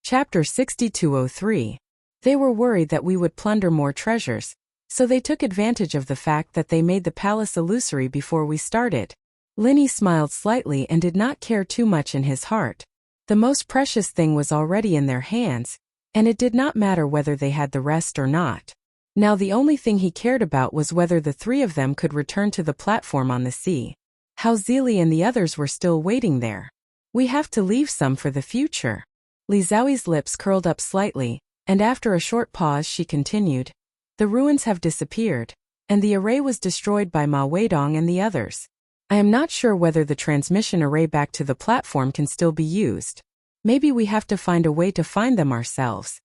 Chapter 6203. They were worried that we would plunder more treasures, so they took advantage of the fact that they made the palace illusory before we started. Linny smiled slightly and did not care too much in his heart. The most precious thing was already in their hands, and it did not matter whether they had the rest or not. Now the only thing he cared about was whether the three of them could return to the platform on the sea. How Zili and the others were still waiting there. We have to leave some for the future. Li Zhaoyi's lips curled up slightly, and after a short pause she continued. The ruins have disappeared, and the array was destroyed by Ma Weidong and the others. I am not sure whether the transmission array back to the platform can still be used. Maybe we have to find a way to find them ourselves.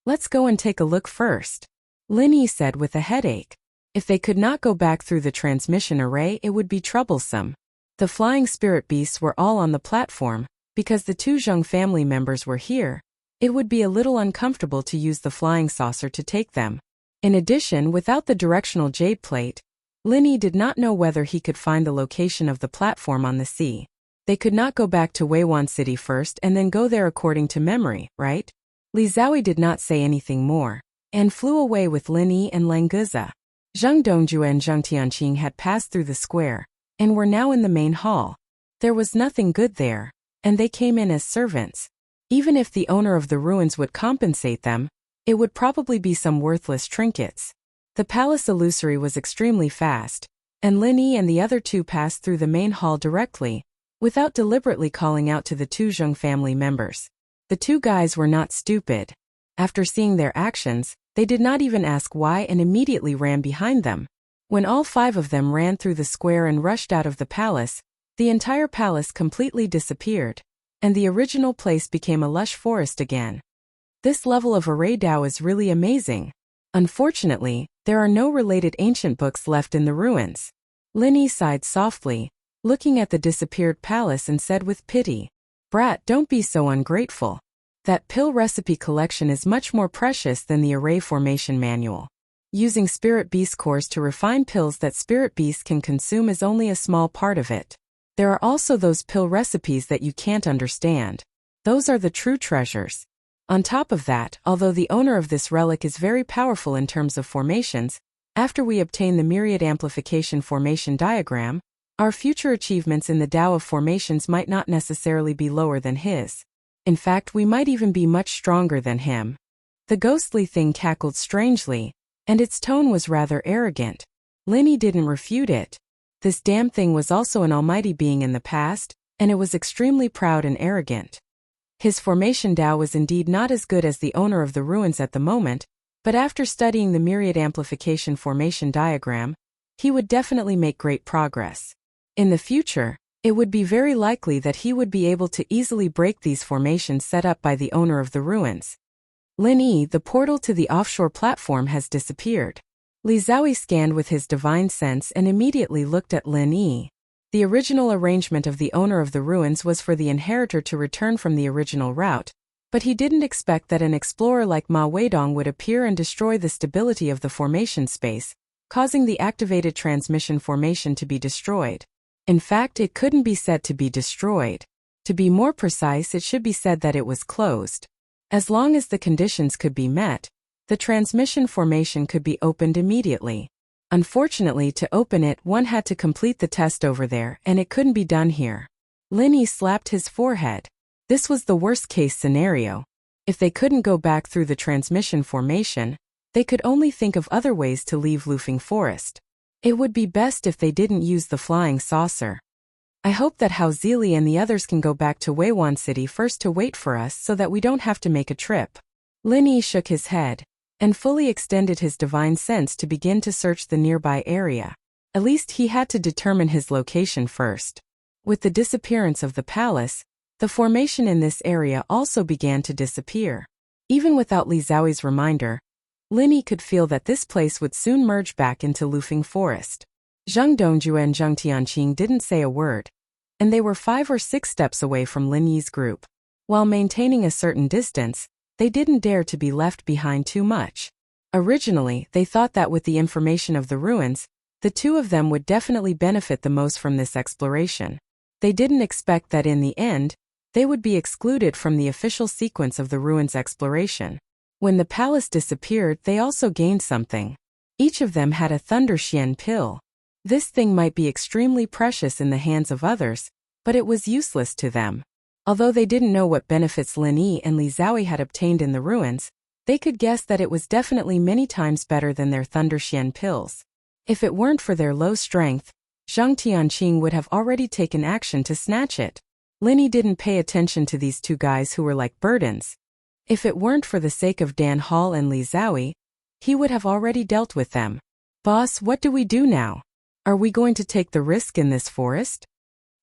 Let's go and take a look first, Linny said with a headache. If they could not go back through the transmission array, it would be troublesome. The flying spirit beasts were all on the platform, because the two Zheng family members were here. It would be a little uncomfortable to use the flying saucer to take them. In addition, without the directional jade plate, Linny did not know whether he could find the location of the platform on the sea. They could not go back to Weiwan City first and then go there according to memory, right? Li Zhaoyi did not say anything more, and flew away with Linny and Languza. Zheng Dongjue and Zheng Tianqing had passed through the square, and were now in the main hall. There was nothing good there, and they came in as servants. Even if the owner of the ruins would compensate them, it would probably be some worthless trinkets. The palace illusory was extremely fast, and Linny and the other two passed through the main hall directly, without deliberately calling out to the two Zheng family members. The two guys were not stupid. After seeing their actions, they did not even ask why and immediately ran behind them. When all five of them ran through the square and rushed out of the palace, the entire palace completely disappeared, and the original place became a lush forest again. This level of array Dao is really amazing. Unfortunately, there are no related ancient books left in the ruins. Linny sighed softly, looking at the disappeared palace and said with pity, "Brat, don't be so ungrateful. That pill recipe collection is much more precious than the array formation manual. Using spirit beast cores to refine pills that spirit beasts can consume is only a small part of it. There are also those pill recipes that you can't understand. Those are the true treasures. On top of that, although the owner of this relic is very powerful in terms of formations, after we obtain the myriad amplification formation diagram, our future achievements in the Tao of formations might not necessarily be lower than his. In fact, we might even be much stronger than him." The ghostly thing cackled strangely, and its tone was rather arrogant. Linny didn't refute it. This damn thing was also an almighty being in the past, and it was extremely proud and arrogant. His formation Tao was indeed not as good as the owner of the ruins at the moment, but after studying the myriad amplification formation diagram, he would definitely make great progress. In the future, it would be very likely that he would be able to easily break these formations set up by the owner of the ruins. Linny, the portal to the offshore platform has disappeared. Li Zhaoyi scanned with his divine sense and immediately looked at Linny. The original arrangement of the owner of the ruins was for the inheritor to return from the original route, but he didn't expect that an explorer like Ma Weidong would appear and destroy the stability of the formation space, causing the activated transmission formation to be destroyed. In fact, it couldn't be said to be destroyed. To be more precise, it should be said that it was closed. As long as the conditions could be met, the transmission formation could be opened immediately. Unfortunately, to open it, one had to complete the test over there, and it couldn't be done here. Linny slapped his forehead. This was the worst-case scenario. If they couldn't go back through the transmission formation, they could only think of other ways to leave Lufeng Forest. It would be best if they didn't use the flying saucer. I hope that Hao Zili and the others can go back to Weiwan City first to wait for us so that we don't have to make a trip. Linny shook his head, and fully extended his divine sense to begin to search the nearby area. At least he had to determine his location first. With the disappearance of the palace, the formation in this area also began to disappear. Even without Li Zhaoyi's reminder, Linny could feel that this place would soon merge back into Lufeng Forest. Zheng Dongjue and Zheng Tianqing didn't say a word, and they were 5 or 6 steps away from Linny's group. While maintaining a certain distance, they didn't dare to be left behind too much. Originally, they thought that with the information of the ruins, the two of them would definitely benefit the most from this exploration. They didn't expect that in the end, they would be excluded from the official sequence of the ruins exploration. When the palace disappeared, they also gained something. Each of them had a Thunder Xian pill. This thing might be extremely precious in the hands of others, but it was useless to them. Although they didn't know what benefits Lin Yi and Li Xiaoyi had obtained in the ruins, they could guess that it was definitely many times better than their Thunder Xian pills. If it weren't for their low strength, Zhang Tianqing would have already taken action to snatch it. Lin Yi didn't pay attention to these two guys who were like burdens. If it weren't for the sake of Dan Hall and Li Xiaoyi, he would have already dealt with them. Boss, what do we do now? Are we going to take the risk in this forest?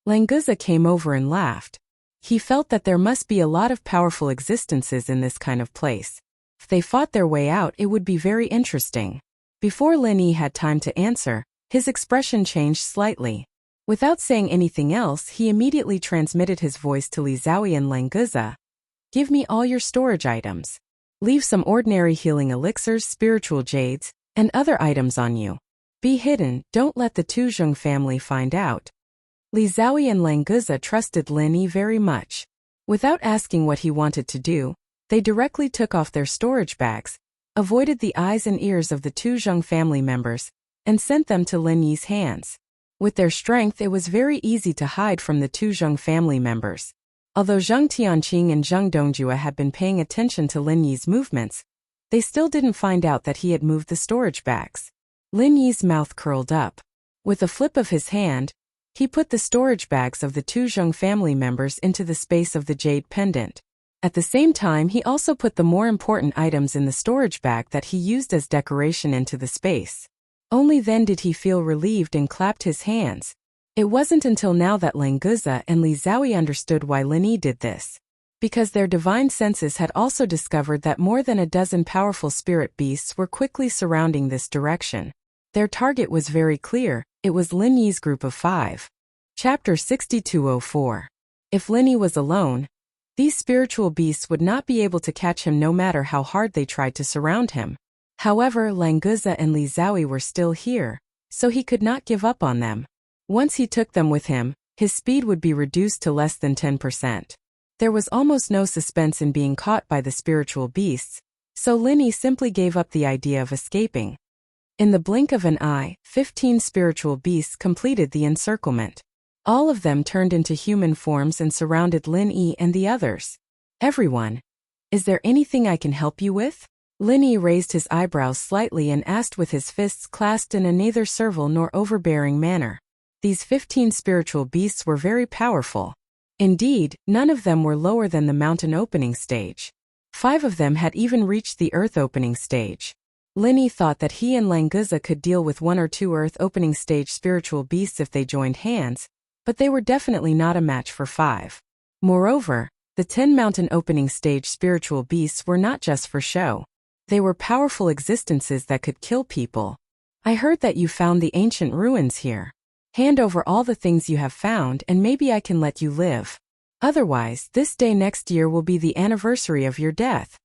Languza came over and laughed. He felt that there must be a lot of powerful existences in this kind of place. If they fought their way out, it would be very interesting. Before Lin Yi had time to answer, his expression changed slightly. Without saying anything else, he immediately transmitted his voice to Li Xiaoyi and Languza. Give me all your storage items. Leave some ordinary healing elixirs, spiritual jades, and other items on you. Be hidden, don't let the Tuzheng family find out. Li Xiaoyi and Languza trusted Lin Yi very much. Without asking what he wanted to do, they directly took off their storage bags, avoided the eyes and ears of the Tuzheng family members, and sent them to Lin Yi's hands. With their strength, it was very easy to hide from the Tuzheng family members. Although Zhang Tianqing and Zheng Dongjue had been paying attention to Lin Yi's movements, they still didn't find out that he had moved the storage bags. Lin Yi's mouth curled up. With a flip of his hand, he put the storage bags of the Tuzheng family members into the space of the jade pendant. At the same time, he also put the more important items in the storage bag that he used as decoration into the space. Only then did he feel relieved and clapped his hands. It wasn't until now that Languza and Li Xiaoyi understood why Lin Yi did this. Because their divine senses had also discovered that more than a dozen powerful spirit beasts were quickly surrounding this direction. Their target was very clear, it was Lin Yi's group of 5. Chapter 6204. If Lin Yi was alone, these spiritual beasts would not be able to catch him no matter how hard they tried to surround him. However, Languza and Li Xiaoyi were still here, so he could not give up on them. Once he took them with him, his speed would be reduced to less than 10%. There was almost no suspense in being caught by the spiritual beasts, so Lin Yi simply gave up the idea of escaping. In the blink of an eye, 15 spiritual beasts completed the encirclement. All of them turned into human forms and surrounded Lin Yi and the others. Everyone, is there anything I can help you with? Lin Yi raised his eyebrows slightly and asked with his fists clasped in a neither servile nor overbearing manner. These 15 spiritual beasts were very powerful. Indeed, none of them were lower than the mountain opening stage. 5 of them had even reached the earth opening stage. Lin Yi thought that he and Languza could deal with 1 or 2 earth opening stage spiritual beasts if they joined hands, but they were definitely not a match for 5. Moreover, the 10 mountain opening stage spiritual beasts were not just for show. They were powerful existences that could kill people. I heard that you found the ancient ruins here. Hand over all the things you have found and maybe I can let you live. Otherwise, this day next year will be the anniversary of your death.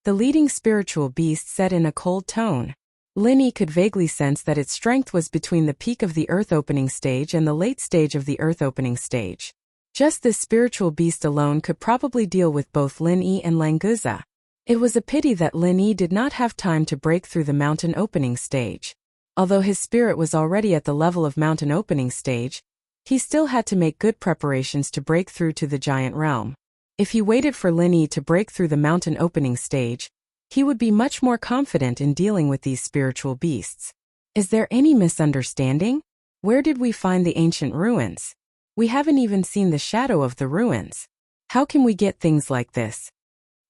The leading spiritual beast said in a cold tone. Lin Yi could vaguely sense that its strength was between the peak of the earth opening stage and the late stage of the earth opening stage. Just this spiritual beast alone could probably deal with both Lin Yi and Languza. It was a pity that Lin Yi did not have time to break through the mountain opening stage. Although his spirit was already at the level of mountain opening stage, he still had to make good preparations to break through to the giant realm. If he waited for Lin Yi to break through the mountain opening stage, he would be much more confident in dealing with these spiritual beasts. Is there any misunderstanding? Where did we find the ancient ruins? We haven't even seen the shadow of the ruins. How can we get things like this?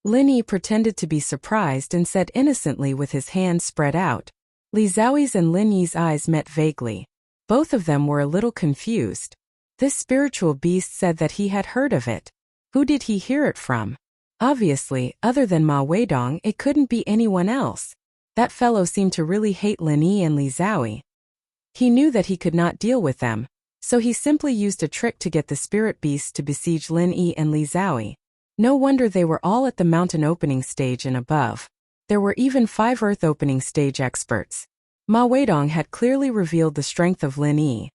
Lin Yi pretended to be surprised and said innocently with his hands spread out. Li Xiaoyi's and Lin Yi's eyes met vaguely. Both of them were a little confused. This spiritual beast said that he had heard of it. Who did he hear it from? Obviously, other than Ma Weidong, it couldn't be anyone else. That fellow seemed to really hate Lin Yi and Li Xiaoyi. He knew that he could not deal with them, so he simply used a trick to get the spirit beasts to besiege Lin Yi and Li Xiaoyi. No wonder they were all at the mountain opening stage and above. There were even 5 earth opening stage experts. Ma Weidong had clearly revealed the strength of Lin Yi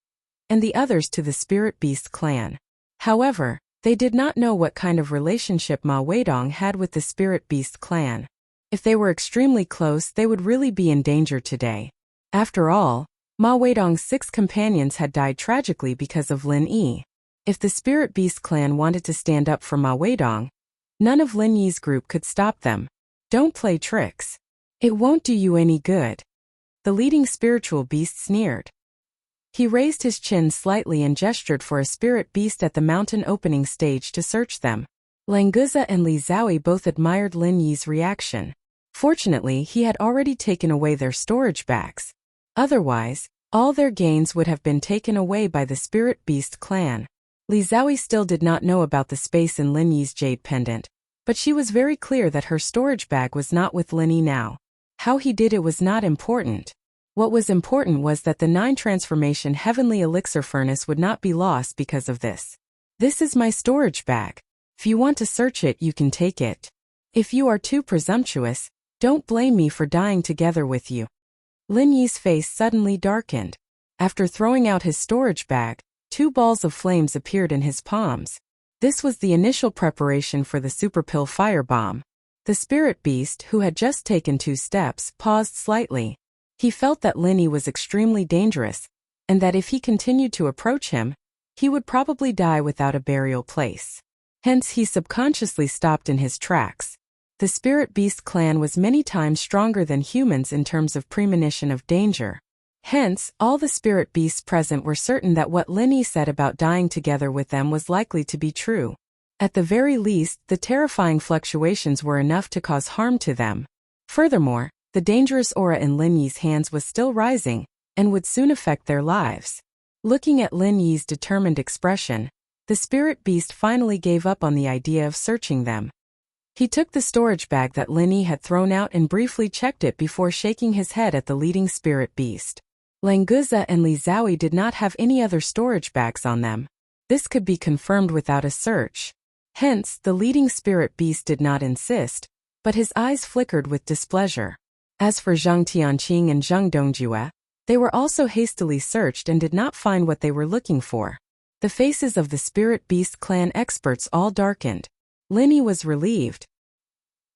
and the others to the spirit beast clan. However, They did not know what kind of relationship Ma Weidong had with the Spirit Beast clan. If they were extremely close, they would really be in danger today. After all, Ma Weidong's 6 companions had died tragically because of Lin Yi. If the Spirit Beast clan wanted to stand up for Ma Weidong, none of Lin Yi's group could stop them. Don't play tricks. It won't do you any good. The leading spiritual beast sneered. He raised his chin slightly and gestured for a spirit beast at the mountain opening stage to search them. Languza and Li Zhaoyi both admired Lin Yi's reaction. Fortunately, he had already taken away their storage bags. Otherwise, all their gains would have been taken away by the Spirit Beast clan. Li Zhaoyi still did not know about the space in Lin Yi's jade pendant, but she was very clear that her storage bag was not with Lin Yi now. How he did it was not important. What was important was that the 9 transformation heavenly elixir furnace would not be lost because of this. This is my storage bag. If you want to search it, you can take it. If you are too presumptuous, don't blame me for dying together with you. Lin Yi's face suddenly darkened. After throwing out his storage bag, 2 balls of flames appeared in his palms. This was the initial preparation for the super pill firebomb. The spirit beast, who had just taken 2 steps, paused slightly. He felt that Lin Yi was extremely dangerous, and that if he continued to approach him, he would probably die without a burial place. Hence he subconsciously stopped in his tracks. The Spirit Beast clan was many times stronger than humans in terms of premonition of danger. Hence, all the spirit beasts present were certain that what Lin Yi said about dying together with them was likely to be true. At the very least, the terrifying fluctuations were enough to cause harm to them. Furthermore, the dangerous aura in Lin Yi's hands was still rising, and would soon affect their lives. Looking at Lin Yi's determined expression, the spirit beast finally gave up on the idea of searching them. He took the storage bag that Lin Yi had thrown out and briefly checked it before shaking his head at the leading spirit beast. Languza and Li Zhaoyi did not have any other storage bags on them. This could be confirmed without a search. Hence, the leading spirit beast did not insist, but his eyes flickered with displeasure. As for Zhang Tianqing and Zheng Dongjue, they were also hastily searched and did not find what they were looking for. The faces of the Spirit Beast clan experts all darkened. Lin Yi was relieved.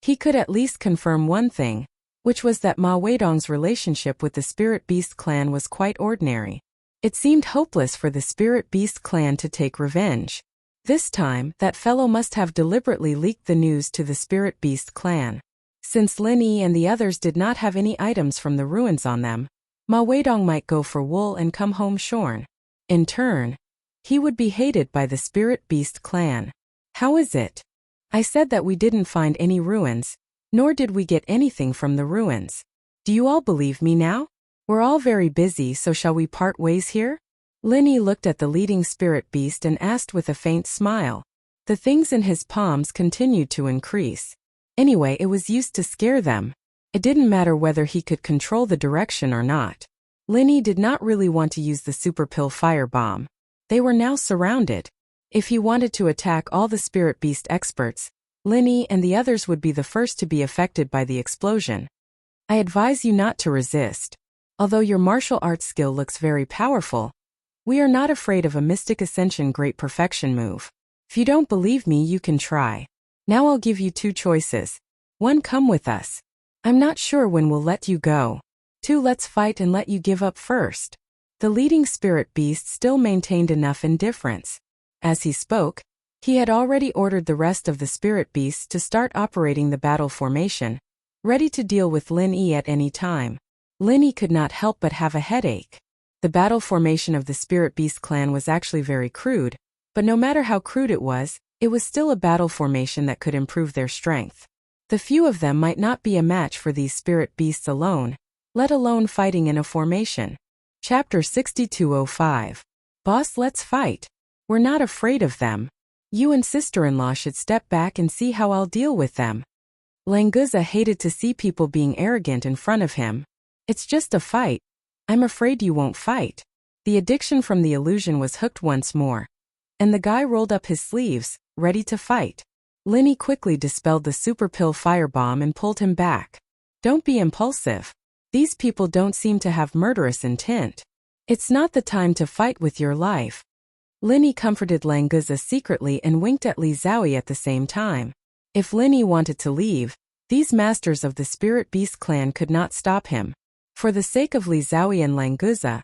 He could at least confirm one thing, which was that Ma Weidong's relationship with the Spirit Beast clan was quite ordinary. It seemed hopeless for the Spirit Beast clan to take revenge. This time, that fellow must have deliberately leaked the news to the Spirit Beast clan. Since Lin Yi and the others did not have any items from the ruins on them, Ma Weidong might go for wool and come home shorn. In turn, he would be hated by the Spirit Beast clan. How is it? I said that we didn't find any ruins, nor did we get anything from the ruins. Do you all believe me now? We're all very busy, so shall we part ways here? Lin Yi looked at the leading spirit beast and asked with a faint smile. The things in his palms continued to increase. Anyway, it was used to scare them. It didn't matter whether he could control the direction or not. Lin Yi did not really want to use the super pill firebomb. They were now surrounded. If he wanted to attack all the spirit beast experts, Lin Yi and the others would be the first to be affected by the explosion. I advise you not to resist. Although your martial arts skill looks very powerful, we are not afraid of a Mystic Ascension Great Perfection move. If you don't believe me, you can try. Now I'll give you 2 choices. 1, come with us. I'm not sure when we'll let you go. 2, let's fight and let you give up first. The leading spirit beast still maintained enough indifference. As he spoke, he had already ordered the rest of the spirit beasts to start operating the battle formation, ready to deal with Lin Yi at any time. Lin Yi could not help but have a headache. The battle formation of the Spirit Beast clan was actually very crude, but no matter how crude it was still a battle formation that could improve their strength. The few of them might not be a match for these spirit beasts alone, let alone fighting in a formation. Chapter 6205. Boss, let's fight. We're not afraid of them. You and sister-in-law should step back and see how I'll deal with them. Languza hated to see people being arrogant in front of him. It's just a fight. I'm afraid you won't fight. The addiction from the illusion was hooked once more, and the guy rolled up his sleeves, ready to fight. Lin Yi quickly dispelled the super pill firebomb and pulled him back. Don't be impulsive. These people don't seem to have murderous intent. It's not the time to fight with your life. Linny comforted Languza secretly and winked at Li Zhaoyi at the same time. If Linny wanted to leave, these masters of the Spirit Beast clan could not stop him. For the sake of Li Zhaoyi and Languza,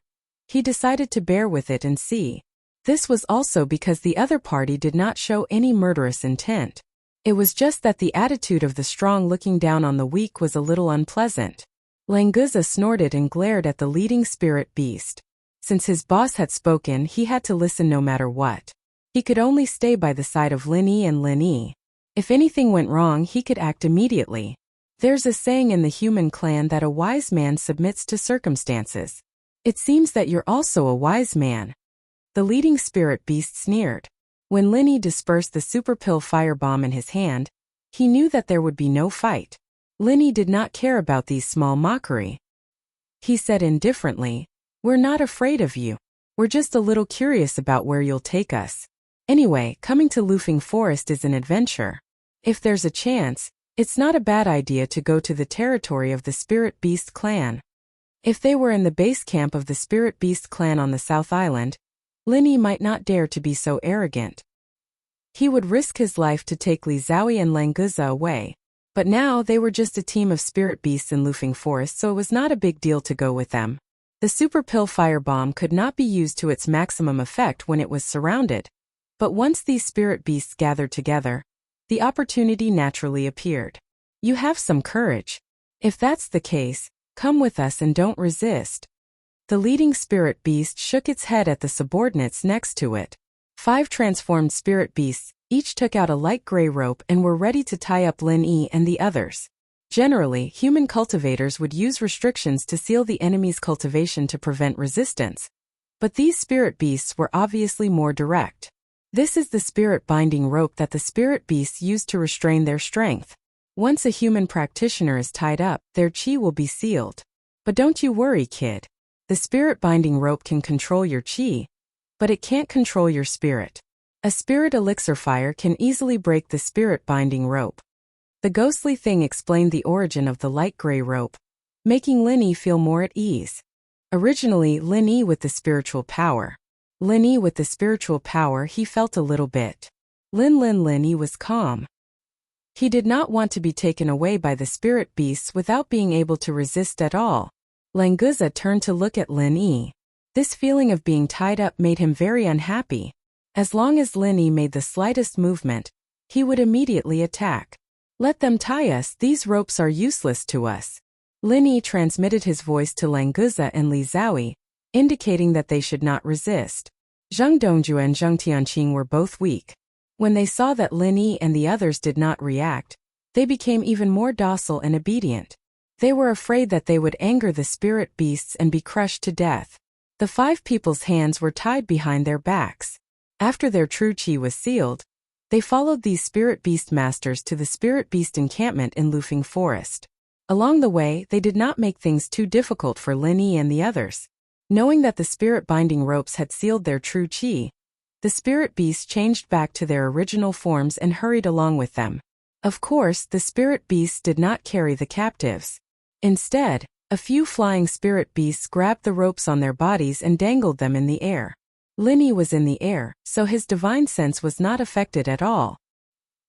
he decided to bear with it and see. This was also because the other party did not show any murderous intent. It was just that the attitude of the strong looking down on the weak was a little unpleasant. Languza snorted and glared at the leading spirit beast. Since his boss had spoken, he had to listen no matter what. He could only stay by the side of Linny and Linny. If anything went wrong, he could act immediately. There's a saying in the human clan that a wise man submits to circumstances. It seems that you're also a wise man. The leading spirit beast sneered. When Linny dispersed the super pill firebomb in his hand, he knew that there would be no fight. Linny did not care about these small mockery. He said indifferently, "We're not afraid of you. We're just a little curious about where you'll take us. Anyway, coming to Lufeng Forest is an adventure. If there's a chance, it's not a bad idea to go to the territory of the Spirit Beast clan." If they were in the base camp of the Spirit Beast clan on the South Island, Linny might not dare to be so arrogant. He would risk his life to take Li Zhaoyi and Languza away. But now they were just a team of spirit beasts in Lufeng Forest, so it was not a big deal to go with them. The super pill firebomb could not be used to its maximum effect when it was surrounded. But once these spirit beasts gathered together, the opportunity naturally appeared. You have some courage. If that's the case, come with us and don't resist. The leading spirit beast shook its head at the subordinates next to it. 5 transformed spirit beasts each took out a light gray rope and were ready to tie up Lin Yi and the others. Generally, human cultivators would use restrictions to seal the enemy's cultivation to prevent resistance. But these spirit beasts were obviously more direct. This is the spirit binding rope that the spirit beasts use to restrain their strength. Once a human practitioner is tied up, their chi will be sealed. But don't you worry, kid. The spirit binding rope can control your chi, but it can't control your spirit. A spirit elixir fire can easily break the spirit binding rope. The ghostly thing explained the origin of the light gray rope, making Lin Yi feel more at ease. Originally Lin Yi with the spiritual power. Lin Yi with the spiritual power, he felt a little bit. Lin Yi was calm. He did not want to be taken away by the spirit beasts without being able to resist at all. Languza turned to look at Lin Yi. This feeling of being tied up made him very unhappy. As long as Lin Yi made the slightest movement, he would immediately attack. Let them tie us, these ropes are useless to us. Lin Yi transmitted his voice to Languza and Li Zhaoyi, indicating that they should not resist. Zheng Dongjue and Zheng Tianqing were both weak. When they saw that Lin Yi and the others did not react, they became even more docile and obedient. They were afraid that they would anger the spirit beasts and be crushed to death. The 5 people's hands were tied behind their backs. After their true chi was sealed, they followed these spirit beast masters to the spirit beast encampment in Lufeng Forest. Along the way, they did not make things too difficult for Lin Yi and the others. Knowing that the spirit binding ropes had sealed their true chi, the spirit beasts changed back to their original forms and hurried along with them. Of course, the spirit beasts did not carry the captives. Instead, a few flying spirit beasts grabbed the ropes on their bodies and dangled them in the air. Lin Yi was in the air, so his divine sense was not affected at all.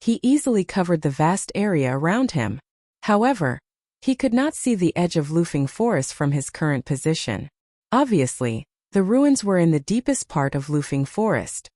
He easily covered the vast area around him. However, he could not see the edge of Lufeng Forest from his current position. Obviously, the ruins were in the deepest part of Lufeng Forest.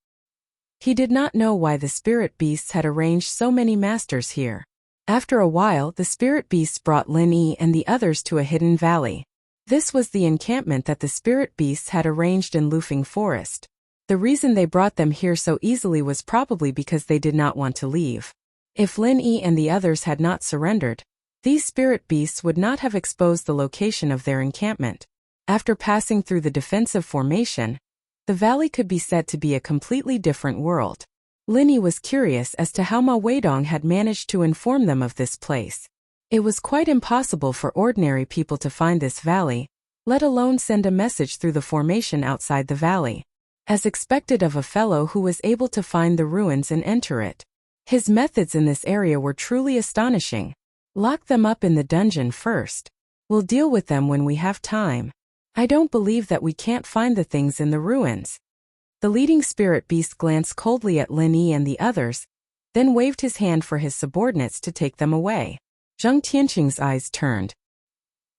He did not know why the spirit beasts had arranged so many masters here. After a while, the spirit beasts brought Lin Yi and the others to a hidden valley. This was the encampment that the spirit beasts had arranged in Lufeng Forest. The reason they brought them here so easily was probably because they did not want to leave. If Lin Yi and the others had not surrendered, these spirit beasts would not have exposed the location of their encampment. After passing through the defensive formation, the valley could be said to be a completely different world. Lin Yi was curious as to how Ma Weidong had managed to inform them of this place. It was quite impossible for ordinary people to find this valley, let alone send a message through the formation outside the valley. As expected of a fellow who was able to find the ruins and enter it. His methods in this area were truly astonishing. Lock them up in the dungeon first. We'll deal with them when we have time. I don't believe that we can't find the things in the ruins. The leading spirit beast glanced coldly at Lin Yi and the others, then waved his hand for his subordinates to take them away. Zhang Tianqing's eyes turned.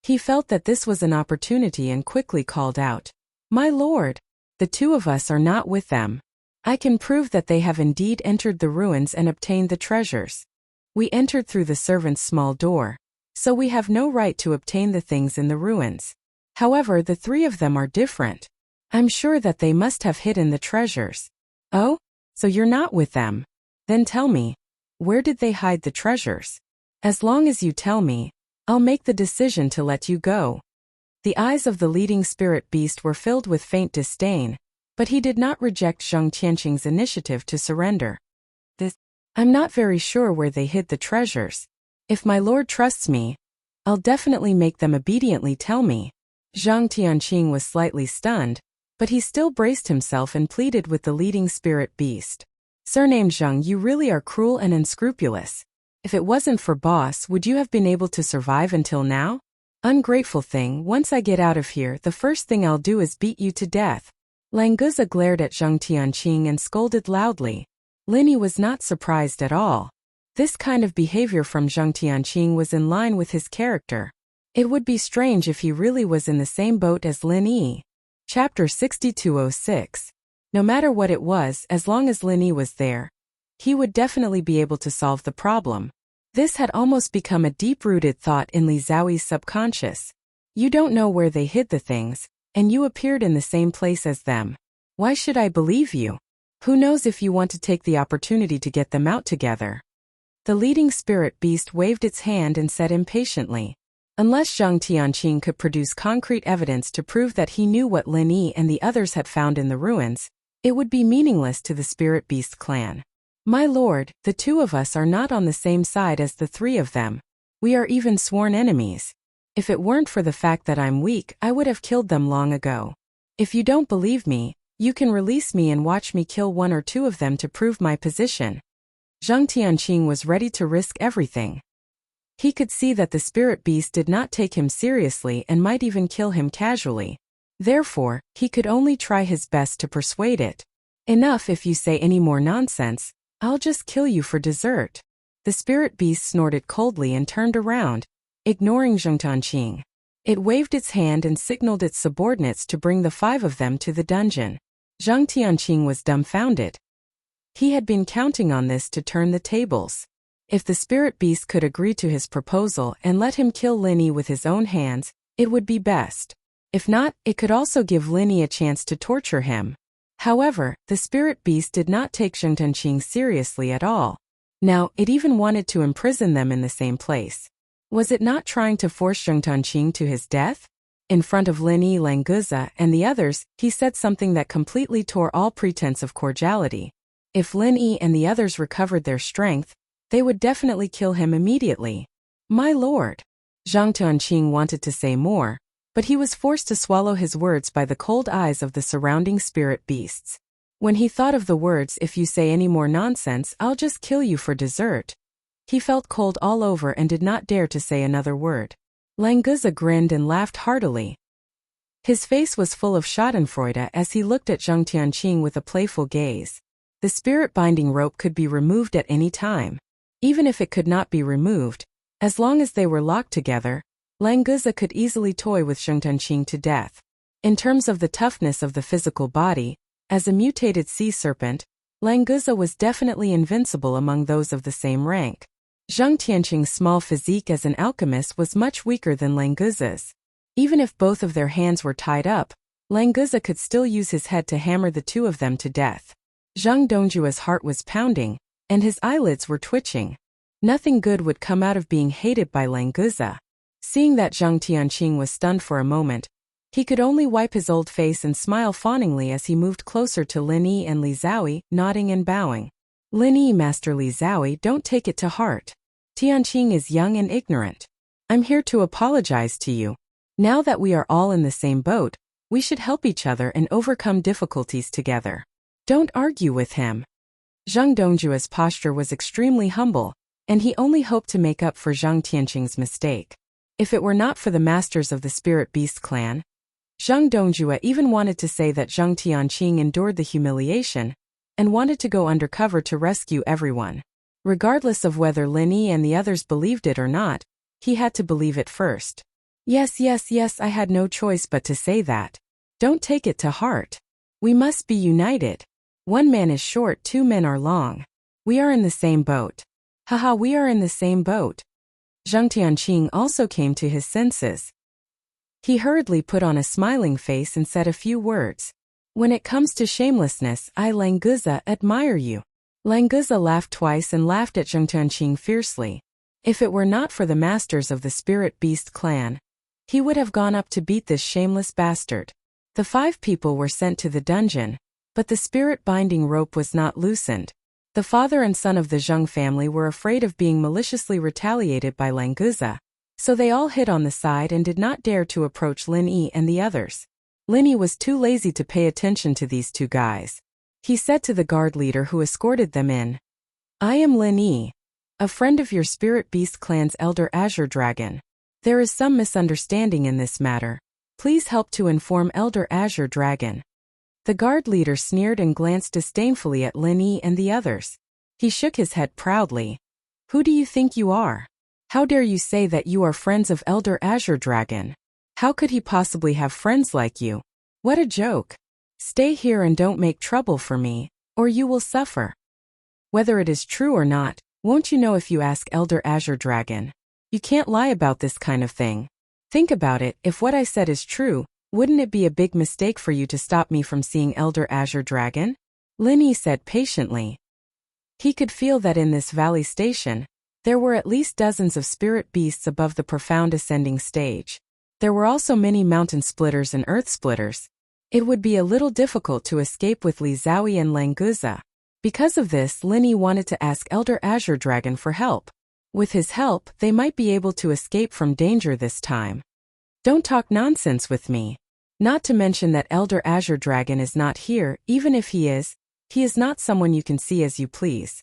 He felt that this was an opportunity and quickly called out, "My lord, the two of us are not with them. I can prove that they have indeed entered the ruins and obtained the treasures. We entered through the servant's small door, so we have no right to obtain the things in the ruins. However, the three of them are different. I'm sure that they must have hidden the treasures." "Oh? So you're not with them? Then tell me, where did they hide the treasures? As long as you tell me, I'll make the decision to let you go." The eyes of the leading spirit beast were filled with faint disdain, but he did not reject Zhang Tianqing's initiative to surrender. "I'm not very sure where they hid the treasures. If my lord trusts me, I'll definitely make them obediently tell me." Zhang Tianqing was slightly stunned, but he still braced himself and pleaded with the leading spirit beast. "Surnamed Zhang, you really are cruel and unscrupulous. If it wasn't for boss, would you have been able to survive until now? Ungrateful thing, once I get out of here, the first thing I'll do is beat you to death." Languza glared at Zhang Tianqing and scolded loudly. Lin Yi was not surprised at all. This kind of behavior from Zhang Tianqing was in line with his character. It would be strange if he really was in the same boat as Lin Yi. Chapter 6206. No matter what it was, as long as Lin Yi was there, he would definitely be able to solve the problem. This had almost become a deep-rooted thought in Li Xiaoyi's subconscious. You don't know where they hid the things, and you appeared in the same place as them. Why should I believe you? Who knows if you want to take the opportunity to get them out together? The leading spirit beast waved its hand and said impatiently. Unless Zhang Tianqing could produce concrete evidence to prove that he knew what Lin Yi and the others had found in the ruins, it would be meaningless to the spirit beast clan. "My lord, the two of us are not on the same side as the three of them. We are even sworn enemies. If it weren't for the fact that I'm weak, I would have killed them long ago. If you don't believe me, you can release me and watch me kill one or two of them to prove my position." Zhang Tianqing was ready to risk everything. He could see that the spirit beast did not take him seriously and might even kill him casually. Therefore, he could only try his best to persuade it. "Enough, if you say any more nonsense, I'll just kill you for dessert." The spirit beast snorted coldly and turned around, ignoring Zhang Tianqing. It waved its hand and signaled its subordinates to bring the five of them to the dungeon. Zhang Tianqing was dumbfounded. He had been counting on this to turn the tables. If the spirit beast could agree to his proposal and let him kill Lin Yi with his own hands, it would be best. If not, it could also give Lin Yi a chance to torture him. However, the spirit beast did not take Zhang Tianqing seriously at all. Now, it even wanted to imprison them in the same place. Was it not trying to force Zhang Tianqing to his death? In front of Lin Yi, Languza, and the others, he said something that completely tore all pretense of cordiality. If Lin Yi and the others recovered their strength, they would definitely kill him immediately. "My lord." Zhang Tianqing wanted to say more, but he was forced to swallow his words by the cold eyes of the surrounding spirit beasts. When he thought of the words, "If you say any more nonsense, I'll just kill you for dessert," he felt cold all over and did not dare to say another word. Languza grinned and laughed heartily. His face was full of schadenfreude as he looked at Zhang Tianqing with a playful gaze. The spirit binding rope could be removed at any time. Even if it could not be removed, as long as they were locked together, Languza could easily toy with Zhang Tianqing to death. In terms of the toughness of the physical body, as a mutated sea serpent, Languza was definitely invincible among those of the same rank. Zhang Tianqing's small physique as an alchemist was much weaker than Languza's. Even if both of their hands were tied up, Languza could still use his head to hammer the two of them to death. Zhang Dongjua's heart was pounding, and his eyelids were twitching. Nothing good would come out of being hated by Languza. Seeing that Zhang Tianqing was stunned for a moment, he could only wipe his old face and smile fawningly as he moved closer to Lin Yi and Li Xiaoyi, nodding and bowing. "Lin Yi, Master Li Xiaoyi, don't take it to heart. Tianqing is young and ignorant. I'm here to apologize to you. Now that we are all in the same boat, we should help each other and overcome difficulties together. Don't argue with him." Zhang Dongjua's posture was extremely humble, and he only hoped to make up for Zhang Tianqing's mistake. If it were not for the masters of the Spirit Beast clan, Zhang Dongjue even wanted to say that Zhang Tianqing endured the humiliation and wanted to go undercover to rescue everyone. Regardless of whether Lin Yi and the others believed it or not, he had to believe it first. Yes, I had no choice but to say that. Don't take it to heart. We must be united. One man is short, two men are long. We are in the same boat. Haha, we are in the same boat. Zhang Tianqing also came to his senses. He hurriedly put on a smiling face and said a few words. When it comes to shamelessness, I Languza admire you. Languza laughed twice and laughed at Zhang Tianqing fiercely. If it were not for the masters of the Spirit Beast clan, he would have gone up to beat this shameless bastard. The 5 people were sent to the dungeon, but the spirit binding rope was not loosened. The father and son of the Zheng family were afraid of being maliciously retaliated by Languza, so they all hid on the side and did not dare to approach Lin Yi and the others. Lin Yi was too lazy to pay attention to these 2 guys. He said to the guard leader who escorted them in, I am Lin Yi, a friend of your Spirit Beast clan's Elder Azure Dragon. There is some misunderstanding in this matter. Please help to inform Elder Azure Dragon. The guard leader sneered and glanced disdainfully at Lin Yi and the others. He shook his head proudly. Who do you think you are? How dare you say that you are friends of Elder Azure Dragon? How could he possibly have friends like you? What a joke. Stay here and don't make trouble for me, or you will suffer. Whether it is true or not, won't you know if you ask Elder Azure Dragon? You can't lie about this kind of thing. Think about it, if what I said is true, wouldn't it be a big mistake for you to stop me from seeing Elder Azure Dragon? Lin Yi said patiently. He could feel that in this valley station, there were at least dozens of spirit beasts above the profound ascending stage. There were also many mountain splitters and earth splitters. It would be a little difficult to escape with Li Zhaoyi and Languza. Because of this, Lin Yi wanted to ask Elder Azure Dragon for help. With his help, they might be able to escape from danger this time. Don't talk nonsense with me. Not to mention that Elder Azure Dragon is not here, even if he is not someone you can see as you please.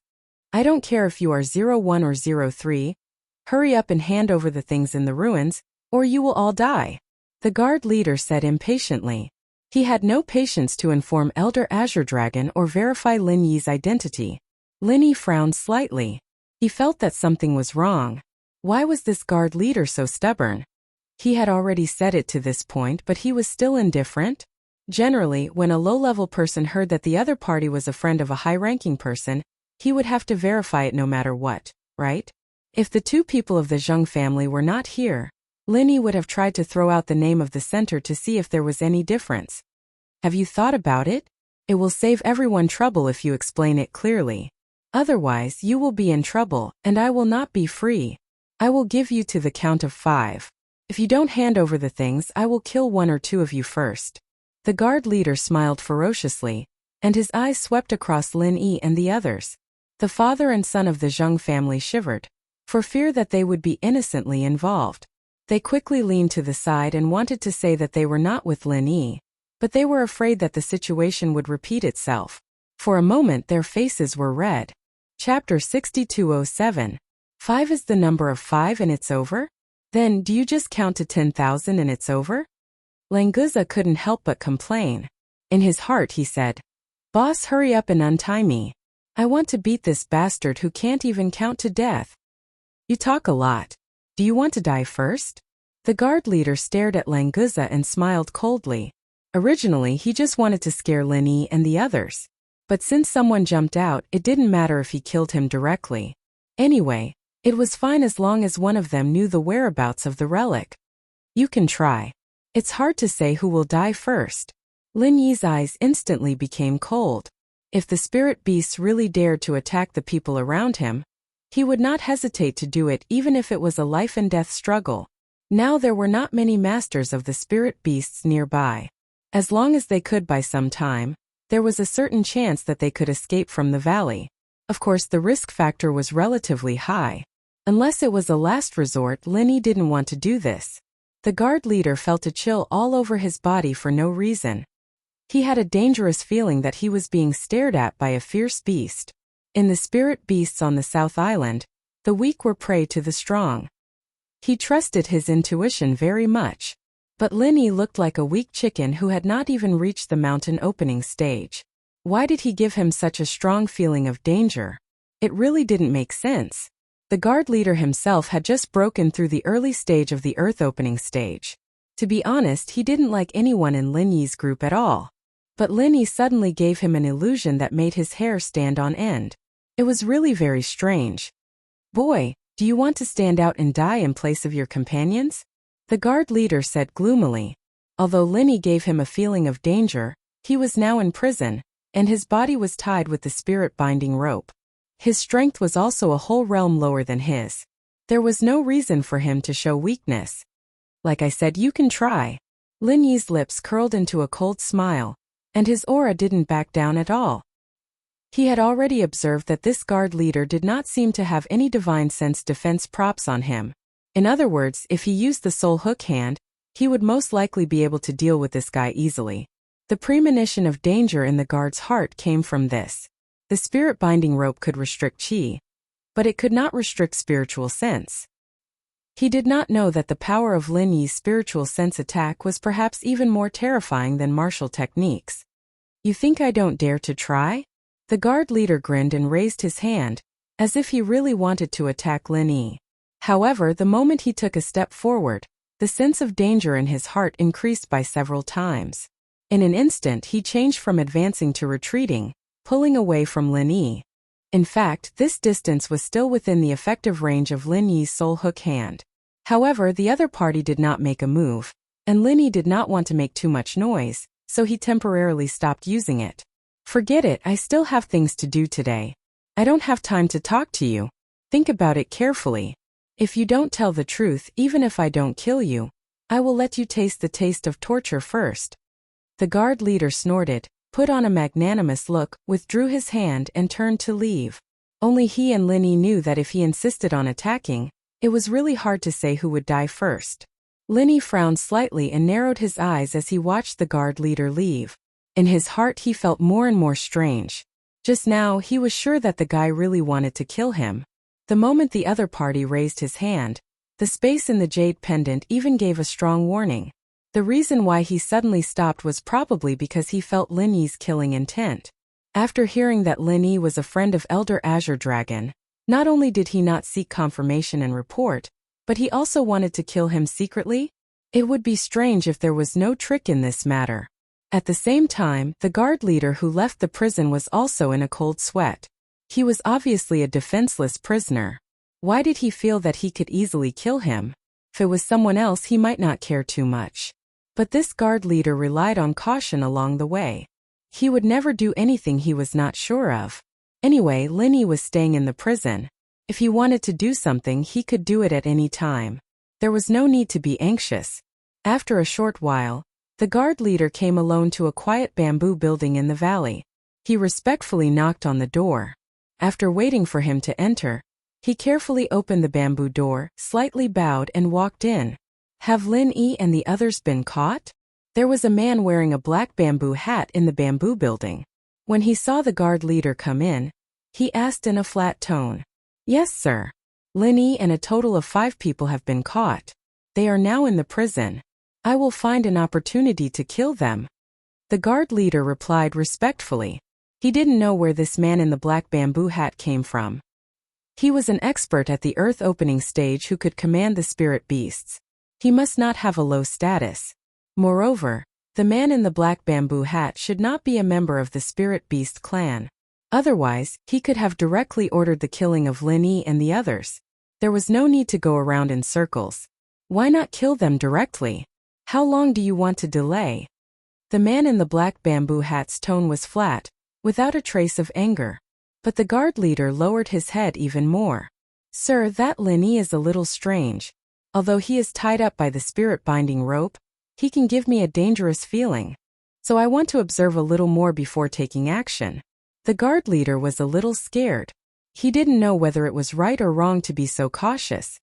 I don't care if you are 01 or 03. Hurry up and hand over the things in the ruins, or you will all die. The guard leader said impatiently. He had no patience to inform Elder Azure Dragon or verify Lin Yi's identity. Lin Yi frowned slightly. He felt that something was wrong. Why was this guard leader so stubborn? He had already said it to this point, but he was still indifferent. Generally, when a low-level person heard that the other party was a friend of a high-ranking person, he would have to verify it no matter what, right? If the 2 people of the Zheng family were not here, Lin Yi would have tried to throw out the name of the center to see if there was any difference. Have you thought about it? It will save everyone trouble if you explain it clearly. Otherwise, you will be in trouble, and I will not be free. I will give you to the count of 5. If you don't hand over the things, I will kill 1 or 2 of you first. The guard leader smiled ferociously, and his eyes swept across Lin Yi and the others. The father and son of the Zheng family shivered, for fear that they would be innocently involved. They quickly leaned to the side and wanted to say that they were not with Lin Yi, but they were afraid that the situation would repeat itself. For a moment their faces were red. Chapter 6207. 5 is the number of 5 and it's over? Then, do you just count to 10,000 and it's over? Languza couldn't help but complain. In his heart he said, Boss, hurry up and untie me. I want to beat this bastard who can't even count to death. You talk a lot. Do you want to die first? The guard leader stared at Languza and smiled coldly. Originally, he just wanted to scare Lin Yi and the others. But since someone jumped out, it didn't matter if he killed him directly. Anyway, it was fine as long as one of them knew the whereabouts of the relic. You can try. It's hard to say who will die first. Lin Yi's eyes instantly became cold. If the spirit beasts really dared to attack the people around him, he would not hesitate to do it even if it was a life-and-death struggle. Now there were not many masters of the spirit beasts nearby. As long as they could buy some time, there was a certain chance that they could escape from the valley. Of course, the risk factor was relatively high. Unless it was a last resort, Lin Yi didn't want to do this. The guard leader felt a chill all over his body for no reason. He had a dangerous feeling that he was being stared at by a fierce beast. In the spirit beasts on the South Island, the weak were prey to the strong. He trusted his intuition very much. But Linny looked like a weak chicken who had not even reached the mountain opening stage. Why did he give him such a strong feeling of danger? It really didn't make sense. The guard leader himself had just broken through the early stage of the earth opening stage. To be honest, he didn't like anyone in Linny's group at all. But Linny suddenly gave him an illusion that made his hair stand on end. It was really very strange. "Boy, do you want to stand out and die in place of your companions?" the guard leader said gloomily. Although Linny gave him a feeling of danger, he was now in prison, and his body was tied with the spirit-binding rope. His strength was also a whole realm lower than his. There was no reason for him to show weakness. "Like I said, you can try." Linny's lips curled into a cold smile, and his aura didn't back down at all. He had already observed that this guard leader did not seem to have any divine sense defense props on him. In other words, if he used the soul hook hand, he would most likely be able to deal with this guy easily. The premonition of danger in the guard's heart came from this. The spirit-binding rope could restrict chi, but it could not restrict spiritual sense. He did not know that the power of Linny's spiritual sense attack was perhaps even more terrifying than martial techniques. "You think I don't dare to try?" The guard leader grinned and raised his hand, as if he really wanted to attack Linny. However, the moment he took a step forward, the sense of danger in his heart increased by several times. In an instant, he changed from advancing to retreating, pulling away from Linny. In fact, this distance was still within the effective range of Linny's soul hook hand. However, the other party did not make a move, and Linny did not want to make too much noise, so he temporarily stopped using it. "Forget it, I still have things to do today. I don't have time to talk to you. Think about it carefully. If you don't tell the truth, even if I don't kill you, I will let you taste the taste of torture first." The guard leader snorted, put on a magnanimous look, withdrew his hand and turned to leave. Only he and Linny knew that if he insisted on attacking, it was really hard to say who would die first. Linny frowned slightly and narrowed his eyes as he watched the guard leader leave. In his heart he felt more and more strange. Just now he was sure that the guy really wanted to kill him. The moment the other party raised his hand, the space in the jade pendant even gave a strong warning. The reason why he suddenly stopped was probably because he felt Linny's killing intent. After hearing that Linny was a friend of Elder Azure Dragon, not only did he not seek confirmation and report, but he also wanted to kill him secretly. It would be strange if there was no trick in this matter. At the same time, the guard leader who left the prison was also in a cold sweat. He was obviously a defenseless prisoner. Why did he feel that he could easily kill him? If it was someone else, he might not care too much. But this guard leader relied on caution along the way. He would never do anything he was not sure of. Anyway, Linny was staying in the prison. If he wanted to do something, he could do it at any time. There was no need to be anxious. After a short while, the guard leader came alone to a quiet bamboo building in the valley. He respectfully knocked on the door. After waiting for him to enter, he carefully opened the bamboo door, slightly bowed and walked in. "Have Linny and the others been caught?" There was a man wearing a black bamboo hat in the bamboo building. When he saw the guard leader come in, he asked in a flat tone. "Yes, sir. Linny and a total of 5 people have been caught. They are now in the prison. I will find an opportunity to kill them." The guard leader replied respectfully. He didn't know where this man in the black bamboo hat came from. He was an expert at the earth opening stage who could command the spirit beasts. He must not have a low status. Moreover, the man in the black bamboo hat should not be a member of the spirit beast clan. Otherwise, he could have directly ordered the killing of Linny and the others. There was no need to go around in circles. Why not kill them directly? How long do you want to delay? The man in the black bamboo hat's tone was flat, without a trace of anger. But the guard leader lowered his head even more. "Sir, that Linny is a little strange. Although he is tied up by the spirit-binding rope, he can give me a dangerous feeling. So I want to observe a little more before taking action." The guard leader was a little scared. He didn't know whether it was right or wrong to be so cautious.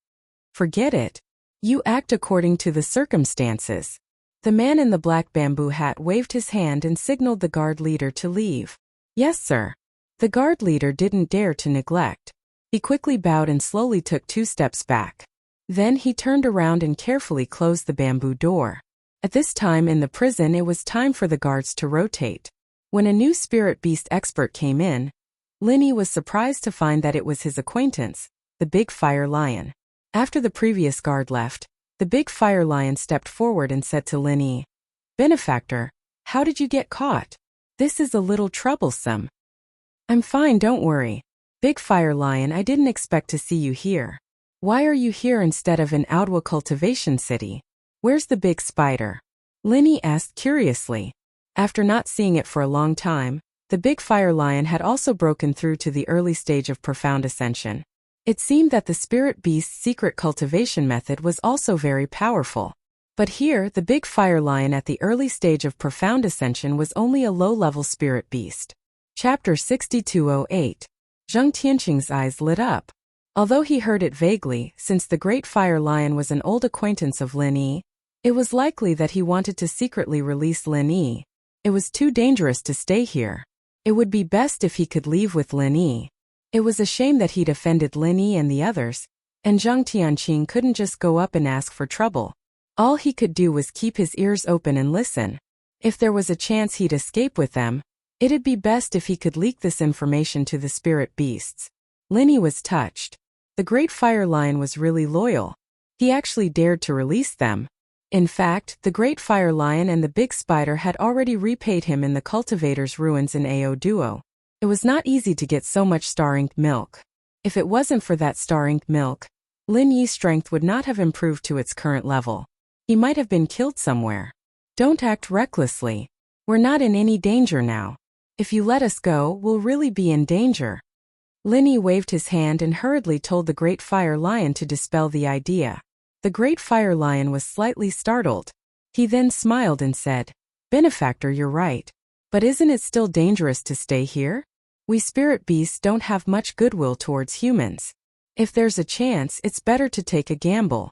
"Forget it. You act according to the circumstances." The man in the black bamboo hat waved his hand and signaled the guard leader to leave. "Yes, sir." The guard leader didn't dare to neglect. He quickly bowed and slowly took 2 steps back. Then he turned around and carefully closed the bamboo door. At this time in the prison, it was time for the guards to rotate. When a new spirit beast expert came in, Linny was surprised to find that it was his acquaintance, the big fire lion. After the previous guard left, the big fire lion stepped forward and said to Linny, "Benefactor, how did you get caught? This is a little troublesome." "I'm fine, don't worry. Big fire lion, I didn't expect to see you here. Why are you here instead of in Audwa cultivation city? Where's the big spider?" Linny asked curiously. After not seeing it for a long time, the big fire lion had also broken through to the early stage of profound ascension. It seemed that the spirit beast's secret cultivation method was also very powerful. But here, the big fire lion at the early stage of profound ascension was only a low-level spirit beast. Chapter 6208. Zheng Tianqing's eyes lit up. Although he heard it vaguely, since the great fire lion was an old acquaintance of Lin Yi, it was likely that he wanted to secretly release Lin Yi. It was too dangerous to stay here. It would be best if he could leave with Lin Yi. It was a shame that he'd offended Lin Yi and the others, and Zheng Tianqing couldn't just go up and ask for trouble. All he could do was keep his ears open and listen. If there was a chance he'd escape with them, it'd be best if he could leak this information to the spirit beasts. Lin Yi was touched. The great fire lion was really loyal. He actually dared to release them. In fact, the great fire lion and the big spider had already repaid him in the cultivator's ruins in Ao Duo. It was not easy to get so much star-ink milk. If it wasn't for that star-ink milk, Lin Yi's strength would not have improved to its current level. He might have been killed somewhere. "Don't act recklessly. We're not in any danger now. If you let us go, we'll really be in danger." Lin Yi waved his hand and hurriedly told the great fire lion to dispel the idea. The great fire lion was slightly startled. He then smiled and said, "Benefactor, you're right. But isn't it still dangerous to stay here? We spirit beasts don't have much goodwill towards humans. If there's a chance, it's better to take a gamble."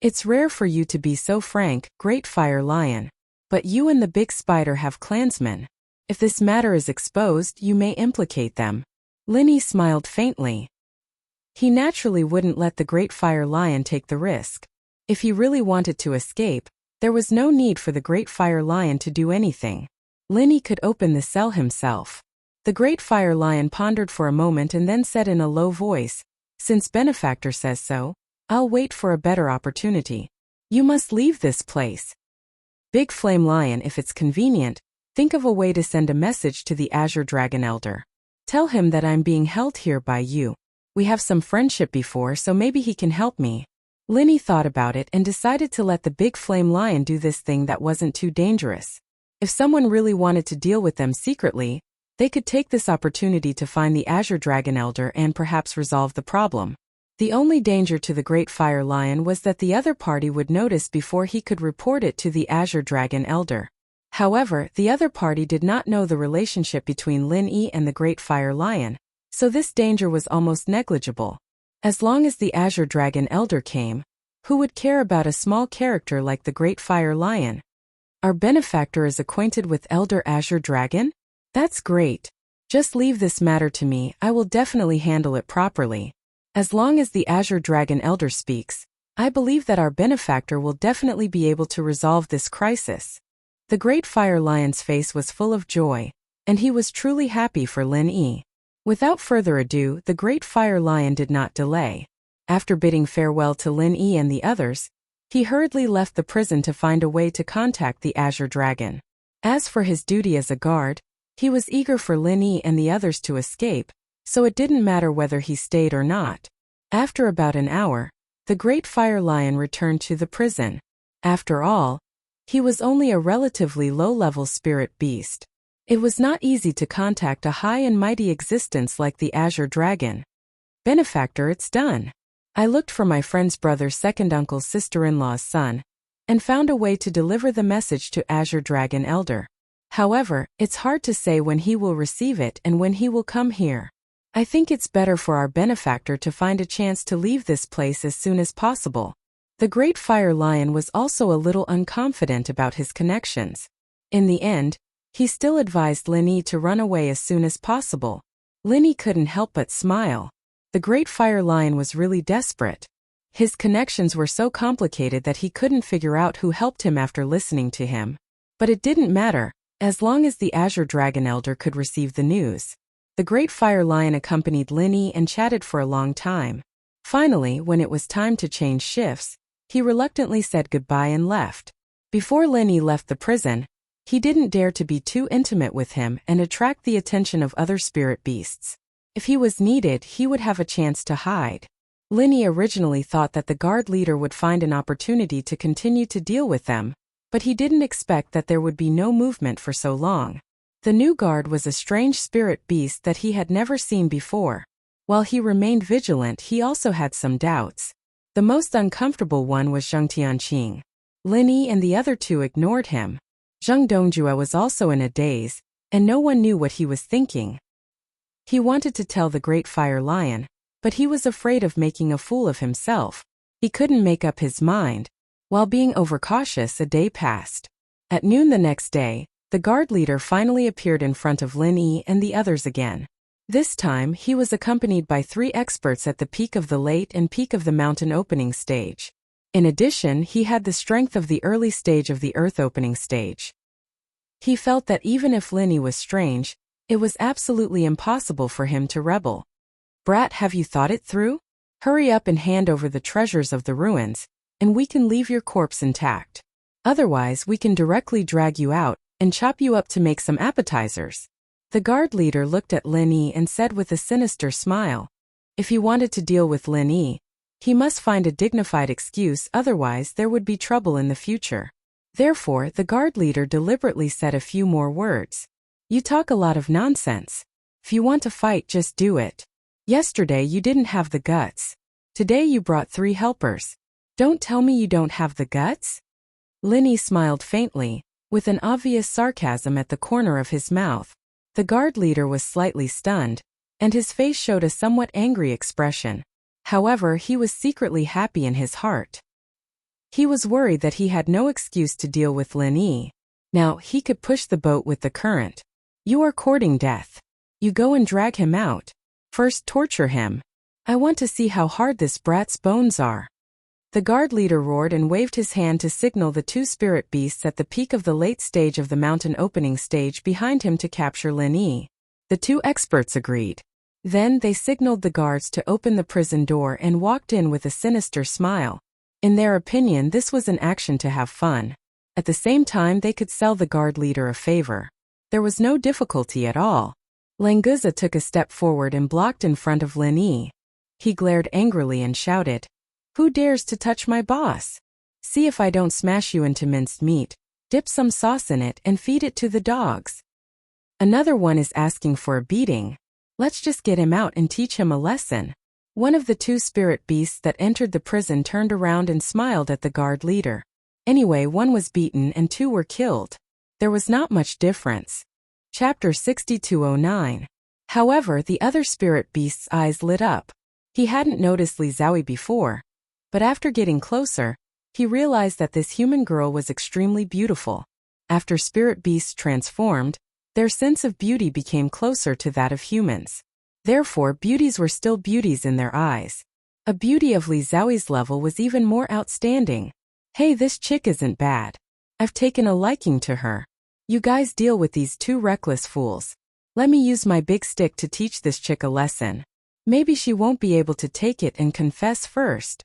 "It's rare for you to be so frank, great fire lion. But you and the big spider have clansmen. If this matter is exposed, you may implicate them." Lin Yi smiled faintly. He naturally wouldn't let the great fire lion take the risk. If he really wanted to escape, there was no need for the great fire lion to do anything. Lin Yi could open the cell himself. The great fire lion pondered for a moment and then said in a low voice, "Since Benefactor says so, I'll wait for a better opportunity. You must leave this place. Big Flame Lion, if it's convenient, think of a way to send a message to the Azure Dragon Elder. Tell him that I'm being held here by you. We have some friendship before, so maybe he can help me." Lin Yi thought about it and decided to let the Big Flame Lion do this thing that wasn't too dangerous. If someone really wanted to deal with them secretly, they could take this opportunity to find the Azure Dragon Elder and perhaps resolve the problem. The only danger to the Great Fire Lion was that the other party would notice before he could report it to the Azure Dragon Elder. However, the other party did not know the relationship between Lin Yi and the Great Fire Lion, so this danger was almost negligible. As long as the Azure Dragon Elder came, who would care about a small character like the Great Fire Lion? Our benefactor is acquainted with Elder Azure Dragon? That's great. Just leave this matter to me, I will definitely handle it properly. As long as the Azure Dragon Elder speaks, I believe that our benefactor will definitely be able to resolve this crisis. The Great Fire Lion's face was full of joy, and he was truly happy for Lin Yi. Without further ado, the Great Fire Lion did not delay. After bidding farewell to Lin Yi and the others, he hurriedly left the prison to find a way to contact the Azure Dragon. As for his duty as a guard, he was eager for Lin Yi and the others to escape, so it didn't matter whether he stayed or not. After about an hour, the Great Fire Lion returned to the prison. After all, he was only a relatively low-level spirit beast. It was not easy to contact a high and mighty existence like the Azure Dragon. "Benefactor, it's done. I looked for my friend's brother's second uncle's sister-in-law's son, and found a way to deliver the message to Azure Dragon Elder. However, it's hard to say when he will receive it and when he will come here. I think it's better for our benefactor to find a chance to leave this place as soon as possible." The Great Fire Lion was also a little unconfident about his connections. In the end, he still advised Lin Yi to run away as soon as possible. Lin Yi couldn't help but smile. The Great Fire Lion was really desperate. His connections were so complicated that he couldn't figure out who helped him after listening to him. But it didn't matter, as long as the Azure Dragon Elder could receive the news. The Great Fire Lion accompanied Linny and chatted for a long time. Finally, when it was time to change shifts, he reluctantly said goodbye and left. Before Linny left the prison, he didn't dare to be too intimate with him and attract the attention of other spirit beasts. If he was needed, he would have a chance to hide. Linny originally thought that the guard leader would find an opportunity to continue to deal with them, but he didn't expect that there would be no movement for so long. The new guard was a strange spirit beast that he had never seen before. While he remained vigilant, he also had some doubts. The most uncomfortable one was Zheng Tianqing. Linny and the other two ignored him. Zheng Dongjue was also in a daze, and no one knew what he was thinking. He wanted to tell the Great Fire Lion, but he was afraid of making a fool of himself. He couldn't make up his mind. While being overcautious, a day passed. At noon the next day, the guard leader finally appeared in front of Linny and the others again. This time, he was accompanied by 3 experts at the peak of the late and peak of the mountain opening stage. In addition, he had the strength of the early stage of the earth opening stage. He felt that even if Linny was strange, it was absolutely impossible for him to rebel. Brat, have you thought it through? Hurry up and hand over the treasures of the ruins, and we can leave your corpse intact. Otherwise, we can directly drag you out and chop you up to make some appetizers. The guard leader looked at Linny and said with a sinister smile, if he wanted to deal with Linny, he must find a dignified excuse, otherwise there would be trouble in the future. Therefore, the guard leader deliberately said a few more words. You talk a lot of nonsense. If you want to fight, just do it. Yesterday you didn't have the guts. Today you brought 3 helpers. Don't tell me you don't have the guts? Linny smiled faintly, with an obvious sarcasm at the corner of his mouth. The guard leader was slightly stunned, and his face showed a somewhat angry expression. However, he was secretly happy in his heart. He was worried that he had no excuse to deal with Linny. Now, he could push the boat with the current. You are courting death. You go and drag him out. First torture him. I want to see how hard this brat's bones are. The guard leader roared and waved his hand to signal the 2 spirit beasts at the peak of the late stage of the mountain opening stage behind him to capture Linny. The 2 experts agreed. Then they signaled the guards to open the prison door and walked in with a sinister smile. In their opinion, this was an action to have fun. At the same time, they could sell the guard leader a favor. There was no difficulty at all. Languza took a step forward and blocked in front of Linny. He glared angrily and shouted, "Who dares to touch my boss? See if I don't smash you into minced meat, dip some sauce in it and feed it to the dogs." Another one is asking for a beating. Let's just get him out and teach him a lesson. One of the 2 spirit beasts that entered the prison turned around and smiled at the guard leader. Anyway, 1 was beaten and 2 were killed. There was not much difference. Chapter 6209. However, the other spirit beast's eyes lit up. He hadn't noticed Li Zhaoyi before, but after getting closer, he realized that this human girl was extremely beautiful. After spirit beasts transformed, their sense of beauty became closer to that of humans. Therefore, beauties were still beauties in their eyes. A beauty of Li Zhaoyi's level was even more outstanding. Hey, this chick isn't bad. I've taken a liking to her. You guys deal with these 2 reckless fools. Let me use my big stick to teach this chick a lesson. Maybe she won't be able to take it and confess first.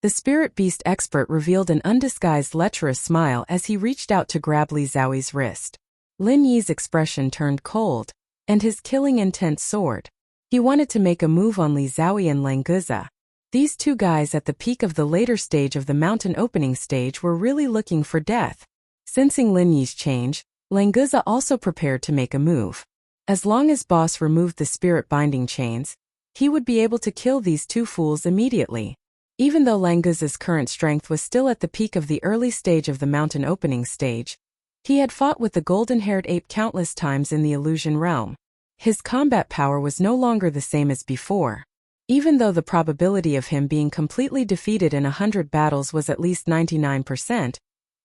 The spirit beast expert revealed an undisguised lecherous smile as he reached out to grab Li Zhaoyi's wrist. Lin Yi's expression turned cold, and his killing intent soared. He wanted to make a move on Li Zhaoyi and Languza. These 2 guys at the peak of the later stage of the mountain opening stage were really looking for death. Sensing Lin Yi's change, Languza also prepared to make a move. As long as Boss removed the spirit binding chains, he would be able to kill these 2 fools immediately. Even though Languza's current strength was still at the peak of the early stage of the mountain opening stage, he had fought with the golden-haired ape countless times in the illusion realm. His combat power was no longer the same as before. Even though the probability of him being completely defeated in 100 battles was at least 99%,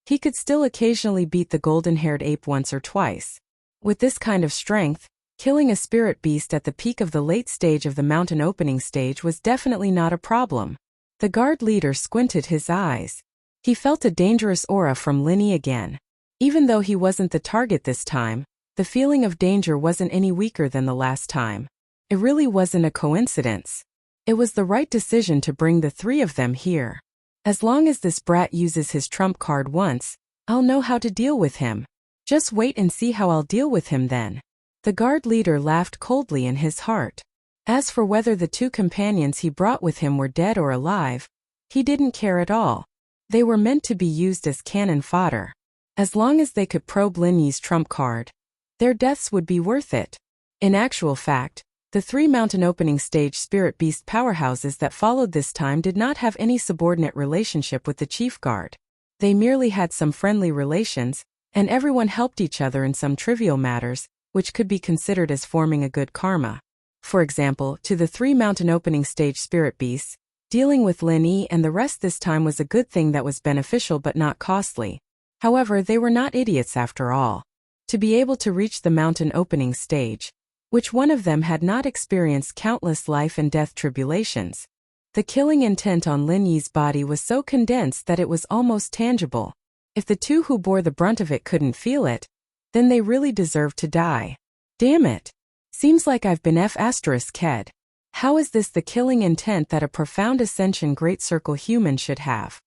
he could still occasionally beat the golden-haired ape once or twice. With this kind of strength, killing a spirit beast at the peak of the late stage of the mountain opening stage was definitely not a problem. The guard leader squinted his eyes. He felt a dangerous aura from Lin Yi again. Even though he wasn't the target this time, the feeling of danger wasn't any weaker than the last time. It really wasn't a coincidence. It was the right decision to bring the three of them here. As long as this brat uses his trump card once, I'll know how to deal with him. Just wait and see how I'll deal with him then. The guard leader laughed coldly in his heart. As for whether the two companions he brought with him were dead or alive, he didn't care at all. They were meant to be used as cannon fodder. As long as they could probe Lin Yi's trump card, their deaths would be worth it. In actual fact, the three mountain opening stage spirit beast powerhouses that followed this time did not have any subordinate relationship with the chief guard. They merely had some friendly relations, and everyone helped each other in some trivial matters, which could be considered as forming a good karma. For example, to the three mountain opening stage spirit beasts, dealing with Lin Yi and the rest this time was a good thing that was beneficial but not costly. However, they were not idiots after all. To be able to reach the mountain opening stage, which one of them had not experienced countless life and death tribulations. The killing intent on Lin Yi's body was so condensed that it was almost tangible. If the two who bore the brunt of it couldn't feel it, then they really deserved to die. Damn it. Seems like I've been F***ed. How is this the killing intent that a profound ascension great circle human should have?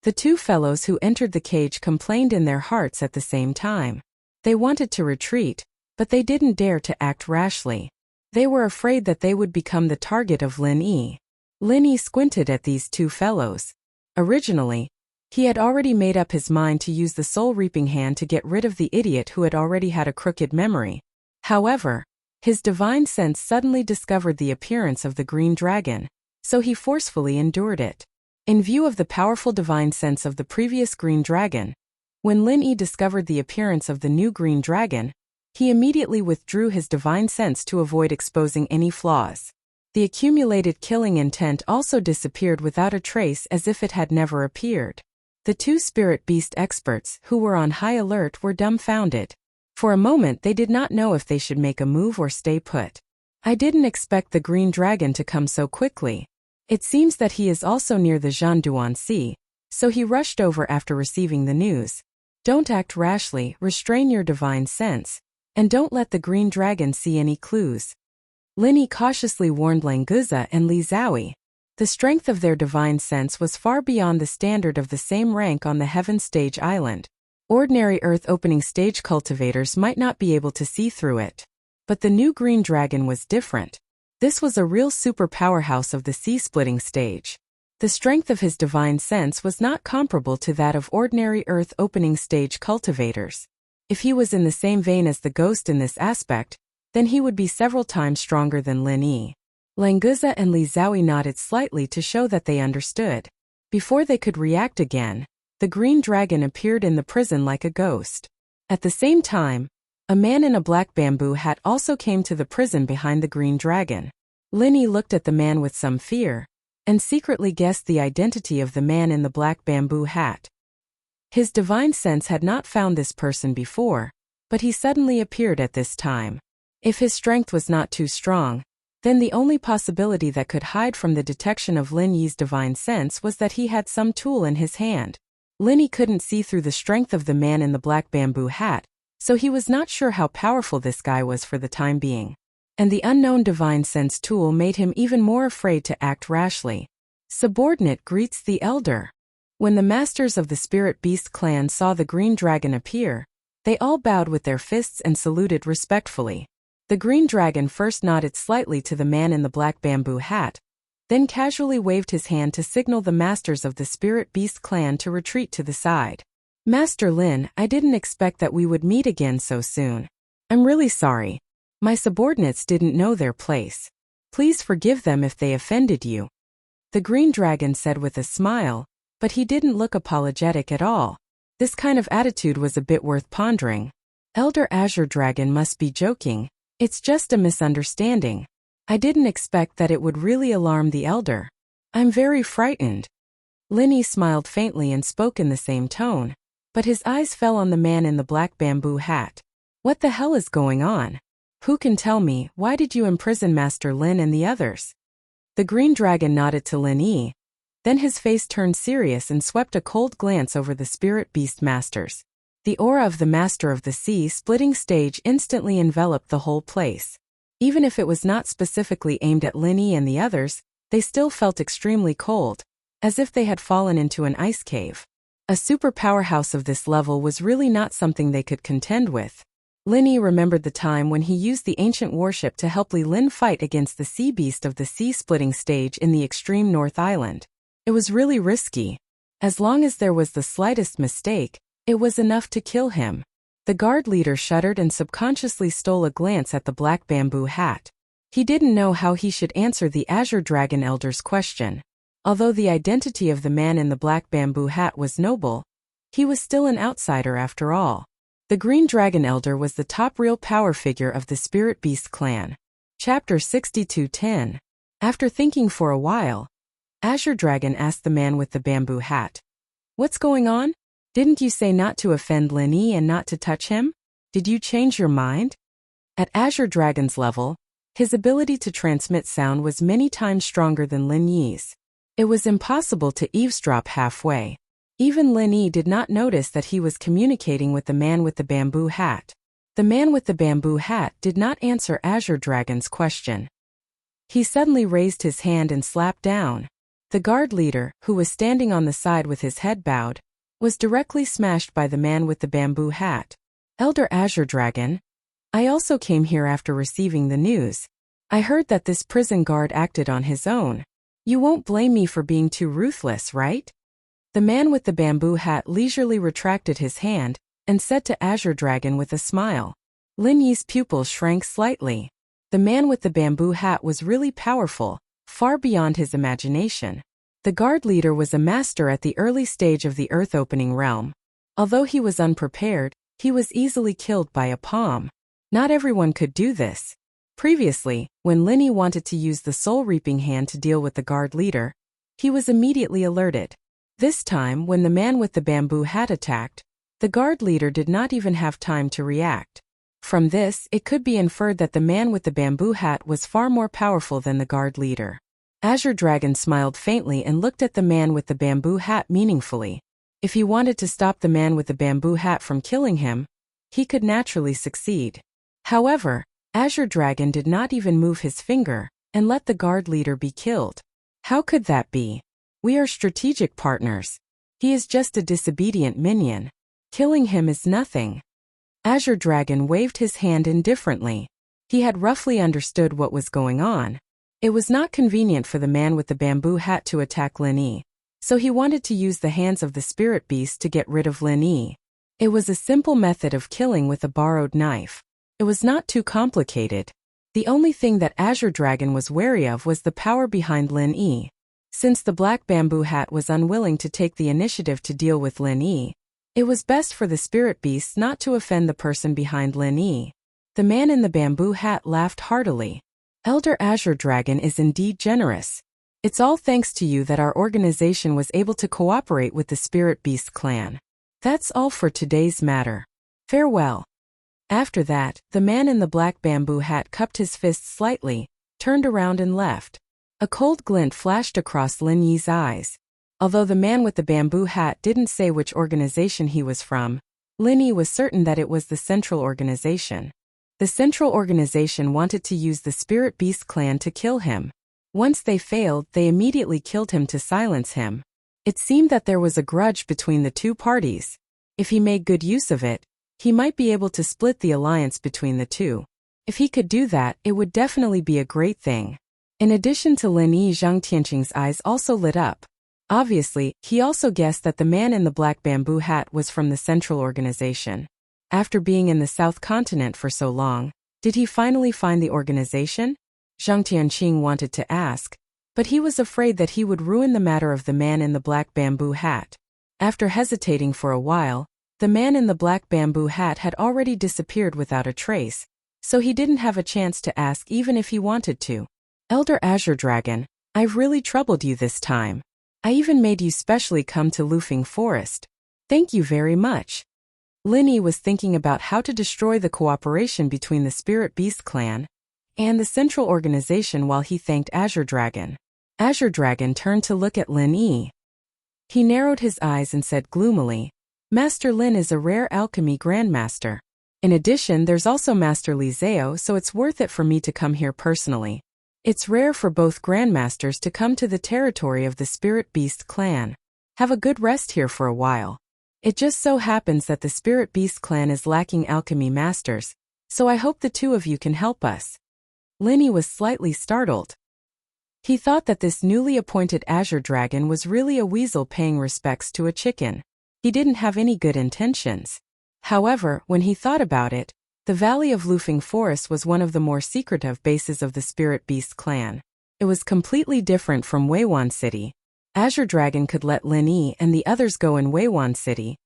The two fellows who entered the cage complained in their hearts at the same time. They wanted to retreat, but they didn't dare to act rashly. They were afraid that they would become the target of Lin Yi. Lin Yi squinted at these two fellows. Originally, he had already made up his mind to use the soul reaping hand to get rid of the idiot who had already had a crooked memory. However, his divine sense suddenly discovered the appearance of the green dragon, so he forcefully endured it. In view of the powerful divine sense of the previous green dragon, when Lin Yi discovered the appearance of the new green dragon, he immediately withdrew his divine sense to avoid exposing any flaws. The accumulated killing intent also disappeared without a trace as if it had never appeared. The two spirit beast experts who were on high alert were dumbfounded. For a moment they did not know if they should make a move or stay put. I didn't expect the green dragon to come so quickly. It seems that he is also near the Zhanduan Sea, so he rushed over after receiving the news. Don't act rashly, restrain your divine sense, and don't let the green dragon see any clues. Lin Yi cautiously warned Languza and Li Zhaoyi. The strength of their divine sense was far beyond the standard of the same rank on the Heaven Stage Island. Ordinary Earth opening stage cultivators might not be able to see through it. But the new green dragon was different. This was a real super powerhouse of the sea-splitting stage. The strength of his divine sense was not comparable to that of ordinary Earth opening stage cultivators. If he was in the same vein as the ghost in this aspect, then he would be several times stronger than Lin Yi. Languza and Li Zhaoyi nodded slightly to show that they understood. Before they could react again, the green dragon appeared in the prison like a ghost. At the same time, a man in a black bamboo hat also came to the prison behind the green dragon. Lin Yi looked at the man with some fear, and secretly guessed the identity of the man in the black bamboo hat. His divine sense had not found this person before, but he suddenly appeared at this time. If his strength was not too strong, then the only possibility that could hide from the detection of Lin Yi's divine sense was that he had some tool in his hand. Lin Yi couldn't see through the strength of the man in the black bamboo hat, so he was not sure how powerful this guy was for the time being. And the unknown divine sense tool made him even more afraid to act rashly. Subordinate greets the elder. When the masters of the Spirit Beast clan saw the green dragon appear, they all bowed with their fists and saluted respectfully. The green dragon first nodded slightly to the man in the black bamboo hat, then casually waved his hand to signal the masters of the Spirit Beast clan to retreat to the side. Master Lin, I didn't expect that we would meet again so soon. I'm really sorry. My subordinates didn't know their place. Please forgive them if they offended you. The green dragon said with a smile, but he didn't look apologetic at all. This kind of attitude was a bit worth pondering. Elder Azure Dragon must be joking. It's just a misunderstanding. I didn't expect that it would really alarm the elder. I'm very frightened. Lin Yi smiled faintly and spoke in the same tone, but his eyes fell on the man in the black bamboo hat. What the hell is going on? Who can tell me, why did you imprison Master Lin and the others? The green dragon nodded to Lin Yi. Then his face turned serious and swept a cold glance over the spirit beast masters. The aura of the master of the sea-splitting stage instantly enveloped the whole place. Even if it was not specifically aimed at Lin Yi and the others, they still felt extremely cold, as if they had fallen into an ice cave. A super powerhouse of this level was really not something they could contend with. Lin Yi remembered the time when he used the ancient warship to help Li Lin fight against the sea beast of the sea-splitting stage in the extreme North Island. It was really risky. As long as there was the slightest mistake, it was enough to kill him. The guard leader shuddered and subconsciously stole a glance at the black bamboo hat. He didn't know how he should answer the Azure Dragon Elder's question. Although the identity of the man in the black bamboo hat was noble, he was still an outsider after all. The Green Dragon Elder was the top real power figure of the Spirit Beast clan. Chapter 62:10. After thinking for a while, Azure Dragon asked the man with the bamboo hat, "What's going on? Didn't you say not to offend Lin Yi and not to touch him? Did you change your mind?" At Azure Dragon's level, his ability to transmit sound was many times stronger than Lin Yi's. It was impossible to eavesdrop halfway. Even Lin Yi did not notice that he was communicating with the man with the bamboo hat. The man with the bamboo hat did not answer Azure Dragon's question. He suddenly raised his hand and slapped down. The guard leader, who was standing on the side with his head bowed, was directly smashed by the man with the bamboo hat. "Elder Azure Dragon, I also came here after receiving the news. I heard that this prison guard acted on his own. You won't blame me for being too ruthless, right?" The man with the bamboo hat leisurely retracted his hand and said to Azure Dragon with a smile. Lin Yi's pupils shrank slightly. The man with the bamboo hat was really powerful, far beyond his imagination. The guard leader was a master at the early stage of the earth-opening realm. Although he was unprepared, he was easily killed by a palm. Not everyone could do this. Previously, when Lin Yi wanted to use the soul-reaping hand to deal with the guard leader, he was immediately alerted. This time, when the man with the bamboo hat attacked, the guard leader did not even have time to react. From this, it could be inferred that the man with the bamboo hat was far more powerful than the guard leader. Azure Dragon smiled faintly and looked at the man with the bamboo hat meaningfully. If he wanted to stop the man with the bamboo hat from killing him, he could naturally succeed. However, Azure Dragon did not even move his finger and let the guard leader be killed. How could that be? We are strategic partners. He is just a disobedient minion. Killing him is nothing. Azure Dragon waved his hand indifferently. He had roughly understood what was going on. It was not convenient for the man with the bamboo hat to attack Lin Yi, so he wanted to use the hands of the spirit beast to get rid of Lin Yi. It was a simple method of killing with a borrowed knife. It was not too complicated. The only thing that Azure Dragon was wary of was the power behind Lin Yi. Since the black bamboo hat was unwilling to take the initiative to deal with Lin Yi, it was best for the spirit beast not to offend the person behind Lin Yi. The man in the bamboo hat laughed heartily. "Elder Azure Dragon is indeed generous. It's all thanks to you that our organization was able to cooperate with the Spirit Beast clan. That's all for today's matter. Farewell." After that, the man in the black bamboo hat cupped his fist slightly, turned around and left. A cold glint flashed across Lin Yi's eyes. Although the man with the bamboo hat didn't say which organization he was from, Lin Yi was certain that it was the Central Organization. The Central Organization wanted to use the Spirit Beast clan to kill him. Once they failed, they immediately killed him to silence him. It seemed that there was a grudge between the two parties. If he made good use of it, he might be able to split the alliance between the two. If he could do that, it would definitely be a great thing. In addition to Lin Yi, Zhang Tianqing's eyes also lit up. Obviously, he also guessed that the man in the black bamboo hat was from the Central Organization. After being in the South Continent for so long, did he finally find the organization? Zhang Tianqing wanted to ask, but he was afraid that he would ruin the matter of the man in the black bamboo hat. After hesitating for a while, the man in the black bamboo hat had already disappeared without a trace, so he didn't have a chance to ask even if he wanted to. "Elder Azure Dragon, I've really troubled you this time. I even made you specially come to Lufeng Forest. Thank you very much." Lin Yi was thinking about how to destroy the cooperation between the Spirit Beast clan and the Central Organization while he thanked Azure Dragon. Azure Dragon turned to look at Lin Yi. He narrowed his eyes and said gloomily, Master Lin is a rare alchemy grandmaster. In addition, there's also Master Li Zhao, so it's worth it for me to come here personally. It's rare for both grandmasters to come to the territory of the Spirit Beast clan. Have a good rest here for a while. It just so happens that the Spirit Beast clan is lacking alchemy masters, so I hope the two of you can help us. Lin Yi was slightly startled. He thought that this newly appointed Azure Dragon was really a weasel paying respects to a chicken. He didn't have any good intentions. However, when he thought about it, the Valley of Lufeng Forest was one of the more secretive bases of the Spirit Beast clan. It was completely different from Weiwan City. Azure Dragon could let Lin Yi and the others go in Weiwan City,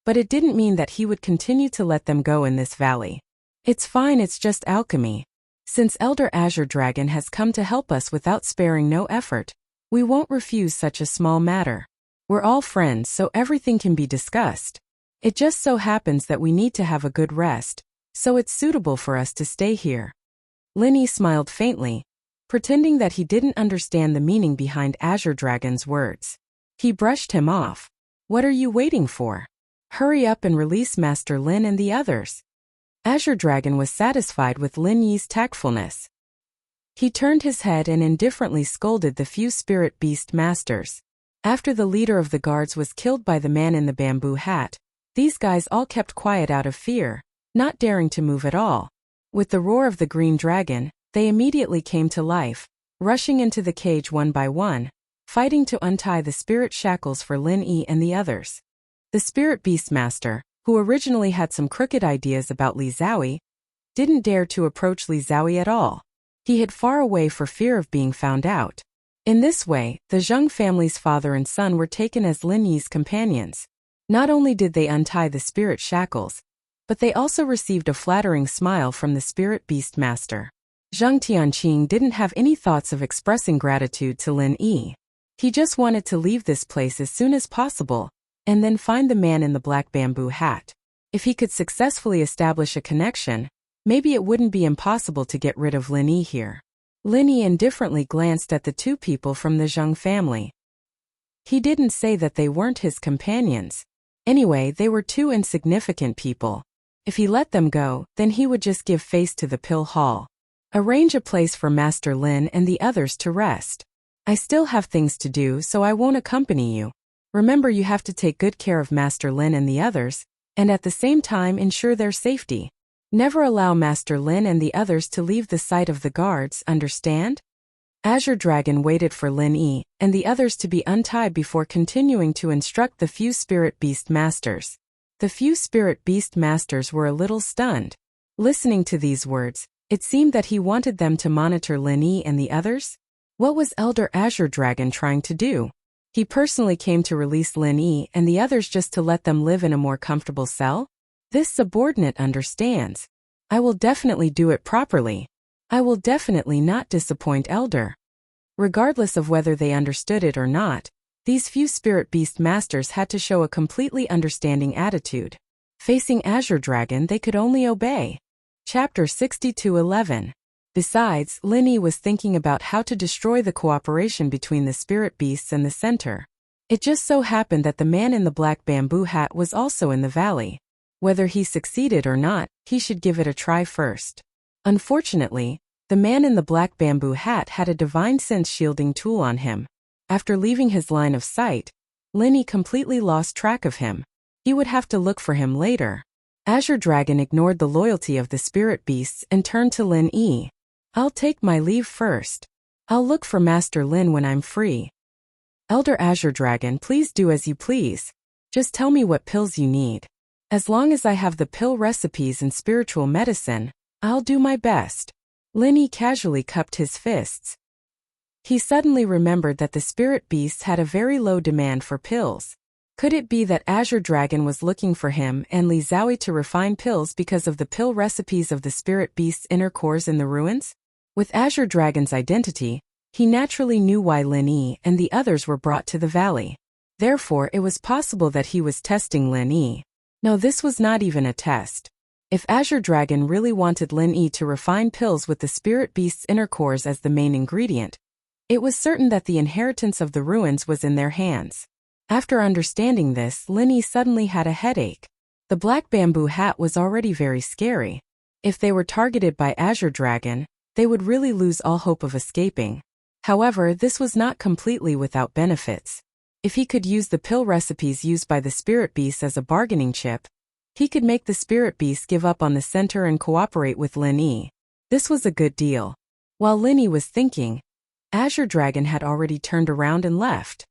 but it didn't mean that he would continue to let them go in this valley. It's fine, it's just alchemy. Since Elder Azure Dragon has come to help us without sparing no effort, we won't refuse such a small matter. We're all friends, so everything can be discussed. It just so happens that we need to have a good rest, so it's suitable for us to stay here. Lin Yi smiled faintly, pretending that he didn't understand the meaning behind Azure Dragon's words. He brushed him off. What are you waiting for? Hurry up and release Master Lin and the others. Azure Dragon was satisfied with Lin Yi's tactfulness. He turned his head and indifferently scolded the few Spirit Beast masters. After the leader of the guards was killed by the man in the bamboo hat, these guys all kept quiet out of fear, not daring to move at all. With the roar of the green dragon, they immediately came to life, rushing into the cage one by one, fighting to untie the spirit shackles for Lin Yi and the others. The Spirit Beast Master, who originally had some crooked ideas about Li Zhao, didn't dare to approach Li Zhao at all. He hid far away for fear of being found out. In this way, the Zheng family's father and son were taken as Lin Yi's companions. Not only did they untie the spirit shackles, but they also received a flattering smile from the Spirit Beast Master. Zheng Tianqing didn't have any thoughts of expressing gratitude to Lin Yi. He just wanted to leave this place as soon as possible, and then find the man in the black bamboo hat. If he could successfully establish a connection, maybe it wouldn't be impossible to get rid of Lin Yi here. Lin Yi indifferently glanced at the two people from the Zheng family. He didn't say that they weren't his companions. Anyway, they were two insignificant people. If he let them go, then he would just give face to the pill hall. Arrange a place for Master Lin and the others to rest. I still have things to do, so I won't accompany you. Remember, you have to take good care of Master Lin and the others, and at the same time ensure their safety. Never allow Master Lin and the others to leave the sight of the guards, understand? Azure Dragon waited for Lin Yi and the others to be untied before continuing to instruct the few Spirit Beast Masters. The few Spirit Beast Masters were a little stunned. Listening to these words, it seemed that he wanted them to monitor Lin Yi and the others. What was Elder Azure Dragon trying to do? He personally came to release Lin Yi and the others just to let them live in a more comfortable cell? This subordinate understands. I will definitely do it properly. I will definitely not disappoint Elder. Regardless of whether they understood it or not, these few Spirit Beast Masters had to show a completely understanding attitude. Facing Azure Dragon, they could only obey. Chapter 62:11. Besides, Lin Yi was thinking about how to destroy the cooperation between the Spirit Beasts and the center. It just so happened that the man in the black bamboo hat was also in the valley. Whether he succeeded or not, he should give it a try first. Unfortunately, the man in the black bamboo hat had a divine sense shielding tool on him. After leaving his line of sight, Lin Yi completely lost track of him. He would have to look for him later. Azure Dragon ignored the loyalty of the Spirit Beasts and turned to Lin Yi. I'll take my leave first. I'll look for Master Lin when I'm free. Elder Azure Dragon, please do as you please. Just tell me what pills you need. As long as I have the pill recipes and spiritual medicine, I'll do my best. Lin Yi casually cupped his fists. He suddenly remembered that the Spirit Beasts had a very low demand for pills. Could it be that Azure Dragon was looking for him and Li Zhao to refine pills because of the pill recipes of the Spirit Beast's inner cores in the ruins? With Azure Dragon's identity, he naturally knew why Lin Yi and the others were brought to the valley. Therefore, it was possible that he was testing Lin Yi. No, this was not even a test. If Azure Dragon really wanted Lin Yi to refine pills with the Spirit Beast's inner cores as the main ingredient, It was certain that the inheritance of the ruins was in their hands. After understanding this, Linny suddenly had a headache. The black bamboo hat was already very scary. If they were targeted by Azure Dragon, they would really lose all hope of escaping. However, this was not completely without benefits. If he could use the pill recipes used by the spirit beasts as a bargaining chip, he could make the spirit beasts give up on the center and cooperate with Linny. This was a good deal. While Linny was thinking, Azure Dragon had already turned around and left.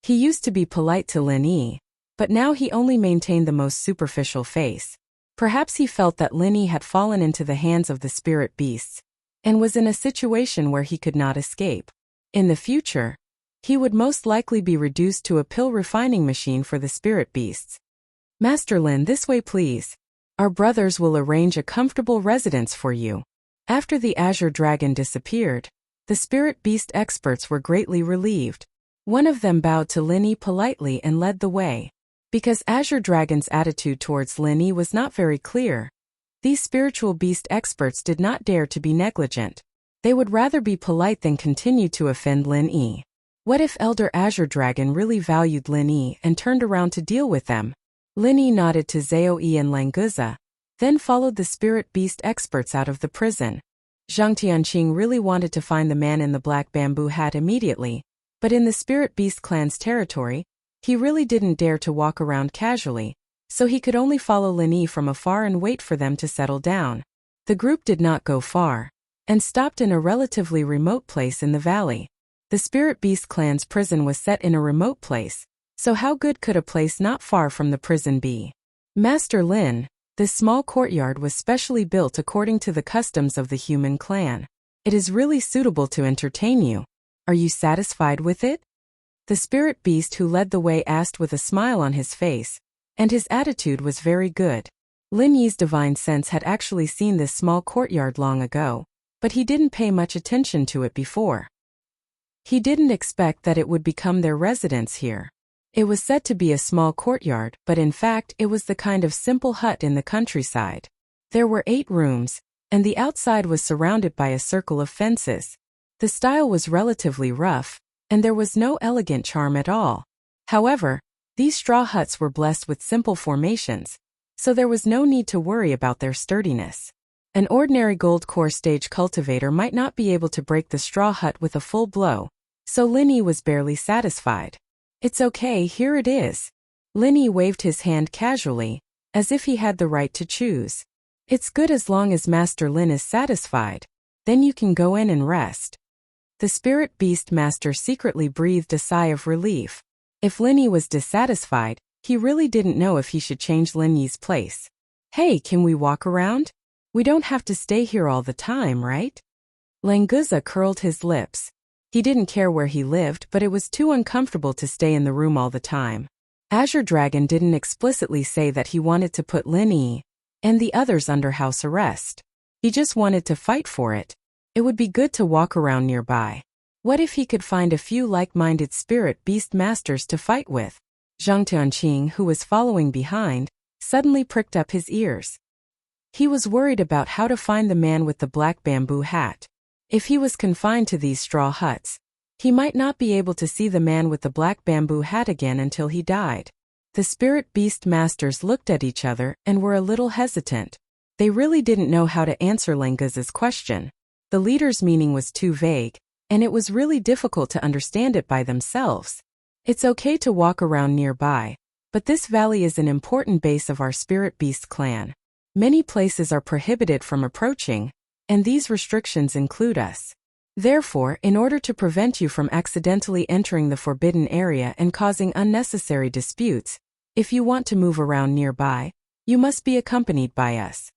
He used to be polite to Linny, but now he only maintained the most superficial face. Perhaps he felt that Linny had fallen into the hands of the spirit beasts, and was in a situation where he could not escape. In the future, he would most likely be reduced to a pill refining machine for the spirit beasts. Master Lin, this way please. Our brothers will arrange a comfortable residence for you. After the Azure Dragon disappeared, the spirit beast experts were greatly relieved. One of them bowed to Linny politely and led the way. Because Azure Dragon's attitude towards Linny was not very clear, these spiritual beast experts did not dare to be negligent. They would rather be polite than continue to offend Linny. What if Elder Azure Dragon really valued Linny and turned around to deal with them? Linny nodded to Zhao and Languza, then followed the spirit beast experts out of the prison. Zhang Tianqing really wanted to find the man in the black bamboo hat immediately, but in the spirit beast clan's territory, he really didn't dare to walk around casually, so he could only follow Linny from afar and wait for them to settle down. The group did not go far, and stopped in a relatively remote place in the valley. The spirit beast clan's prison was set in a remote place, so how good could a place not far from the prison be? Master Lin, this small courtyard was specially built according to the customs of the human clan. It is really suitable to entertain you. Are you satisfied with it? The spirit beast who led the way asked with a smile on his face, and his attitude was very good. Lin Yi's divine sense had actually seen this small courtyard long ago, but he didn't pay much attention to it before. He didn't expect that it would become their residence here. It was said to be a small courtyard, but in fact it was the kind of simple hut in the countryside. There were 8 rooms, and the outside was surrounded by a circle of fences. The style was relatively rough, and there was no elegant charm at all. However, these straw huts were blessed with simple formations, so there was no need to worry about their sturdiness. An ordinary gold core stage cultivator might not be able to break the straw hut with a full blow, so Linny was barely satisfied. It's okay, here it is. Linny waved his hand casually, as if he had the right to choose. It's good as long as Master Lin is satisfied. Then you can go in and rest. The spirit beast master secretly breathed a sigh of relief. If Linny was dissatisfied, he really didn't know if he should change Linny's place. Hey, can we walk around? We don't have to stay here all the time, right? Languza curled his lips. He didn't care where he lived, but it was too uncomfortable to stay in the room all the time. Azure Dragon didn't explicitly say that he wanted to put Linny and the others under house arrest. He just wanted to fight for it. It would be good to walk around nearby. What if he could find a few like-minded spirit beast masters to fight with? Zhang Tianqing, who was following behind, suddenly pricked up his ears. He was worried about how to find the man with the black bamboo hat. If he was confined to these straw huts, he might not be able to see the man with the black bamboo hat again until he died. The spirit beast masters looked at each other and were a little hesitant. They really didn't know how to answer Languza's question. The leader's meaning was too vague, and it was really difficult to understand it by themselves. It's okay to walk around nearby, but this valley is an important base of our spirit beast clan. Many places are prohibited from approaching, and these restrictions include us. Therefore, in order to prevent you from accidentally entering the forbidden area and causing unnecessary disputes, if you want to move around nearby, you must be accompanied by us.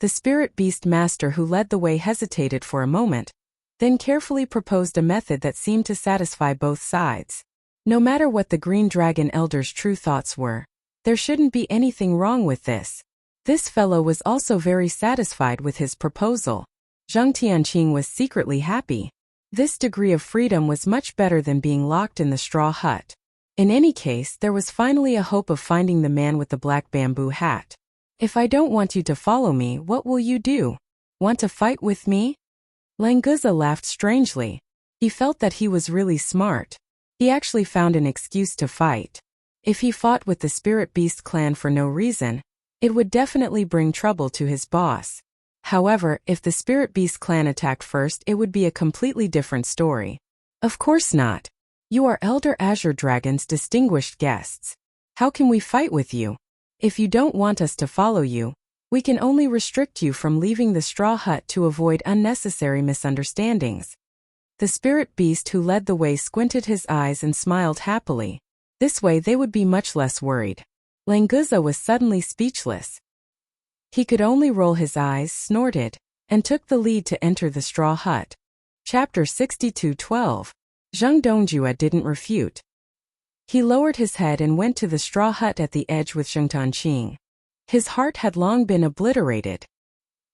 The spirit beast master who led the way hesitated for a moment, then carefully proposed a method that seemed to satisfy both sides. No matter what the Green Dragon Elder's true thoughts were, there shouldn't be anything wrong with this. This fellow was also very satisfied with his proposal. Zhang Tianqing was secretly happy. This degree of freedom was much better than being locked in the straw hut. In any case, there was finally a hope of finding the man with the black bamboo hat. If I don't want you to follow me, what will you do? Want to fight with me? Languza laughed strangely. He felt that he was really smart. He actually found an excuse to fight. If he fought with the Spirit Beast clan for no reason, it would definitely bring trouble to his boss. However, if the Spirit Beast clan attacked first, it would be a completely different story. Of course not. You are Elder Azure Dragon's distinguished guests. How can we fight with you? If you don't want us to follow you, we can only restrict you from leaving the straw hut to avoid unnecessary misunderstandings. The Spirit Beast who led the way squinted his eyes and smiled happily. This way they would be much less worried. Languza was suddenly speechless. He could only roll his eyes, snorted, and took the lead to enter the straw hut. Chapter 62:12. Zheng Dongjue didn't refute. He lowered his head and went to the straw hut at the edge with Zheng Tanqing. His heart had long been obliterated.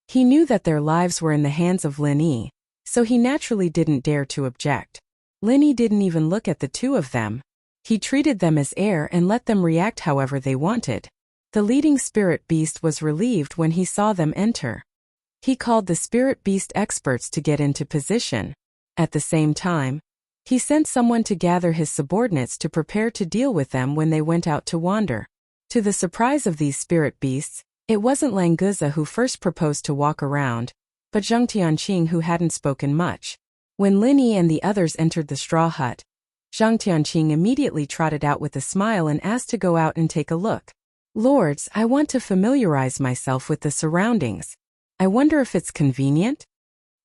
He knew that their lives were in the hands of Lin Yi, so he naturally didn't dare to object. Lin Yi didn't even look at the two of them. He treated them as air and let them react however they wanted. The leading Spirit Beast was relieved when he saw them enter. He called the Spirit Beast experts to get into position. At the same time, he sent someone to gather his subordinates to prepare to deal with them when they went out to wander. To the surprise of these Spirit Beasts, it wasn't Languza who first proposed to walk around, but Zheng Tianqing who hadn't spoken much. When Lin Yi and the others entered the straw hut, Zheng Tianqing immediately trotted out with a smile and asked to go out and take a look. Lords, I want to familiarize myself with the surroundings. I wonder if it's convenient?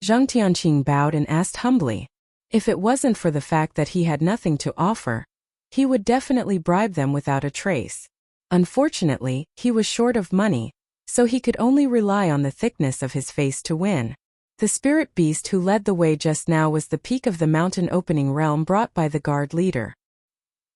Zheng Tianqing bowed and asked humbly. If it wasn't for the fact that he had nothing to offer, he would definitely bribe them without a trace. Unfortunately, he was short of money, so he could only rely on the thickness of his face to win. The Spirit Beast who led the way just now was the peak of the mountain opening realm brought by the guard leader.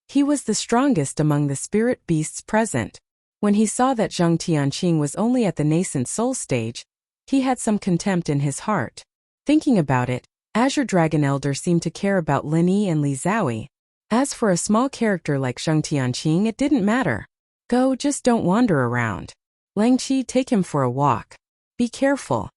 He was the strongest among the Spirit Beasts present. When he saw that Zheng Tianqing was only at the nascent soul stage, he had some contempt in his heart. Thinking about it, Azure Dragon Elder seemed to care about Lin Yi and Li Zhaoyi. As for a small character like Zheng Tianqing, it didn't matter. Go, just don't wander around. Lang Qi, take him for a walk. Be careful.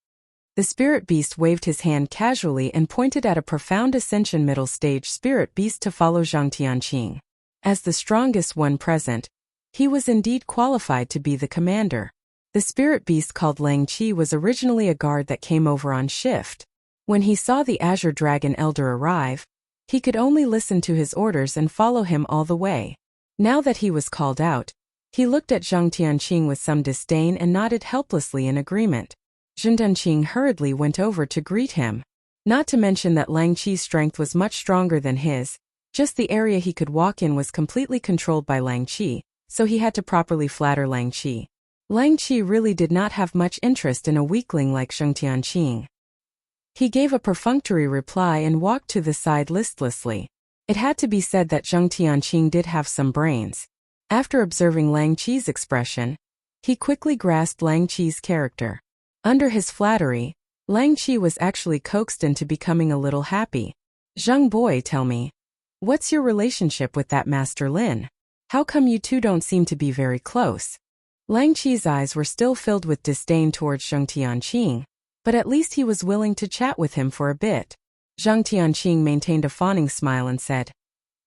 The Spirit Beast waved his hand casually and pointed at a profound ascension middle stage Spirit Beast to follow Zheng Tianqing. As the strongest one present, he was indeed qualified to be the commander. The Spirit Beast called Lang Qi was originally a guard that came over on shift. When he saw the Azure Dragon Elder arrive, he could only listen to his orders and follow him all the way. Now that he was called out, he looked at Zheng Tianqing with some disdain and nodded helplessly in agreement. Zheng Tianqing hurriedly went over to greet him. Not to mention that Lang Qi's strength was much stronger than his, just the area he could walk in was completely controlled by Lang Qi, so he had to properly flatter Lang Qi. Lang Qi really did not have much interest in a weakling like Zheng Tianqing. He gave a perfunctory reply and walked to the side listlessly. It had to be said that Zheng Tianqing did have some brains. After observing Lang Qi's expression, he quickly grasped Lang Qi's character. Under his flattery, Lang Qi was actually coaxed into becoming a little happy. Zheng boy, tell me, what's your relationship with that Master Lin? How come you two don't seem to be very close? Lang Qi's eyes were still filled with disdain towards Zheng Tianqing, but at least he was willing to chat with him for a bit. Zheng Tianqing maintained a fawning smile and said,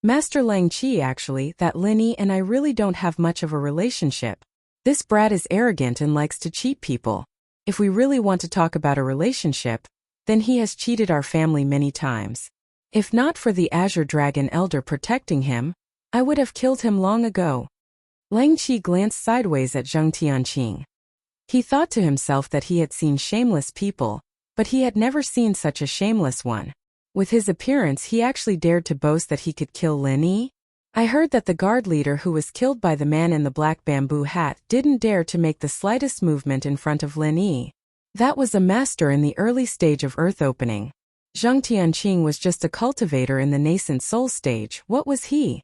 Master Lang Qi, actually, that Lin Yi and I really don't have much of a relationship. This brat is arrogant and likes to cheat people. If we really want to talk about a relationship, then he has cheated our family many times. If not for the Azure Dragon Elder protecting him, I would have killed him long ago. Lang Qi glanced sideways at Zheng Tianqing. He thought to himself that he had seen shameless people, but he had never seen such a shameless one. With his appearance, he actually dared to boast that he could kill Lin Yi. I heard that the guard leader who was killed by the man in the black bamboo hat didn't dare to make the slightest movement in front of Lin Yi. That was a master in the early stage of earth opening. Zheng Tianqing was just a cultivator in the nascent soul stage. What was he?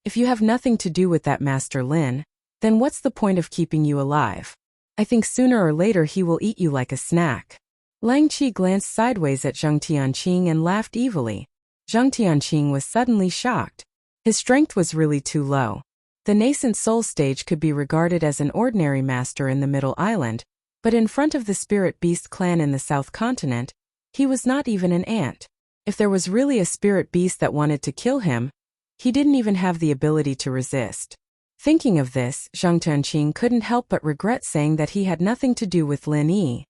If you have nothing to do with that Master Lin, then what's the point of keeping you alive? I think sooner or later he will eat you like a snack. Lang Qi glanced sideways at Zheng Tianqing and laughed evilly. Zheng Tianqing was suddenly shocked. His strength was really too low. The nascent soul stage could be regarded as an ordinary master in the Middle Island, but in front of the Spirit Beast clan in the South Continent, he was not even an ant. If there was really a spirit beast that wanted to kill him, he didn't even have the ability to resist. Thinking of this, Zhang Tianqing couldn't help but regret saying that he had nothing to do with Lin Yi.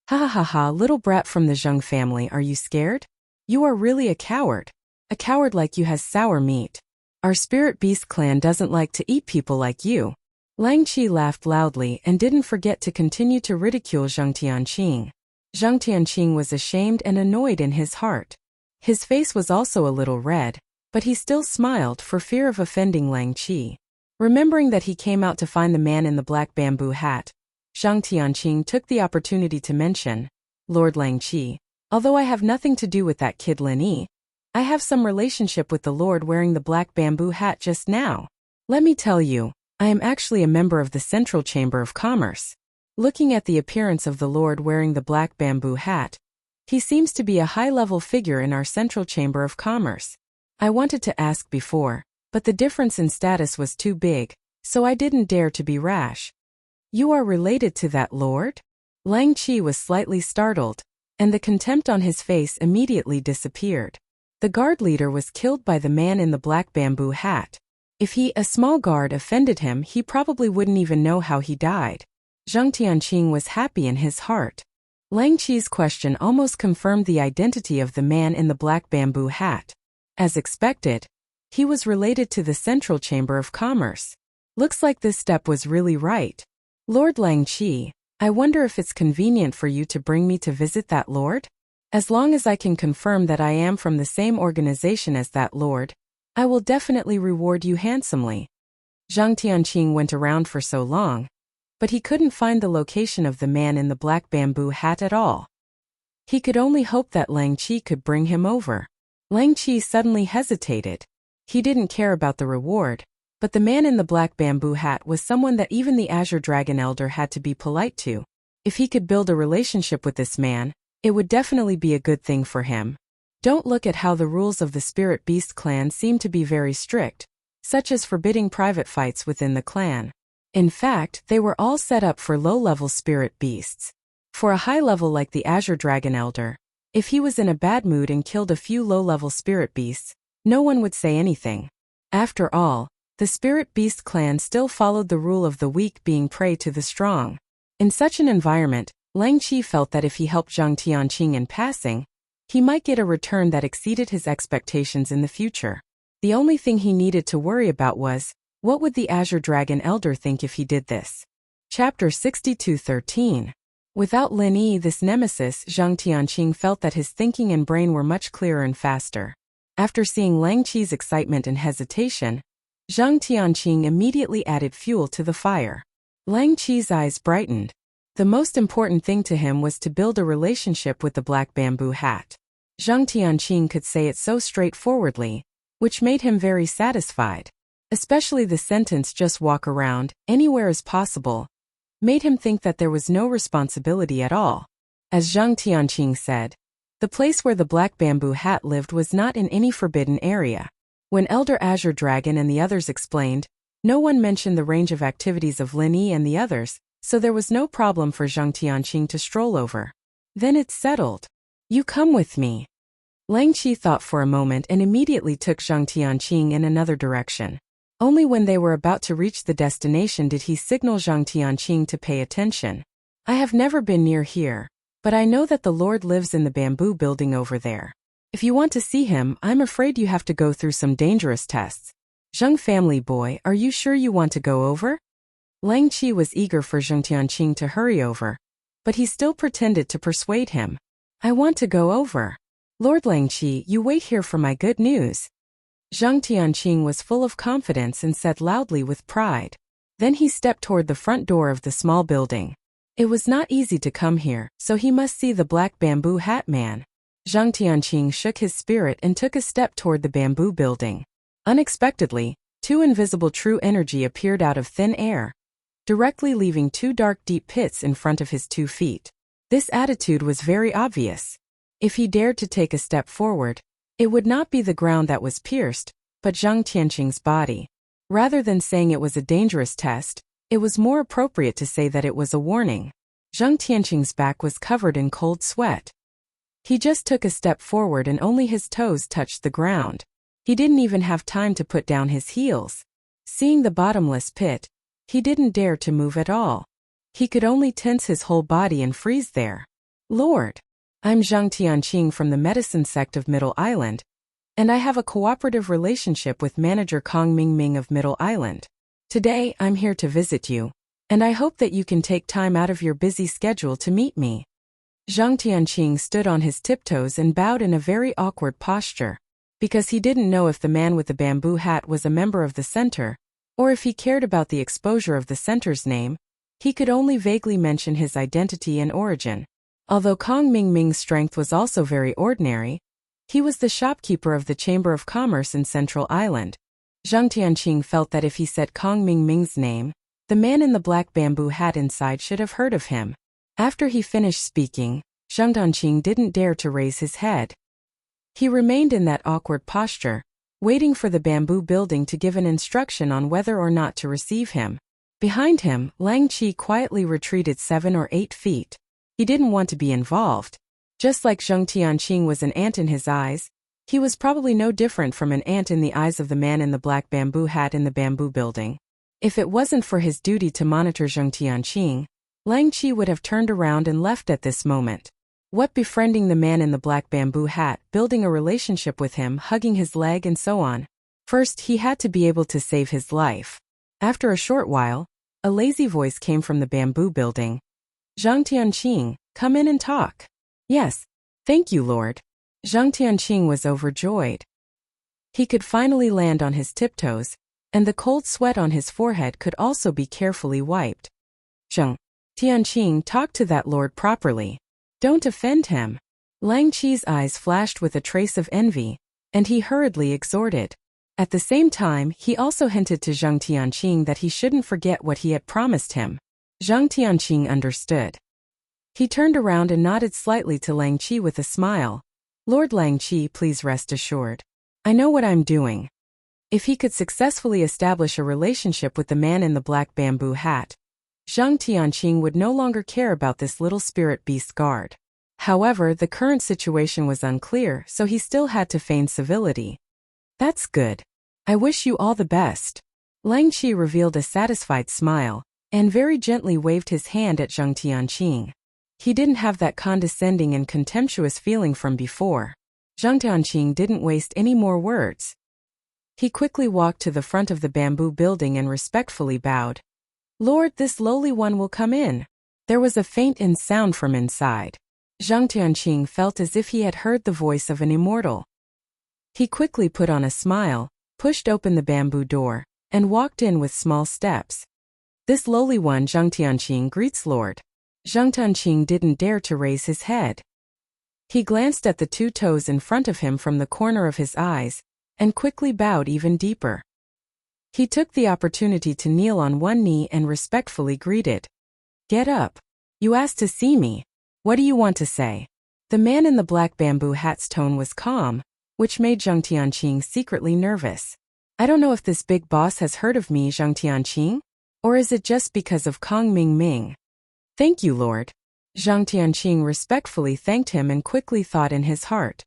Ha ha ha ha, little brat from the Zhang family, are you scared? You are really a coward. A coward like you has sour meat. Our spirit beast clan doesn't like to eat people like you. Lang Qi laughed loudly and didn't forget to continue to ridicule Zhang Tianqing. Zhang Tianqing was ashamed and annoyed in his heart. His face was also a little red, but he still smiled for fear of offending Lang Qi. Remembering that he came out to find the man in the black bamboo hat, Zhang Tianqing took the opportunity to mention, Lord Lang Qi, although I have nothing to do with that kid Lin Yi, I have some relationship with the lord wearing the black bamboo hat just now. Let me tell you, I am actually a member of the Central Chamber of Commerce. Looking at the appearance of the lord wearing the black bamboo hat, he seems to be a high-level figure in our Central Chamber of Commerce. I wanted to ask before, but the difference in status was too big, so I didn't dare to be rash. You are related to that lord? Lang Qi was slightly startled, and the contempt on his face immediately disappeared. The guard leader was killed by the man in the black bamboo hat. If he, a small guard, offended him, he probably wouldn't even know how he died. Zhang Tianqing was happy in his heart. Lang Qi's question almost confirmed the identity of the man in the black bamboo hat. As expected, he was related to the Central Chamber of Commerce. Looks like this step was really right. Lord Lang Qi, I wonder if it's convenient for you to bring me to visit that lord? As long as I can confirm that I am from the same organization as that lord, I will definitely reward you handsomely. Zhang Tianqing went around for so long, but he couldn't find the location of the man in the black bamboo hat at all. He could only hope that Lang Qi could bring him over. Lang Qi suddenly hesitated. He didn't care about the reward, but the man in the black bamboo hat was someone that even the Azure Dragon Elder had to be polite to. If he could build a relationship with this man, it would definitely be a good thing for him. Don't look at how the rules of the Spirit Beast clan seem to be very strict, such as forbidding private fights within the clan. In fact, they were all set up for low-level spirit beasts. For a high level like the Azure Dragon Elder, if he was in a bad mood and killed a few low-level spirit beasts, no one would say anything. After all, the Spirit Beast clan still followed the rule of the weak being prey to the strong. In such an environment, Lang Qi felt that if he helped Zhang Tianqing in passing, he might get a return that exceeded his expectations in the future. The only thing he needed to worry about was, what would the Azure Dragon Elder think if he did this? Chapter 62:13. Without Lin Yi, this nemesis, Zhang Tianqing felt that his thinking and brain were much clearer and faster. After seeing Lang Qi's excitement and hesitation, Zhang Tianqing immediately added fuel to the fire. Lang Qi's eyes brightened. The most important thing to him was to build a relationship with the black bamboo hat. Zhang Tianqing could say it so straightforwardly, which made him very satisfied. Especially the sentence "just walk around, anywhere is possible," made him think that there was no responsibility at all. As Zhang Tianqing said, the place where the black bamboo hat lived was not in any forbidden area. When Elder Azure Dragon and the others explained, no one mentioned the range of activities of Lin Yi and the others, so there was no problem for Zhang Tianqing to stroll over. Then it's settled. You come with me. Lang Qi thought for a moment and immediately took Zhang Tianqing in another direction. Only when they were about to reach the destination did he signal Zhang Tianqing to pay attention. I have never been near here, but I know that the Lord lives in the bamboo building over there. If you want to see him, I'm afraid you have to go through some dangerous tests. Zhang family boy, are you sure you want to go over? Lang Qi was eager for Zhang Tianqing to hurry over, but he still pretended to persuade him. I want to go over. Lord Lang Qi, you wait here for my good news. Zhang Tianqing was full of confidence and said loudly with pride. Then he stepped toward the front door of the small building. It was not easy to come here, so he must see the black bamboo hat man. Zhang Tianqing shook his spirit and took a step toward the bamboo building. Unexpectedly, two invisible true energy appeared out of thin air, directly leaving two dark deep pits in front of his 2 feet. This attitude was very obvious. If he dared to take a step forward, it would not be the ground that was pierced, but Zhang Tianqing's body. Rather than saying it was a dangerous test, it was more appropriate to say that it was a warning. Zhang Tianqing's back was covered in cold sweat. He just took a step forward and only his toes touched the ground. He didn't even have time to put down his heels. Seeing the bottomless pit, he didn't dare to move at all. He could only tense his whole body and freeze there. Lord, I'm Zhang Tianqing from the medicine sect of Middle Island, and I have a cooperative relationship with manager Kong Mingming of Middle Island. Today, I'm here to visit you, and I hope that you can take time out of your busy schedule to meet me. Zhang Tianqing stood on his tiptoes and bowed in a very awkward posture, because he didn't know if the man with the bamboo hat was a member of the center, or if he cared about the exposure of the center's name. He could only vaguely mention his identity and origin. Although Kong Mingming's strength was also very ordinary, he was the shopkeeper of the Chamber of Commerce in Central Island. Zhang Tianqing felt that if he said Kong Mingming's name, the man in the black bamboo hat inside should have heard of him. After he finished speaking, Zhang Tianqing didn't dare to raise his head. He remained in that awkward posture, waiting for the bamboo building to give an instruction on whether or not to receive him. Behind him, Lang Qi quietly retreated 7 or 8 feet. He didn't want to be involved. Just like Zhang Tianqing was an ant in his eyes, he was probably no different from an ant in the eyes of the man in the black bamboo hat in the bamboo building. If it wasn't for his duty to monitor Zhang Tianqing, Lang Qi would have turned around and left at this moment. What befriending the man in the black bamboo hat, building a relationship with him, hugging his leg and so on. First, he had to be able to save his life. After a short while, a lazy voice came from the bamboo building. Zhang Tianqing, come in and talk. Yes, thank you, Lord. Zhang Tianqing was overjoyed. He could finally land on his tiptoes, and the cold sweat on his forehead could also be carefully wiped. Zhang Tianqing, talk to that lord properly. Don't offend him. Lang Qi's eyes flashed with a trace of envy, and he hurriedly exhorted. At the same time, he also hinted to Zhang Tianqing that he shouldn't forget what he had promised him. Zhang Tianqing understood. He turned around and nodded slightly to Lang Qi with a smile. Lord Lang Qi, please rest assured. I know what I'm doing. If he could successfully establish a relationship with the man in the black bamboo hat, Zhang Tianqing would no longer care about this little spirit beast guard. However, the current situation was unclear, so he still had to feign civility. That's good. I wish you all the best. Lang Qi revealed a satisfied smile, and very gently waved his hand at Zhang Tianqing. He didn't have that condescending and contemptuous feeling from before. Zhang Tianqing didn't waste any more words. He quickly walked to the front of the bamboo building and respectfully bowed. Lord, this lowly one will come in. There was a faint sound from inside. Zhang Tianqing felt as if he had heard the voice of an immortal. He quickly put on a smile, pushed open the bamboo door, and walked in with small steps. This lowly one, Zhang Tianqing, greets Lord. Zhang Tianqing didn't dare to raise his head. He glanced at the 2 toes in front of him from the corner of his eyes, and quickly bowed even deeper. He took the opportunity to kneel on one knee and respectfully greeted. Get up. You asked to see me. What do you want to say? The man in the black bamboo hat's tone was calm, which made Zhang Tianqing secretly nervous. I don't know if this big boss has heard of me, Zhang Tianqing, or is it just because of Kong Mingming? Thank you, Lord. Zhang Tianqing respectfully thanked him and quickly thought in his heart.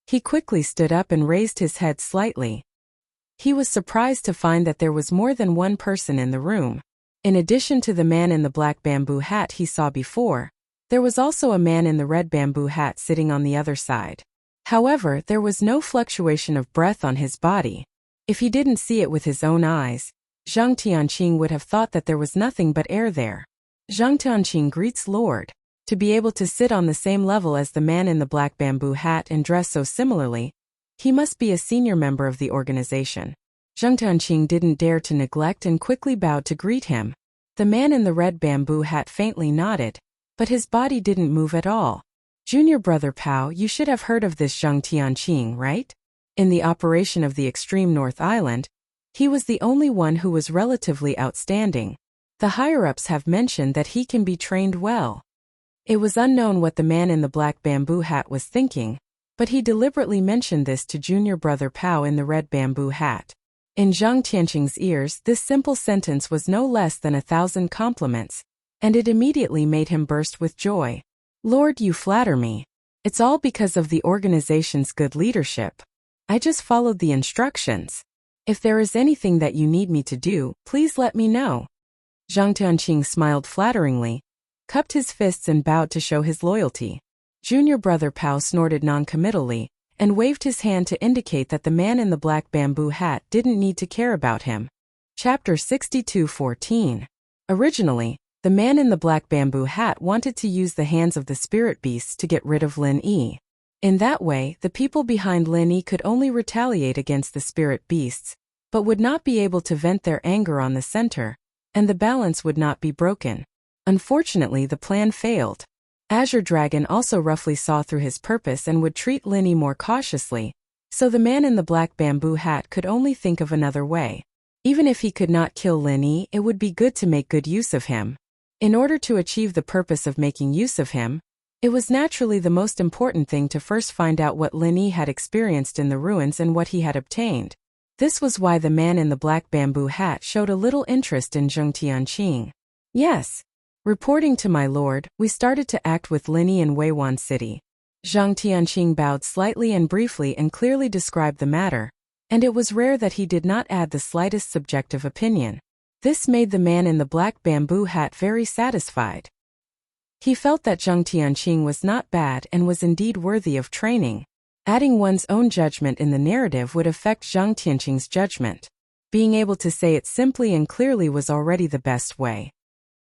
He quickly stood up and raised his head slightly. He was surprised to find that there was more than one person in the room. In addition to the man in the black bamboo hat he saw before, there was also a man in the red bamboo hat sitting on the other side. However, there was no fluctuation of breath on his body. If he didn't see it with his own eyes, Zhang Tianqing would have thought that there was nothing but air there. Zhang Tianqing greets Lord. To be able to sit on the same level as the man in the black bamboo hat and dress so similarly, he must be a senior member of the organization. Zhang Tianqing didn't dare to neglect and quickly bowed to greet him. The man in the red bamboo hat faintly nodded, but his body didn't move at all. Junior brother Pao, you should have heard of this Zhang Tianqing, right? In the operation of the extreme North Island, he was the only one who was relatively outstanding. The higher-ups have mentioned that he can be trained well. It was unknown what the man in the black bamboo hat was thinking, but he deliberately mentioned this to junior brother Pao in the red bamboo hat. In Zhang Tianqing's ears, this simple sentence was no less than 1,000 compliments, and it immediately made him burst with joy. Lord, you flatter me. It's all because of the organization's good leadership. I just followed the instructions. If there is anything that you need me to do, please let me know. Zhang Tianqing smiled flatteringly, cupped his fists and bowed to show his loyalty. Junior brother Pao snorted noncommittally and waved his hand to indicate that the man in the black bamboo hat didn't need to care about him. Chapter 62:14. Originally, the man in the black bamboo hat wanted to use the hands of the spirit beasts to get rid of Lin Yi. In that way, the people behind Lin Yi could only retaliate against the spirit beasts, but would not be able to vent their anger on the center, and the balance would not be broken. Unfortunately, the plan failed. Azure Dragon also roughly saw through his purpose and would treat Lin Yi more cautiously, so the man in the black bamboo hat could only think of another way. Even if he could not kill Lin Yi, it would be good to make good use of him. In order to achieve the purpose of making use of him, it was naturally the most important thing to first find out what Lin Yi had experienced in the ruins and what he had obtained. This was why the man in the black bamboo hat showed a little interest in Zhang Tianqing. Yes. Reporting to my lord, we started to act with Lin Yi in Weiwan City. Zhang Tianqing bowed slightly and briefly and clearly described the matter, and it was rare that he did not add the slightest subjective opinion. This made the man in the black bamboo hat very satisfied. He felt that Zhang Tianqing was not bad and was indeed worthy of training. Adding one's own judgment in the narrative would affect Zhang Tianqing's judgment. Being able to say it simply and clearly was already the best way.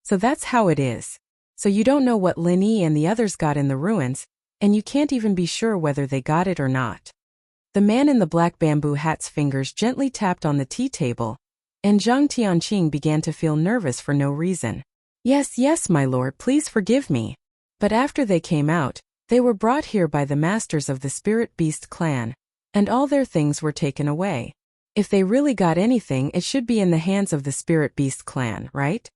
So that's how it is. So you don't know what Lin Yi and the others got in the ruins, and you can't even be sure whether they got it or not. The man in the black bamboo hat's fingers gently tapped on the tea table, and Zhang Tianqing began to feel nervous for no reason. Yes, my lord, please forgive me. But after they came out, they were brought here by the masters of the Spirit Beast clan, and all their things were taken away. If they really got anything, it should be in the hands of the Spirit Beast clan, right?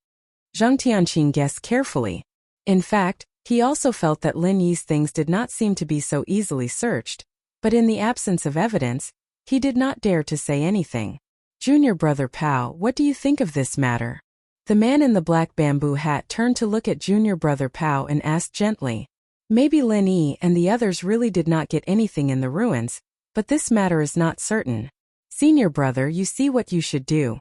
Zhang Tianqing guessed carefully. In fact, he also felt that Lin Yi's things did not seem to be so easily searched, but in the absence of evidence, he did not dare to say anything. Junior brother Pao, what do you think of this matter? The man in the black bamboo hat turned to look at junior brother Pao and asked gently. Maybe Lin Yi and the others really did not get anything in the ruins, but this matter is not certain. Senior brother, you see what you should do.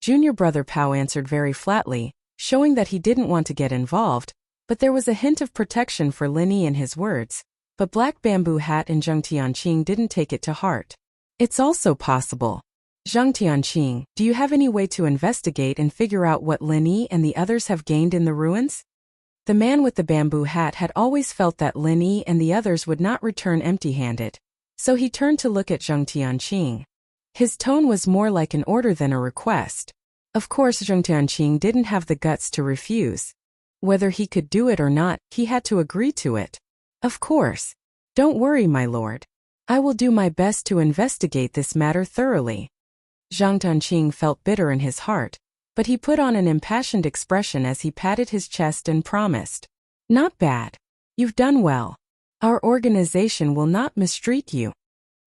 Junior brother Pao answered very flatly, showing that he didn't want to get involved, but there was a hint of protection for Lin Yi in his words. But Black Bamboo Hat and Zhang Tianqing didn't take it to heart. It's also possible. Zhang Tianqing, do you have any way to investigate and figure out what Lin Yi and the others have gained in the ruins? The man with the bamboo hat had always felt that Lin Yi and the others would not return empty-handed, so he turned to look at Zhang Tianqing. His tone was more like an order than a request. Of course, Zhang Tianqing didn't have the guts to refuse. Whether he could do it or not, he had to agree to it. Of course. Don't worry, my lord. I will do my best to investigate this matter thoroughly. Zhang Tianqing felt bitter in his heart, but he put on an impassioned expression as he patted his chest and promised. Not bad. You've done well. Our organization will not mistreat you.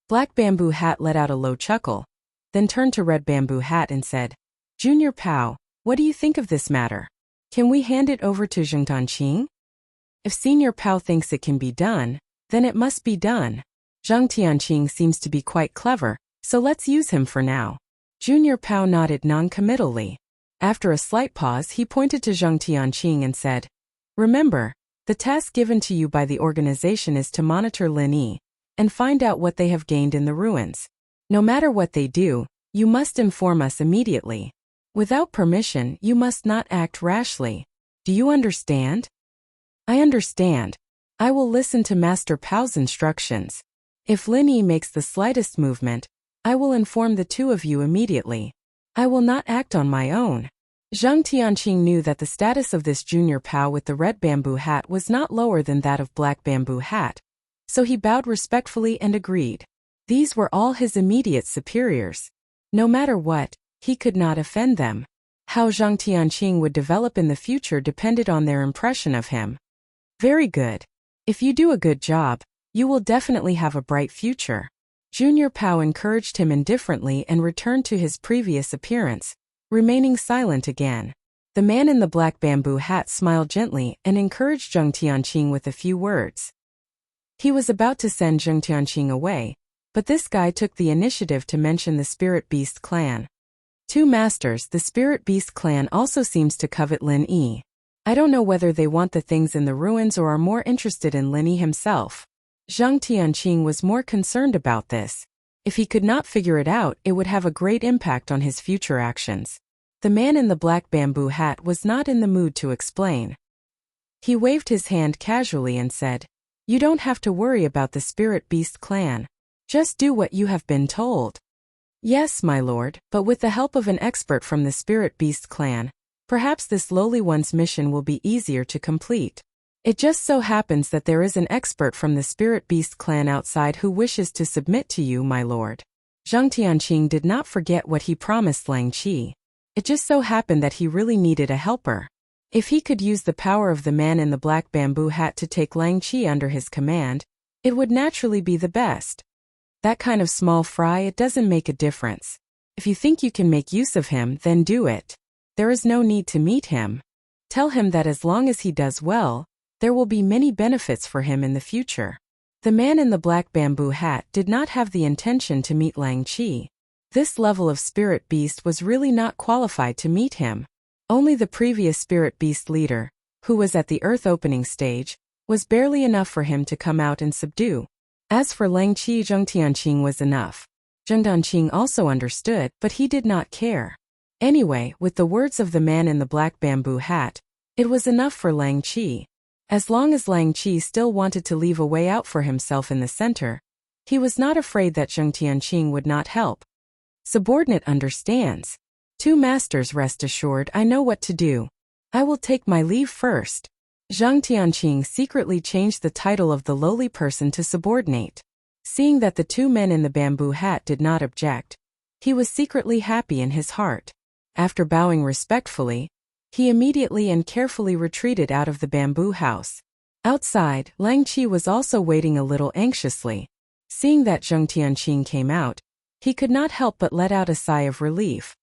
Black Bamboo Hat let out a low chuckle, then turned to Red Bamboo Hat and said, Junior Pao, what do you think of this matter? Can we hand it over to Zhang Tianqing? If Senior Pao thinks it can be done, then it must be done. Zhang Tianqing seems to be quite clever, so let's use him for now. Junior Pao nodded non-committally. After a slight pause, he pointed to Zhang Tianqing and said, Remember, the task given to you by the organization is to monitor Lin Yi and find out what they have gained in the ruins. No matter what they do, you must inform us immediately. Without permission, you must not act rashly. Do you understand? I understand. I will listen to Master Pao's instructions. If Lin Yi makes the slightest movement, I will inform the two of you immediately. I will not act on my own. Zhang Tianqing knew that the status of this Junior Pao with the Red Bamboo Hat was not lower than that of Black Bamboo Hat, so he bowed respectfully and agreed. These were all his immediate superiors. No matter what, he could not offend them. How Zhang Tianqing would develop in the future depended on their impression of him. Very good. If you do a good job, you will definitely have a bright future. Junior Pao encouraged him indifferently and returned to his previous appearance, remaining silent again. The man in the Black Bamboo Hat smiled gently and encouraged Zhang Tianqing with a few words. He was about to send Zheng Tianqing away, but this guy took the initiative to mention the Spirit Beast clan. Two masters, the Spirit Beast clan also seems to covet Lin Yi. I don't know whether they want the things in the ruins or are more interested in Lin Yi himself. Zheng Tianqing was more concerned about this. If he could not figure it out, it would have a great impact on his future actions. The man in the black bamboo hat was not in the mood to explain. He waved his hand casually and said, "You don't have to worry about the Spirit Beast clan. Just do what you have been told." "Yes, my lord, but with the help of an expert from the Spirit Beast clan, perhaps this lowly one's mission will be easier to complete. It just so happens that there is an expert from the Spirit Beast clan outside who wishes to submit to you, my lord." Zheng Tianqing did not forget what he promised Lang Qi. It just so happened that he really needed a helper. If he could use the power of the man in the black bamboo hat to take Lang Qi under his command, it would naturally be the best. That kind of small fry, it doesn't make a difference. If you think you can make use of him, then do it. There is no need to meet him. Tell him that as long as he does well, there will be many benefits for him in the future. The man in the black bamboo hat did not have the intention to meet Lang Qi. This level of Spirit Beast was really not qualified to meet him. Only the previous Spirit Beast leader, who was at the Earth opening stage, was barely enough for him to come out and subdue. As for Lang Qi, Zheng Tianqing was enough. Zheng Tianqing also understood, but he did not care. Anyway, with the words of the man in the black bamboo hat, it was enough for Lang Qi. As long as Lang Qi still wanted to leave a way out for himself in the center, he was not afraid that Zheng Tianqing would not help. Subordinate understands. Two masters, rest assured, I know what to do. I will take my leave first. Zheng Tianqing secretly changed the title of the lowly person to subordinate. Seeing that the two men in the bamboo hat did not object, he was secretly happy in his heart. After bowing respectfully, he immediately and carefully retreated out of the bamboo house. Outside, Lang Qi was also waiting a little anxiously. Seeing that Zheng Tianqing came out, he could not help but let out a sigh of relief.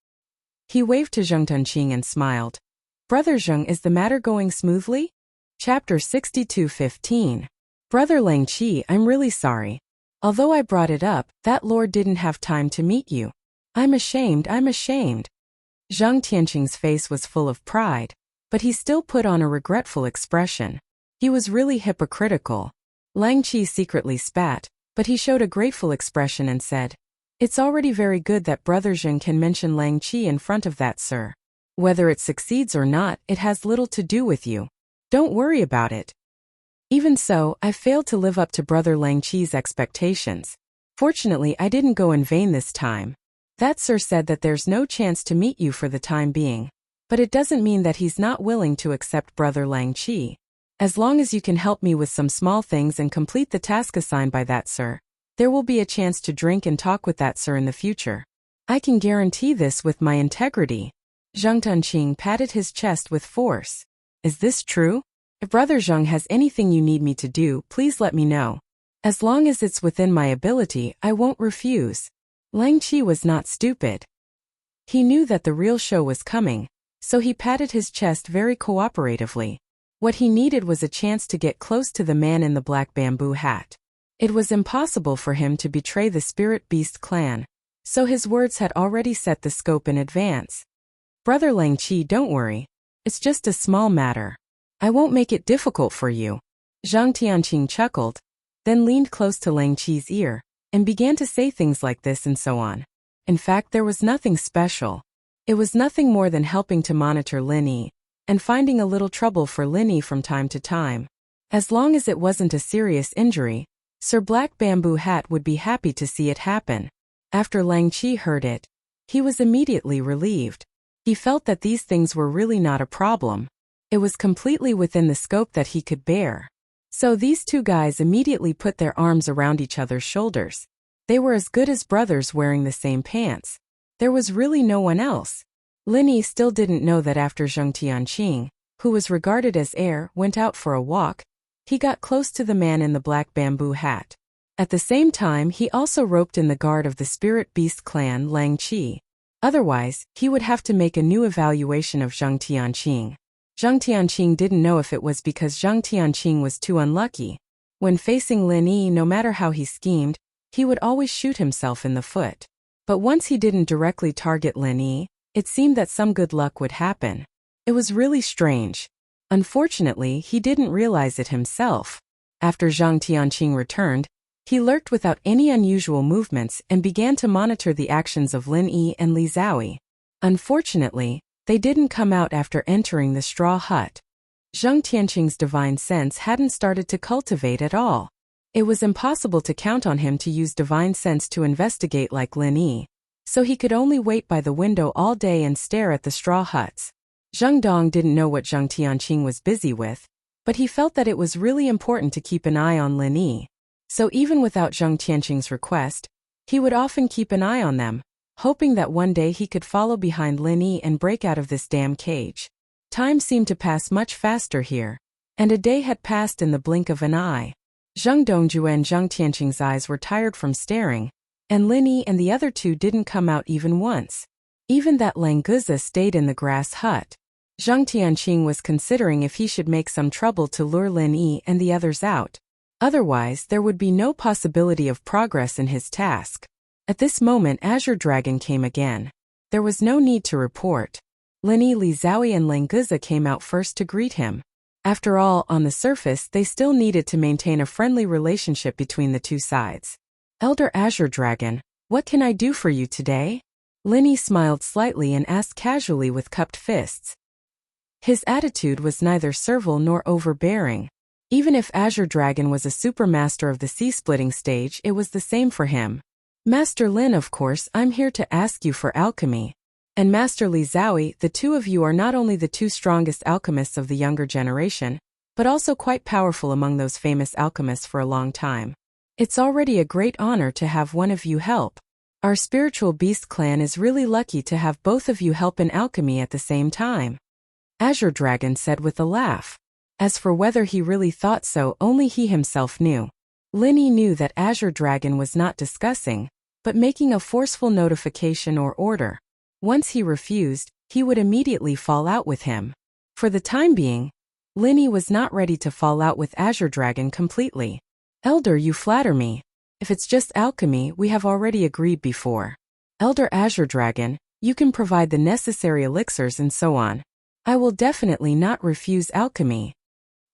He waved to Zheng Tianqing and smiled. "Brother Zheng, is the matter going smoothly?" Chapter 62:15. "Brother Lang Qi, I'm really sorry. Although I brought it up, that lord didn't have time to meet you. I'm ashamed. Zheng Tianqing's face was full of pride, but he still put on a regretful expression. He was really hypocritical. Lang Qi secretly spat, but he showed a grateful expression and said, "It's already very good that Brother Zheng can mention Lang Qi in front of that, sir. Whether it succeeds or not, it has little to do with you. Don't worry about it. Even so, I failed to live up to Brother Lang Qi's expectations. Fortunately, I didn't go in vain this time. That sir said that there's no chance to meet you for the time being. But it doesn't mean that he's not willing to accept Brother Lang Qi. As long as you can help me with some small things and complete the task assigned by that sir, there will be a chance to drink and talk with that sir in the future. I can guarantee this with my integrity." Zheng Tianqing patted his chest with force. "Is this true? If Brother Zheng has anything you need me to do, please let me know. As long as it's within my ability, I won't refuse." Lang Qi was not stupid. He knew that the real show was coming, so he patted his chest very cooperatively. What he needed was a chance to get close to the man in the black bamboo hat. It was impossible for him to betray the Spirit Beast clan, so his words had already set the scope in advance. "Brother Lang Qi, don't worry. It's just a small matter. I won't make it difficult for you." Zheng Tianqing chuckled, then leaned close to Lang Qi's ear, and began to say things like this and so on. In fact, there was nothing special. It was nothing more than helping to monitor Lin Yi, and finding a little trouble for Lin Yi from time to time. As long as it wasn't a serious injury, Sir Black Bamboo Hat would be happy to see it happen. After Lang Qi heard it, he was immediately relieved. He felt that these things were really not a problem. It was completely within the scope that he could bear. So these two guys immediately put their arms around each other's shoulders. They were as good as brothers wearing the same pants. There was really no one else. Lin Yi still didn't know that after Zheng Tianqing, who was regarded as heir, went out for a walk, he got close to the man in the black bamboo hat. At the same time, he also roped in the guard of the Spirit Beast clan, Lang Qi. Otherwise, he would have to make a new evaluation of Zheng Tianqing. Zheng Tianqing didn't know if it was because Zheng Tianqing was too unlucky, When facing Lin Yi, no matter how he schemed, he would always shoot himself in the foot. But once he didn't directly target Lin Yi, it seemed that some good luck would happen. It was really strange. Unfortunately, he didn't realize it himself. After Zhang Tianqing returned, he lurked without any unusual movements and began to monitor the actions of Lin Yi and Li Zhaoyi. Unfortunately, they didn't come out after entering the straw hut. Zhang Tianqing's divine sense hadn't started to cultivate at all. It was impossible to count on him to use divine sense to investigate like Lin Yi, so he could only wait by the window all day and stare at the straw huts. Zhang Dong didn't know what Zhang Tianqing was busy with, but he felt that it was really important to keep an eye on Lin Yi. So even without Zhang Tianqing's request, he would often keep an eye on them, hoping that one day he could follow behind Lin Yi and break out of this damn cage. Time seemed to pass much faster here, and a day had passed in the blink of an eye. Zhang Dongju and Zhang Tianqing's eyes were tired from staring, and Lin Yi and the other two didn't come out even once. Even that Languza stayed in the grass hut. Zhang Tianqing was considering if he should make some trouble to lure Lin Yi and the others out. Otherwise, there would be no possibility of progress in his task. At this moment, Azure Dragon came again. There was no need to report. Lin Yi, Li Zhaoyi and Languza came out first to greet him. After all, on the surface, they still needed to maintain a friendly relationship between the two sides. Elder Azure Dragon, what can I do for you today? Lin Yi smiled slightly and asked casually with cupped fists. His attitude was neither servile nor overbearing. Even if Azure Dragon was a supermaster of the sea-splitting stage, it was the same for him. Master Lin, of course, I'm here to ask you for alchemy. And Master Li Zhaoyi, the two of you are not only the two strongest alchemists of the younger generation, but also quite powerful among those famous alchemists for a long time. It's already a great honor to have one of you help. Our spiritual beast clan is really lucky to have both of you help in alchemy at the same time. Azure Dragon said with a laugh. As for whether he really thought so, only he himself knew. Lin Yi knew that Azure Dragon was not discussing, but making a forceful notification or order. Once he refused, he would immediately fall out with him. For the time being, Lin Yi was not ready to fall out with Azure Dragon completely. Elder, you flatter me. If it's just alchemy, we have already agreed before. Elder Azure Dragon, you can provide the necessary elixirs and so on. I will definitely not refuse alchemy.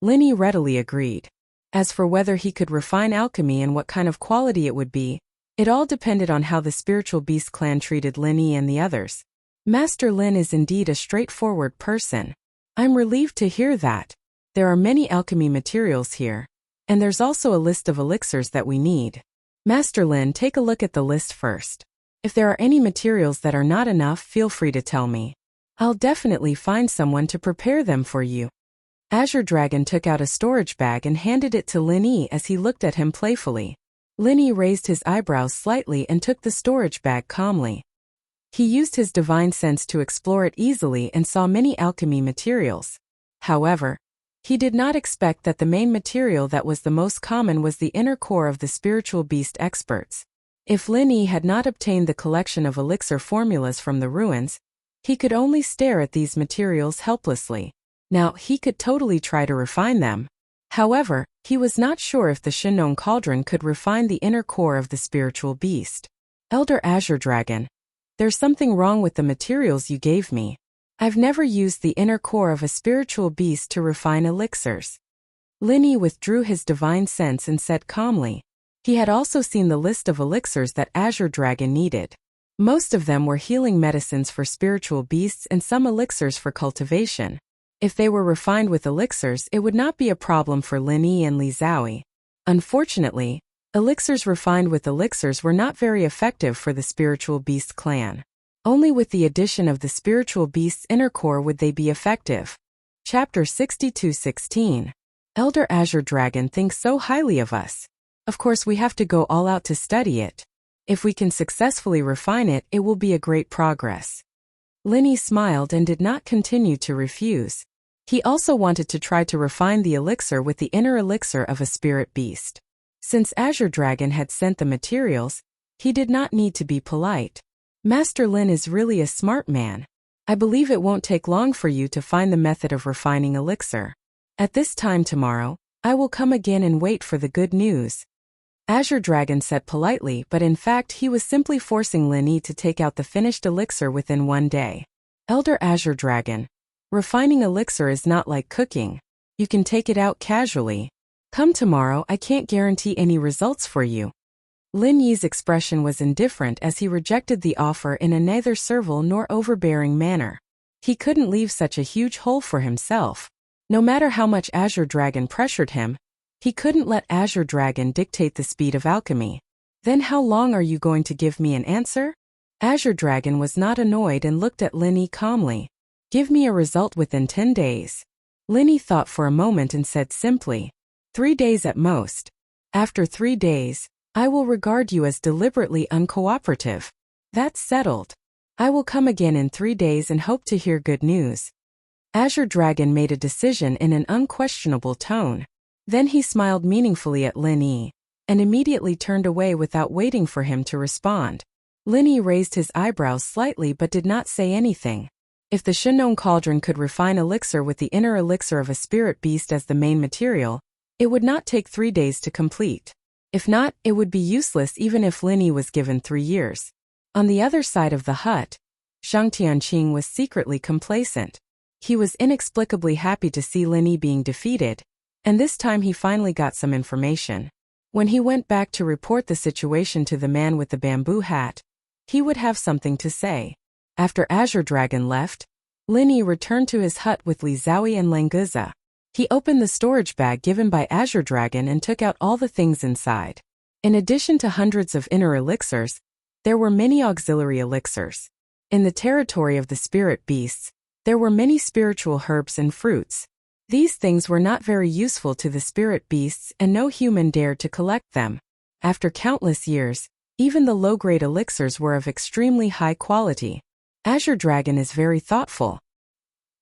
Lin Yi readily agreed. As for whether he could refine alchemy and what kind of quality it would be, it all depended on how the spiritual beast clan treated Lin Yi and the others. Master Lin is indeed a straightforward person. I'm relieved to hear that. There are many alchemy materials here, and there's also a list of elixirs that we need. Master Lin, take a look at the list first. If there are any materials that are not enough, feel free to tell me. I'll definitely find someone to prepare them for you. Azure Dragon took out a storage bag and handed it to Lin Yi as he looked at him playfully. Lin Yi raised his eyebrows slightly and took the storage bag calmly. He used his divine sense to explore it easily and saw many alchemy materials. However, he did not expect that the main material that was the most common was the inner core of the spiritual beast experts. If Lin Yi had not obtained the collection of elixir formulas from the ruins, he could only stare at these materials helplessly. Now, he could totally try to refine them. However, he was not sure if the Shinong Cauldron could refine the inner core of the spiritual beast. Elder Azure Dragon, there's something wrong with the materials you gave me. I've never used the inner core of a spiritual beast to refine elixirs. Lin Yi withdrew his divine sense and said calmly. He had also seen the list of elixirs that Azure Dragon needed. Most of them were healing medicines for spiritual beasts and some elixirs for cultivation. If they were refined with elixirs, it would not be a problem for Lin Yi and Li Zhaoyi. Unfortunately, elixirs refined with elixirs were not very effective for the spiritual beast clan. Only with the addition of the spiritual beast's inner core would they be effective. Chapter 62:16. Elder Azure Dragon thinks so highly of us. Of course, we have to go all out to study it. If we can successfully refine it, it will be a great progress. Lin Yi smiled and did not continue to refuse. He also wanted to try to refine the elixir with the inner elixir of a spirit beast. Since Azure Dragon had sent the materials, he did not need to be polite. Master Lin is really a smart man. I believe it won't take long for you to find the method of refining elixir. At this time tomorrow, I will come again and wait for the good news. Azure Dragon said politely, but in fact he was simply forcing Lin Yi to take out the finished elixir within one day. Elder Azure Dragon. Refining elixir is not like cooking. You can take it out casually. Come tomorrow, I can't guarantee any results for you. Lin Yi's expression was indifferent as he rejected the offer in a neither servile nor overbearing manner. He couldn't leave such a huge hole for himself. No matter how much Azure Dragon pressured him, he couldn't let Azure Dragon dictate the speed of alchemy. Then how long are you going to give me an answer? Azure Dragon was not annoyed and looked at Lin Yi calmly. Give me a result within 10 days. Lin Yi thought for a moment and said simply, 3 days at most. After 3 days, I will regard you as deliberately uncooperative. That's settled. I will come again in 3 days and hope to hear good news. Azure Dragon made a decision in an unquestionable tone. Then he smiled meaningfully at Lin Yi, and immediately turned away without waiting for him to respond. Lin Yi raised his eyebrows slightly but did not say anything. If the Shenong Cauldron could refine elixir with the inner elixir of a spirit beast as the main material, it would not take 3 days to complete. If not, it would be useless even if Lin Yi was given 3 years. On the other side of the hut, Shang Tianqing was secretly complacent. He was inexplicably happy to see Lin Yi being defeated, and this time he finally got some information. When he went back to report the situation to the man with the bamboo hat, he would have something to say. After Azure Dragon left, Lin Yi returned to his hut with Li Zhaoyi and Languza. He opened the storage bag given by Azure Dragon and took out all the things inside. In addition to hundreds of inner elixirs, there were many auxiliary elixirs. In the territory of the spirit beasts, there were many spiritual herbs and fruits. These things were not very useful to the spirit beasts and no human dared to collect them. After countless years, even the low-grade elixirs were of extremely high quality. Azure Dragon is very thoughtful.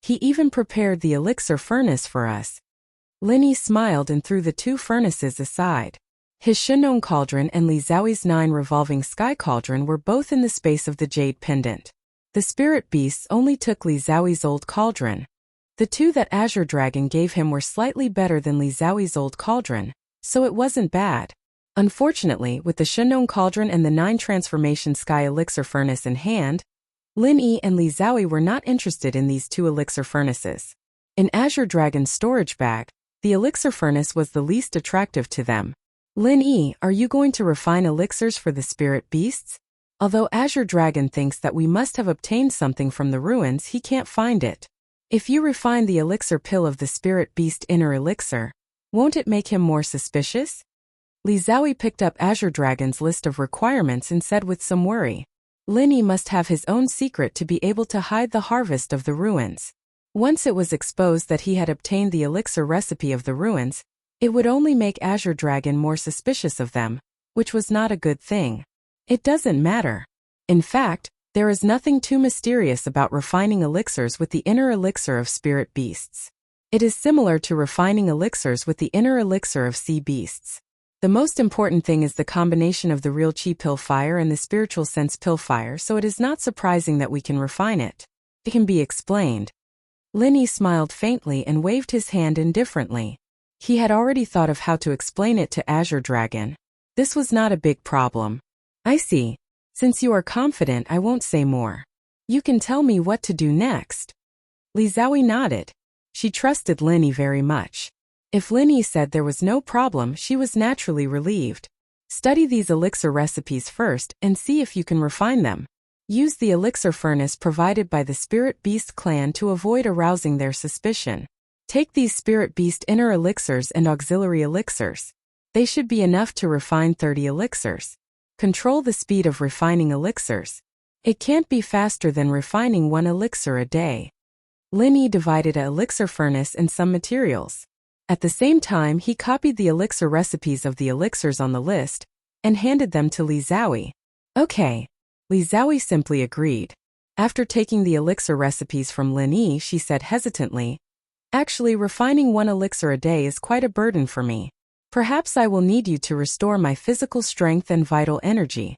He even prepared the elixir furnace for us. Lin Yi smiled and threw the 2 furnaces aside. His Shenong Cauldron and Li Zhaoyi's 9 revolving sky cauldron were both in the space of the jade pendant. The spirit beasts only took Li Zhaoyi's old cauldron. The 2 that Azure Dragon gave him were slightly better than Li Zhaoyi's old cauldron, so it wasn't bad. Unfortunately, with the Shenong Cauldron and the 9 transformation sky elixir furnace in hand, Lin Yi and Li Zhaoyi were not interested in these 2 elixir furnaces. In Azure Dragon's storage bag, the elixir furnace was the least attractive to them. Lin Yi, are you going to refine elixirs for the spirit beasts? Although Azure Dragon thinks that we must have obtained something from the ruins, he can't find it. If you refine the elixir pill of the spirit beast inner elixir, won't it make him more suspicious? Li Zhaoyi picked up Azure Dragon's list of requirements and said with some worry, Lin Yi must have his own secret to be able to hide the harvest of the ruins. Once it was exposed that he had obtained the elixir recipe of the ruins, it would only make Azure Dragon more suspicious of them, which was not a good thing. It doesn't matter. In fact, there is nothing too mysterious about refining elixirs with the inner elixir of spirit beasts. It is similar to refining elixirs with the inner elixir of sea beasts. The most important thing is the combination of the real chi pill fire and the spiritual sense pill fire, so it is not surprising that we can refine it. It can be explained. Lin Yi smiled faintly and waved his hand indifferently. He had already thought of how to explain it to Azure Dragon. This was not a big problem. I see. Since you are confident, I won't say more. You can tell me what to do next. Li Zhaoyi nodded. She trusted Lin Yi very much. If Lin Yi said there was no problem, she was naturally relieved. Study these elixir recipes first and see if you can refine them. Use the elixir furnace provided by the Spirit Beast clan to avoid arousing their suspicion. Take these Spirit Beast inner elixirs and auxiliary elixirs. They should be enough to refine 30 elixirs. Control the speed of refining elixirs. It can't be faster than refining 1 elixir a day. Lin Yi divided an elixir furnace and some materials. At the same time, he copied the elixir recipes of the elixirs on the list and handed them to Li Zhaoyi. Okay. Li Zhaoyi simply agreed. After taking the elixir recipes from Lin Yi, she said hesitantly, Actually, refining 1 elixir a day is quite a burden for me. Perhaps I will need you to restore my physical strength and vital energy.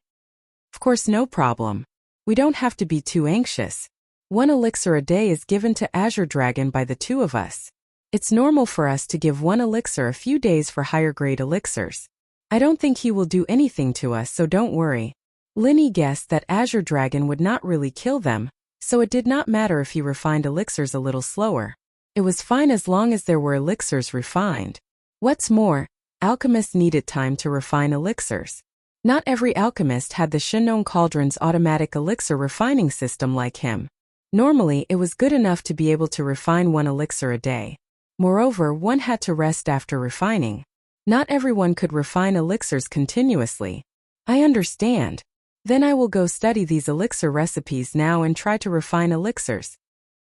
Of course, no problem. We don't have to be too anxious. 1 elixir a day is given to Azure Dragon by the 2 of us. It's normal for us to give one elixir a few days for higher grade elixirs. I don't think he will do anything to us, so don't worry. Linny guessed that Azure Dragon would not really kill them, so it did not matter if he refined elixirs a little slower. It was fine as long as there were elixirs refined. What's more, alchemists needed time to refine elixirs. Not every alchemist had the Shinong Cauldron's automatic elixir refining system like him. Normally, it was good enough to be able to refine one elixir a day. Moreover, one had to rest after refining. Not everyone could refine elixirs continuously. I understand. Then I will go study these elixir recipes now and try to refine elixirs.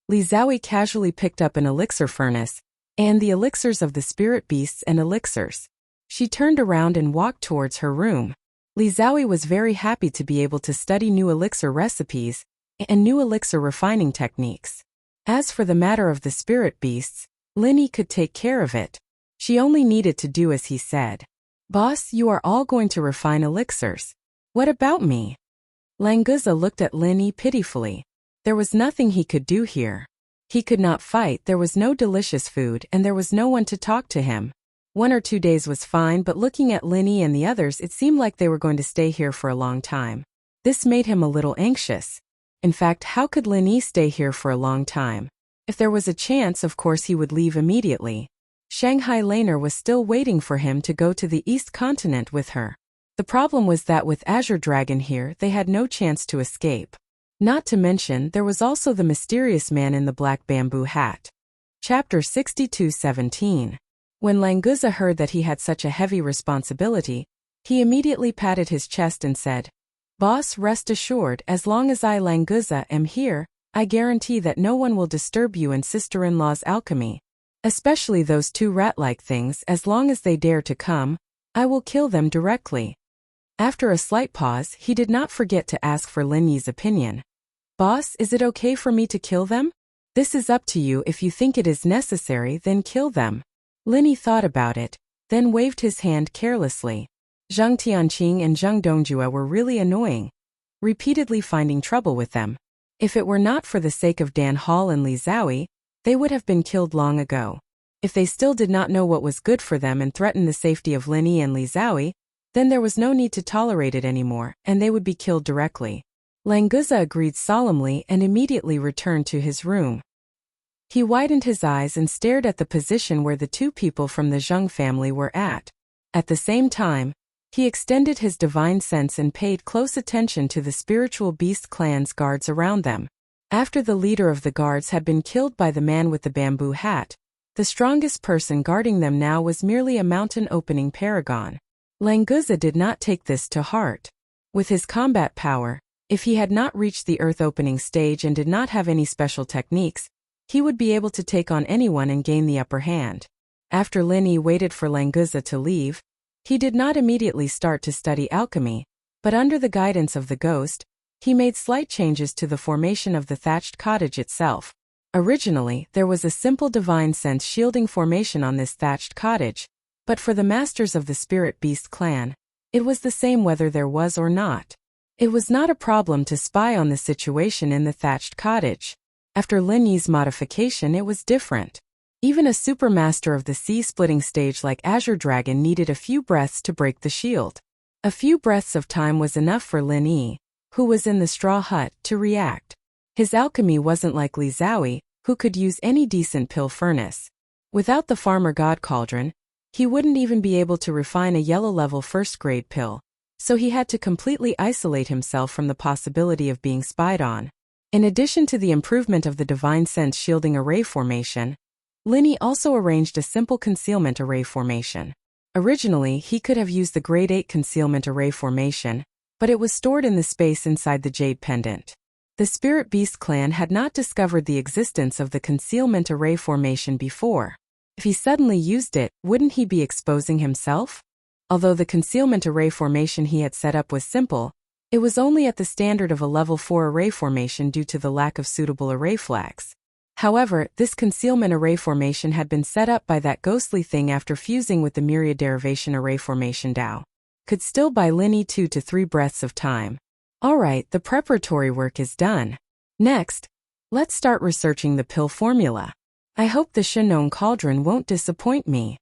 Li Xiaoyi casually picked up an elixir furnace, and the elixirs of the spirit beasts and elixirs. She turned around and walked towards her room. Li Xiaoyi was very happy to be able to study new elixir recipes and new elixir refining techniques. As for the matter of the spirit beasts, Linny could take care of it. She only needed to do as he said. Boss, you are all going to refine elixirs. What about me? Languza looked at Linny pitifully. There was nothing he could do here. He could not fight, there was no delicious food, and there was no one to talk to him. 1 or 2 days was fine, but looking at Linny and the others, it seemed like they were going to stay here for a long time. This made him a little anxious. In fact, how could Linny stay here for a long time? If there was a chance, of course he would leave immediately. Shanghai Laner was still waiting for him to go to the East Continent with her. The problem was that with Azure Dragon here, they had no chance to escape. Not to mention, there was also the mysterious man in the black bamboo hat. Chapter 62:17. When Languza heard that he had such a heavy responsibility, he immediately patted his chest and said, Boss, rest assured, as long as I Languza am here, I guarantee that no one will disturb you and sister-in-law's alchemy. Especially those 2 rat-like things, as long as they dare to come, I will kill them directly. After a slight pause, he did not forget to ask for Linny's opinion. Boss, is it okay for me to kill them? This is up to you. If you think it is necessary, then kill them. Linny thought about it, then waved his hand carelessly. Zhang Tianqing and Zheng Dongjue were really annoying, repeatedly finding trouble with them. If it were not for the sake of Dan Hall and Li Xiaoyi, they would have been killed long ago. If they still did not know what was good for them and threatened the safety of Linny and Li Xiaoyi, then there was no need to tolerate it anymore, and they would be killed directly. Languza agreed solemnly and immediately returned to his room. He widened his eyes and stared at the position where the 2 people from the Zheng family were at. At the same time, he extended his divine sense and paid close attention to the spiritual beast clan's guards around them. After the leader of the guards had been killed by the man with the bamboo hat, the strongest person guarding them now was merely a mountain-opening paragon. Languza did not take this to heart. With his combat power, if he had not reached the earth-opening stage and did not have any special techniques, he would be able to take on anyone and gain the upper hand. After Linny waited for Languza to leave, he did not immediately start to study alchemy, but under the guidance of the ghost, he made slight changes to the formation of the thatched cottage itself. Originally, there was a simple divine sense shielding formation on this thatched cottage, but for the masters of the Spirit Beast clan, it was the same whether there was or not. It was not a problem to spy on the situation in the thatched cottage. After Linny's modification, it was different. Even a supermaster of the sea-splitting stage like Azure Dragon needed a few breaths to break the shield. A few breaths of time was enough for Linny, who was in the straw hut, to react. His alchemy wasn't like Li Xiaoyi, who could use any decent pill furnace. Without the farmer god cauldron, he wouldn't even be able to refine a yellow-level first-grade pill, so he had to completely isolate himself from the possibility of being spied on. In addition to the improvement of the divine sense shielding array formation, Linny also arranged a simple concealment array formation. Originally, he could have used the grade 8 concealment array formation, but it was stored in the space inside the jade pendant. The Spirit Beast clan had not discovered the existence of the concealment array formation before. If he suddenly used it, wouldn't he be exposing himself? Although the concealment array formation he had set up was simple, it was only at the standard of a level 4 array formation due to the lack of suitable array flags. However, this concealment array formation had been set up by that ghostly thing after fusing with the myriad derivation array formation Dao. Could still buy Linny 2 to 3 breaths of time. Alright, the preparatory work is done. Next, let's start researching the pill formula. I hope the Shinong cauldron won't disappoint me.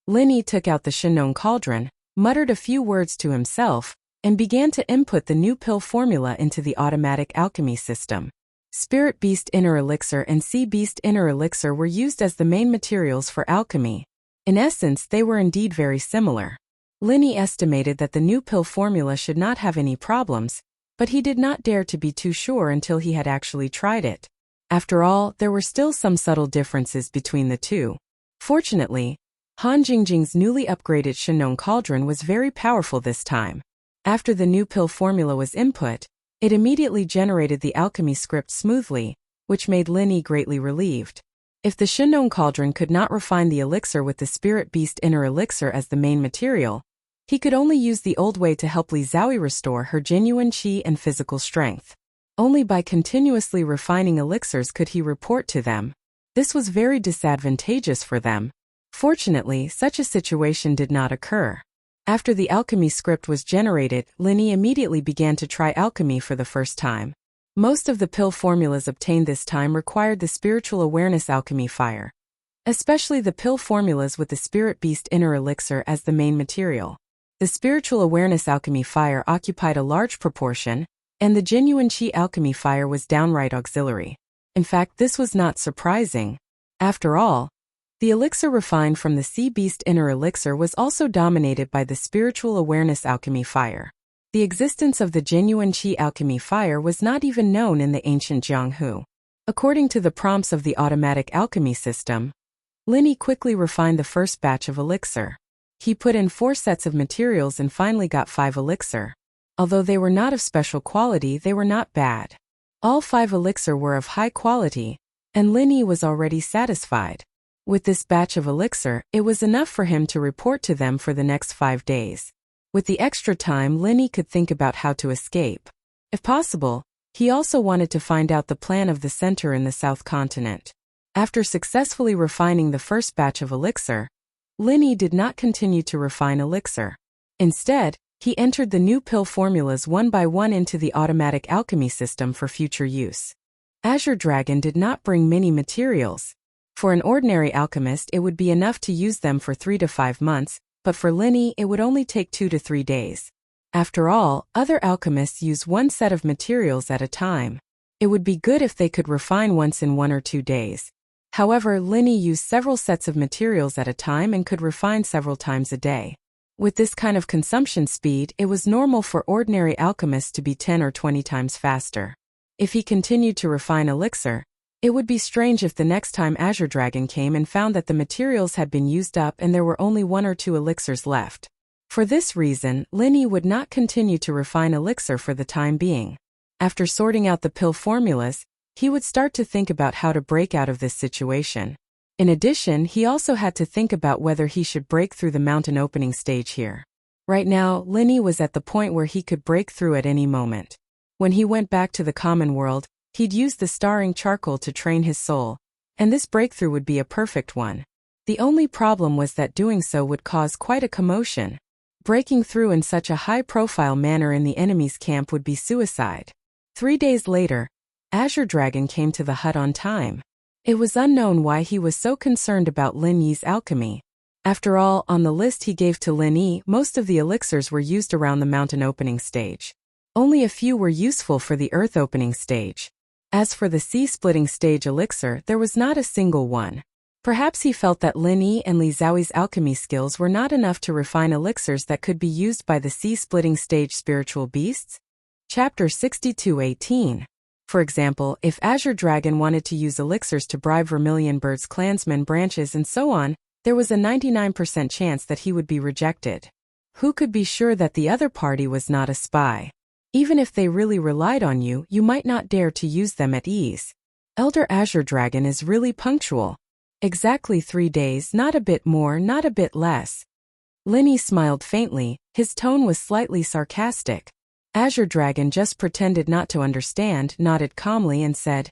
Linny took out the Shinong cauldron, muttered a few words to himself, and began to input the new pill formula into the automatic alchemy system. Spirit Beast Inner Elixir and Sea Beast Inner Elixir were used as the main materials for alchemy. In essence, they were indeed very similar. Linny estimated that the new pill formula should not have any problems, but he did not dare to be too sure until he had actually tried it. After all, there were still some subtle differences between the two. Fortunately, Han Jingjing's newly upgraded Shinong cauldron was very powerful this time. After the new pill formula was input, it immediately generated the alchemy script smoothly, which made Linny greatly relieved. If the Shinong cauldron could not refine the elixir with the Spirit Beast Inner Elixir as the main material, he could only use the old way to help Li Xiaoyi restore her genuine qi and physical strength. Only by continuously refining elixirs could he report to them. This was very disadvantageous for them. Fortunately, such a situation did not occur. After the alchemy script was generated, Linny immediately began to try alchemy for the first time. Most of the pill formulas obtained this time required the spiritual awareness alchemy fire, especially the pill formulas with the Spirit Beast Inner Elixir as the main material. The spiritual awareness alchemy fire occupied a large proportion, and the genuine qi alchemy fire was downright auxiliary. In fact, this was not surprising. After all, the elixir refined from the Sea Beast Inner Elixir was also dominated by the spiritual awareness alchemy fire. The existence of the genuine qi alchemy fire was not even known in the ancient Jianghu. According to the prompts of the automatic alchemy system, Linny quickly refined the first batch of elixir. He put in 4 sets of materials and finally got 5 elixir. Although they were not of special quality, they were not bad. All 5 elixir were of high quality, and Linny was already satisfied. With this batch of elixir, it was enough for him to report to them for the next 5 days. With the extra time, Linny could think about how to escape. If possible, he also wanted to find out the plan of the center in the South Continent. After successfully refining the first batch of elixir, Linny did not continue to refine elixir. Instead, he entered the new pill formulas one by one into the automatic alchemy system for future use. Azure Dragon did not bring many materials. For an ordinary alchemist, it would be enough to use them for 3 to 5 months, but for Linny, it would only take 2 to 3 days. After all, other alchemists use one set of materials at a time. It would be good if they could refine once in 1 or 2 days. However, Linny used several sets of materials at a time and could refine several times a day. With this kind of consumption speed, it was normal for ordinary alchemists to be 10 or 20 times faster. If he continued to refine elixir, it would be strange if the next time Azure Dragon came and found that the materials had been used up and there were only 1 or 2 elixirs left. For this reason, Linny would not continue to refine elixir for the time being. After sorting out the pill formulas, he would start to think about how to break out of this situation. In addition, he also had to think about whether he should break through the mountain opening stage here. Right now, Linny was at the point where he could break through at any moment. When he went back to the common world, he'd use the starring charcoal to train his soul, and this breakthrough would be a perfect one. The only problem was that doing so would cause quite a commotion. Breaking through in such a high-profile manner in the enemy's camp would be suicide. 3 days later, Azure Dragon came to the hut on time. It was unknown why he was so concerned about Lin Yi's alchemy. After all, on the list he gave to Lin Yi, most of the elixirs were used around the mountain opening stage. Only a few were useful for the earth opening stage. As for the sea splitting stage elixir, there was not a single one. Perhaps he felt that Lin Yi and Li Xiaoyi's alchemy skills were not enough to refine elixirs that could be used by the sea splitting stage spiritual beasts? Chapter 62:18. For example, if Azure Dragon wanted to use elixirs to bribe Vermilion Bird's clansmen, branches and so on, there was a 99% chance that he would be rejected. Who could be sure that the other party was not a spy? Even if they really relied on you, you might not dare to use them at ease. Elder Azure Dragon is really punctual. Exactly 3 days, not a bit more, not a bit less. Linny smiled faintly, his tone was slightly sarcastic. Azure Dragon just pretended not to understand, nodded calmly and said,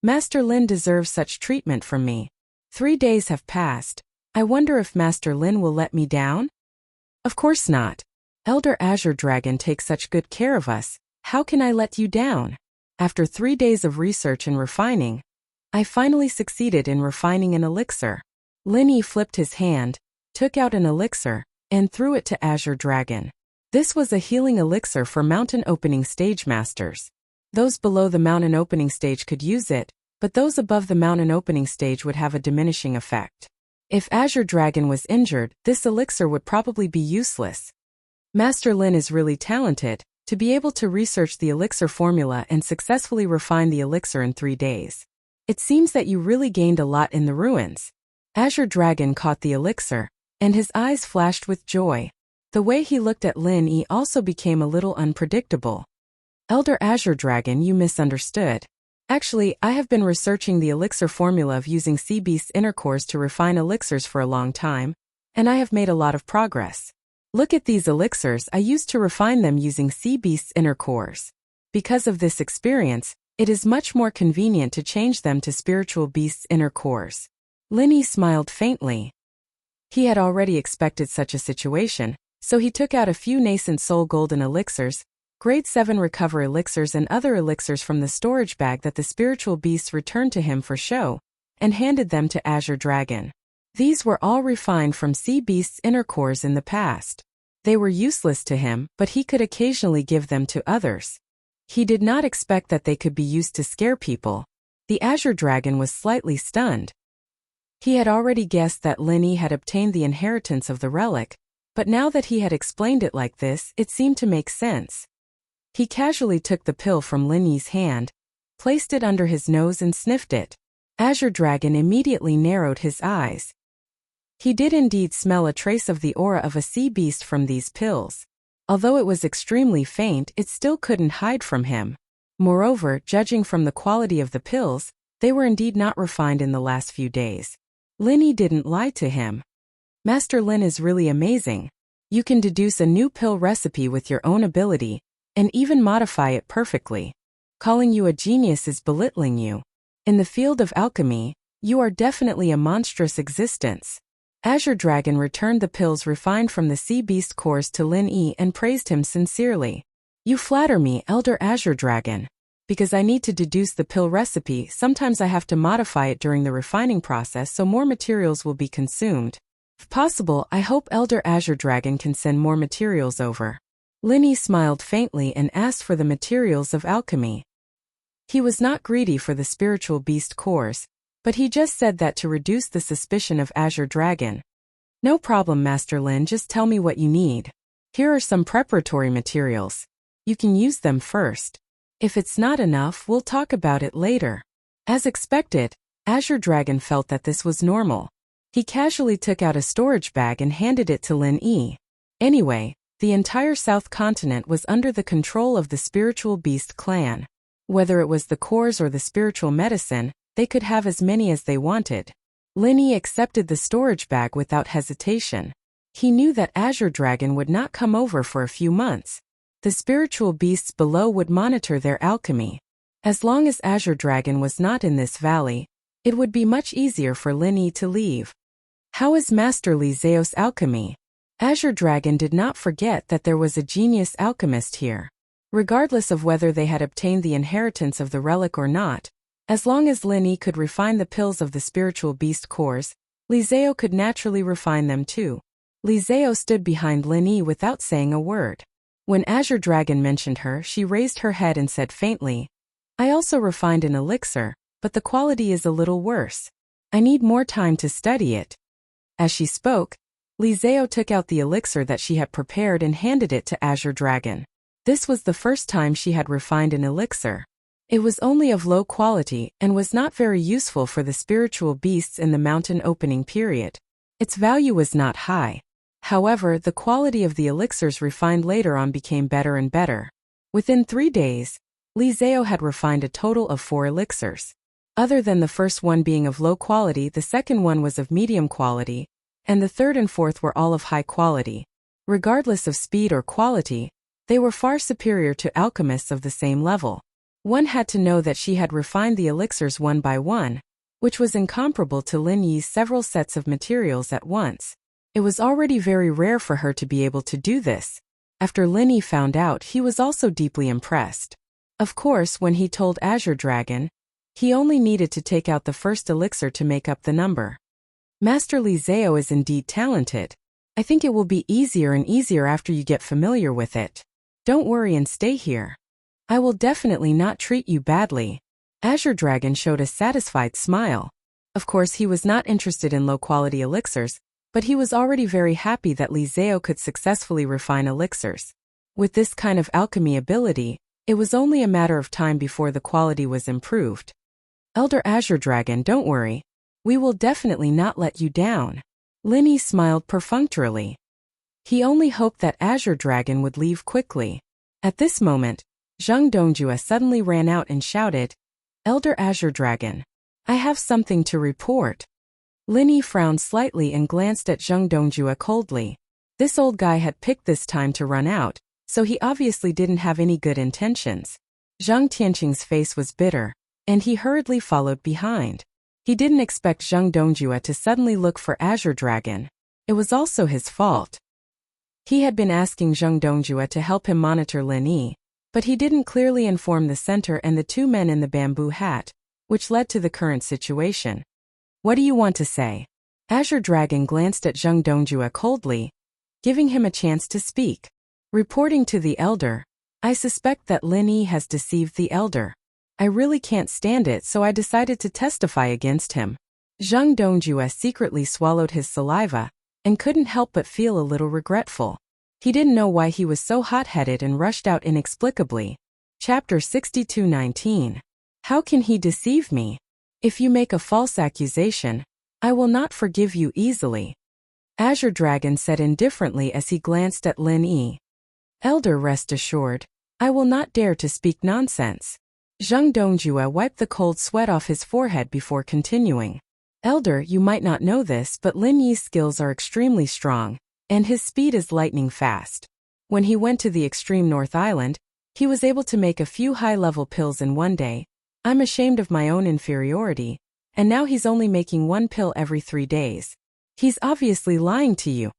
"Master Lin deserves such treatment from me. 3 days have passed. I wonder if Master Lin will let me down?" "Of course not. Elder Azure Dragon takes such good care of us. How can I let you down?" After 3 days of research and refining, I finally succeeded in refining an elixir. Lin Yi flipped his hand, took out an elixir, and threw it to Azure Dragon. This was a healing elixir for mountain opening stage masters. Those below the mountain opening stage could use it, but those above the mountain opening stage would have a diminishing effect. If Azure Dragon was injured, this elixir would probably be useless. Master Lin is really talented, to be able to research the elixir formula and successfully refine the elixir in 3 days. It seems that you really gained a lot in the ruins. Azure Dragon caught the elixir, and his eyes flashed with joy. The way he looked at Lin Yi also became a little unpredictable. Elder Azure Dragon, you misunderstood. Actually, I have been researching the elixir formula of using sea beast's inner cores to refine elixirs for a long time, and I have made a lot of progress. Look at these elixirs I used to refine them using sea beast's inner cores. Because of this experience, it is much more convenient to change them to spiritual beast's inner cores. Lin Yi smiled faintly. He had already expected such a situation, so he took out a few nascent soul golden elixirs, grade 7 recover elixirs and other elixirs from the storage bag that the spiritual beasts returned to him for show, and handed them to Azure Dragon. These were all refined from sea beast's inner cores in the past. They were useless to him, but he could occasionally give them to others. He did not expect that they could be used to scare people. The Azure Dragon was slightly stunned. He had already guessed that Lin Yi had obtained the inheritance of the relic, but now that he had explained it like this, it seemed to make sense. He casually took the pill from Lin Yi's hand, placed it under his nose and sniffed it. Azure Dragon immediately narrowed his eyes. He did indeed smell a trace of the aura of a sea beast from these pills. Although it was extremely faint, it still couldn't hide from him. Moreover, judging from the quality of the pills, they were indeed not refined in the last few days. Lin Yi didn't lie to him. Master Lin is really amazing. You can deduce a new pill recipe with your own ability, and even modify it perfectly. Calling you a genius is belittling you. In the field of alchemy, you are definitely a monstrous existence. Azure Dragon returned the pills refined from the sea beast cores to Lin Yi and praised him sincerely. You flatter me, Elder Azure Dragon. Because I need to deduce the pill recipe, sometimes I have to modify it during the refining process so more materials will be consumed. If possible, I hope Elder Azure Dragon can send more materials over. Lin Yi smiled faintly and asked for the materials of alchemy. He was not greedy for the spiritual beast cores, but he just said that to reduce the suspicion of Azure Dragon. No problem, Master Lin, just tell me what you need. Here are some preparatory materials. You can use them first. If it's not enough, we'll talk about it later. As expected, Azure Dragon felt that this was normal. He casually took out a storage bag and handed it to Lin Yi. Anyway, the entire South Continent was under the control of the Spiritual Beast clan. Whether it was the cores or the spiritual medicine, they could have as many as they wanted. Lin Yi accepted the storage bag without hesitation. He knew that Azure Dragon would not come over for a few months. The spiritual beasts below would monitor their alchemy. As long as Azure Dragon was not in this valley, it would be much easier for Lin Yi to leave. How is Master Li Zhao's alchemy? Azure Dragon did not forget that there was a genius alchemist here. Regardless of whether they had obtained the inheritance of the relic or not, as long as Lin Yi could refine the pills of the spiritual beast cores, Li Zhao could naturally refine them too. Li Zhao stood behind Lin Yi without saying a word. When Azure Dragon mentioned her, she raised her head and said faintly, I also refined an elixir, but the quality is a little worse. I need more time to study it. As she spoke, Li Zhao took out the elixir that she had prepared and handed it to Azure Dragon. This was the first time she had refined an elixir. It was only of low quality and was not very useful for the spiritual beasts in the mountain opening period. Its value was not high. However, the quality of the elixirs refined later on became better and better. Within 3 days, Li Zhao had refined a total of 4 elixirs. Other than the first one being of low quality, the second one was of medium quality, and the third and fourth were all of high quality. Regardless of speed or quality, they were far superior to alchemists of the same level. One had to know that she had refined the elixirs one by one, which was incomparable to Lin Yi's several sets of materials at once. It was already very rare for her to be able to do this. After Lin Yi found out, he was also deeply impressed. Of course, when he told Azure Dragon, He only needed to take out the first elixir to make up the number. Master Li Zhao is indeed talented. I think it will be easier and easier after you get familiar with it. Don't worry and stay here. I will definitely not treat you badly. Azure Dragon showed a satisfied smile. Of course, he was not interested in low-quality elixirs, but he was already very happy that Li Zhao could successfully refine elixirs. With this kind of alchemy ability, it was only a matter of time before the quality was improved. Elder Azure Dragon, don't worry. We will definitely not let you down. Lin smiled perfunctorily. He only hoped that Azure Dragon would leave quickly. At this moment, Zheng Dongjue suddenly ran out and shouted, Elder Azure Dragon, I have something to report. Lin frowned slightly and glanced at Zheng Dongjue coldly. This old guy had picked this time to run out, so he obviously didn't have any good intentions. Zhang Tianqing's face was bitter, and he hurriedly followed behind. He didn't expect Zheng Dongjue to suddenly look for Azure Dragon. It was also his fault. He had been asking Zheng Dongjue to help him monitor Lin, but he didn't clearly inform the center and the two men in the bamboo hat, which led to the current situation. What do you want to say? Azure Dragon glanced at Zheng Dongjue coldly, giving him a chance to speak. Reporting to the elder, I suspect that Lin has deceived the elder. I really can't stand it, so I decided to testify against him. Zheng Dongjue secretly swallowed his saliva and couldn't help but feel a little regretful. He didn't know why he was so hot-headed and rushed out inexplicably. Chapter 62:19. How can he deceive me? If you make a false accusation, I will not forgive you easily. Azure Dragon said indifferently as he glanced at Lin. Elder, rest assured, I will not dare to speak nonsense. Zheng Dongjue wiped the cold sweat off his forehead before continuing. Elder, you might not know this, but Lin Yi's skills are extremely strong, and his speed is lightning fast. When he went to the extreme North Island, he was able to make a few high-level pills in one day. I'm ashamed of my own inferiority, and now he's only making one pill every 3 days. He's obviously lying to you.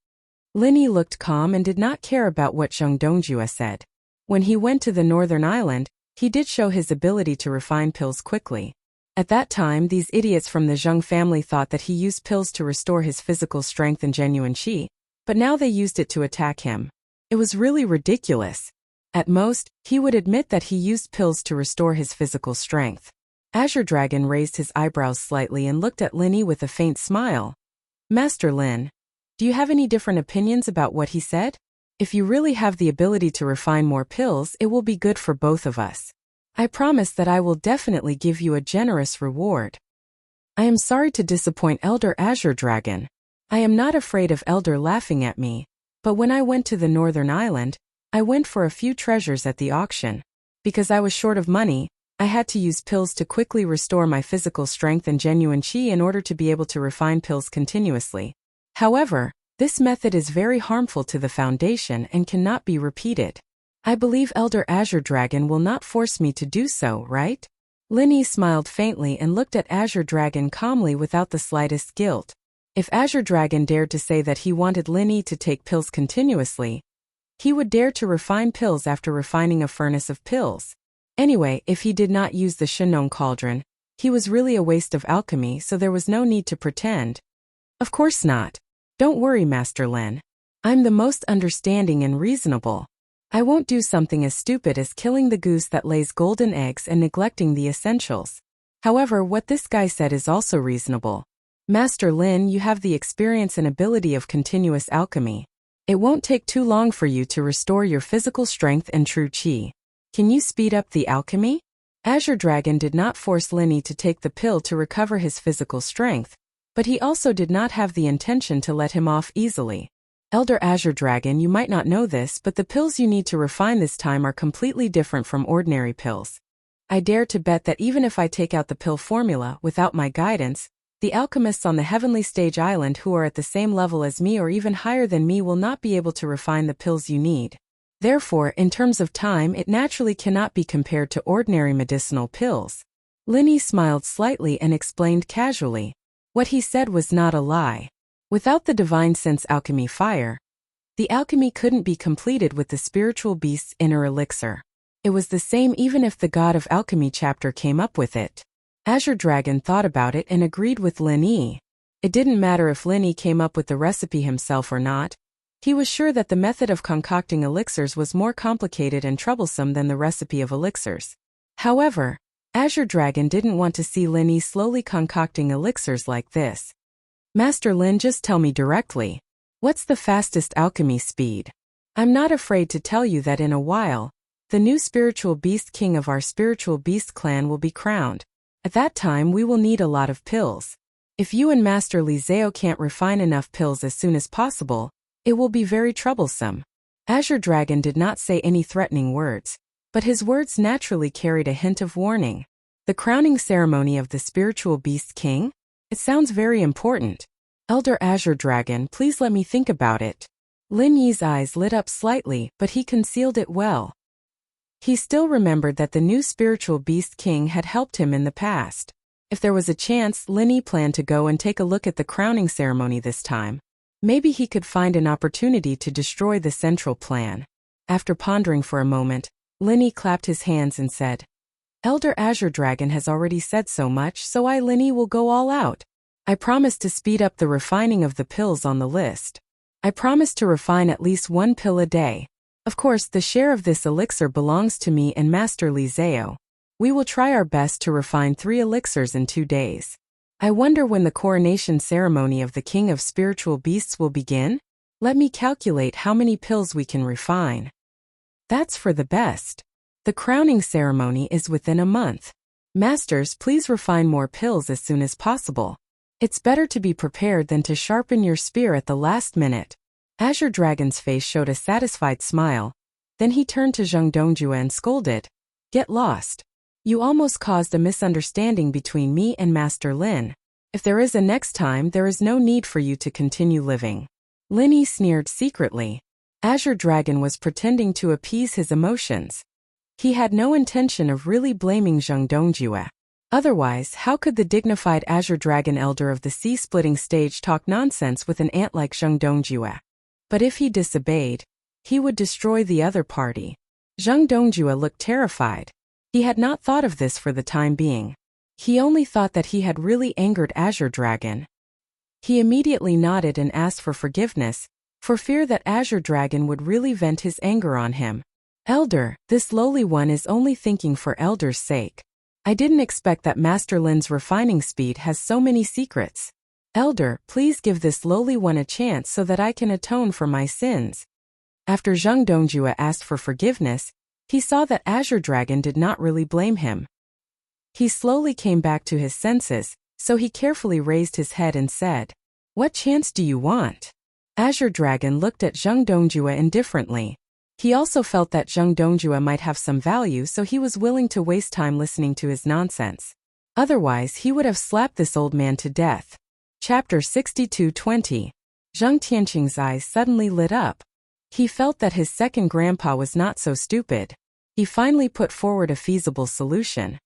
Lin looked calm and did not care about what Zheng Dongjue said. When he went to the Northern Island, he did show his ability to refine pills quickly. At that time, these idiots from the Zheng family thought that he used pills to restore his physical strength and genuine qi, but now they used it to attack him. It was really ridiculous. At most, he would admit that he used pills to restore his physical strength. Azure Dragon raised his eyebrows slightly and looked at Lin with a faint smile. Master Lin, do you have any different opinions about what he said? If you really have the ability to refine more pills, it will be good for both of us. I promise that I will definitely give you a generous reward. I am sorry to disappoint Elder Azure Dragon. I am not afraid of Elder laughing at me, but when I went to the Northern Island, I went for a few treasures at the auction. Because I was short of money, I had to use pills to quickly restore my physical strength and genuine qi in order to be able to refine pills continuously. However, this method is very harmful to the Foundation and cannot be repeated. I believe Elder Azure Dragon will not force me to do so, right? Lin smiled faintly and looked at Azure Dragon calmly without the slightest guilt. If Azure Dragon dared to say that he wanted Lin to take pills continuously, he would dare to refine pills after refining a furnace of pills. Anyway, if he did not use the Shenong cauldron, he was really a waste of alchemy, so there was no need to pretend. Of course not. Don't worry, Master Lin. I'm the most understanding and reasonable. I won't do something as stupid as killing the goose that lays golden eggs and neglecting the essentials. However, what this guy said is also reasonable. Master Lin, you have the experience and ability of continuous alchemy. It won't take too long for you to restore your physical strength and true qi. Can you speed up the alchemy? Azure Dragon did not force Lin to take the pill to recover his physical strength, but he also did not have the intention to let him off easily. Elder Azure Dragon, you might not know this, but the pills you need to refine this time are completely different from ordinary pills. I dare to bet that even if I take out the pill formula without my guidance, the alchemists on the Heavenly Stage Island who are at the same level as me or even higher than me will not be able to refine the pills you need. Therefore, in terms of time, it naturally cannot be compared to ordinary medicinal pills. Lin smiled slightly and explained casually. What he said was not a lie. Without the divine sense alchemy fire, the alchemy couldn't be completed with the spiritual beast's inner elixir. It was the same even if the God of Alchemy chapter came up with it. Azure Dragon thought about it and agreed with Lin Yi. It didn't matter if Lin Yi came up with the recipe himself or not. He was sure that the method of concocting elixirs was more complicated and troublesome than the recipe of elixirs. However, Azure Dragon didn't want to see Lin Yi slowly concocting elixirs like this. Master Lin, just tell me directly. What's the fastest alchemy speed? I'm not afraid to tell you that in a while, the new spiritual beast king of our spiritual beast clan will be crowned. At that time we will need a lot of pills. If you and Master Li Zhao can't refine enough pills as soon as possible, it will be very troublesome. Azure Dragon did not say any threatening words, but his words naturally carried a hint of warning. The crowning ceremony of the spiritual beast king? It sounds very important. Elder Azure Dragon, please let me think about it. Lin Yi's eyes lit up slightly, but he concealed it well. He still remembered that the new spiritual beast king had helped him in the past. If there was a chance, Lin Yi planned to go and take a look at the crowning ceremony this time. Maybe he could find an opportunity to destroy the central plan. After pondering for a moment, Lin Yi clapped his hands and said, Elder Azure Dragon has already said so much, so I, Lin Yi, will go all out. I promise to speed up the refining of the pills on the list. I promise to refine at least 1 pill a day. Of course, the share of this elixir belongs to me and Master Li Zhao. We will try our best to refine 3 elixirs in 2 days. I wonder when the coronation ceremony of the King of Spiritual Beasts will begin? Let me calculate how many pills we can refine. That's for the best. The crowning ceremony is within a month. Masters, please refine more pills as soon as possible. It's better to be prepared than to sharpen your spear at the last minute. Azure Dragon's face showed a satisfied smile. Then he turned to Zheng Dongjue and scolded. Get lost. You almost caused a misunderstanding between me and Master Lin. If there is a next time, there is no need for you to continue living. Lin Yi sneered secretly. Azure Dragon was pretending to appease his emotions. He had no intention of really blaming Zheng Dongjue. Otherwise, how could the dignified Azure Dragon Elder of the Sea-Splitting Stage talk nonsense with an ant like Zheng Dongjue? But if he disobeyed, he would destroy the other party. Zheng Dongjue looked terrified. He had not thought of this for the time being. He only thought that he had really angered Azure Dragon. He immediately nodded and asked for forgiveness, for fear that Azure Dragon would really vent his anger on him. Elder, this lowly one is only thinking for Elder's sake. I didn't expect that Master Lin's refining speed has so many secrets. Elder, please give this lowly one a chance so that I can atone for my sins. After Zheng Dongjue asked for forgiveness, he saw that Azure Dragon did not really blame him. He slowly came back to his senses, so he carefully raised his head and said, What chance do you want? Azure Dragon looked at Zheng Dongjue indifferently. He also felt that Zheng Dongjue might have some value, so he was willing to waste time listening to his nonsense. Otherwise, he would have slapped this old man to death. Chapter 62:20. Zheng Tianqing's eyes suddenly lit up. He felt that his second grandpa was not so stupid. He finally put forward a feasible solution.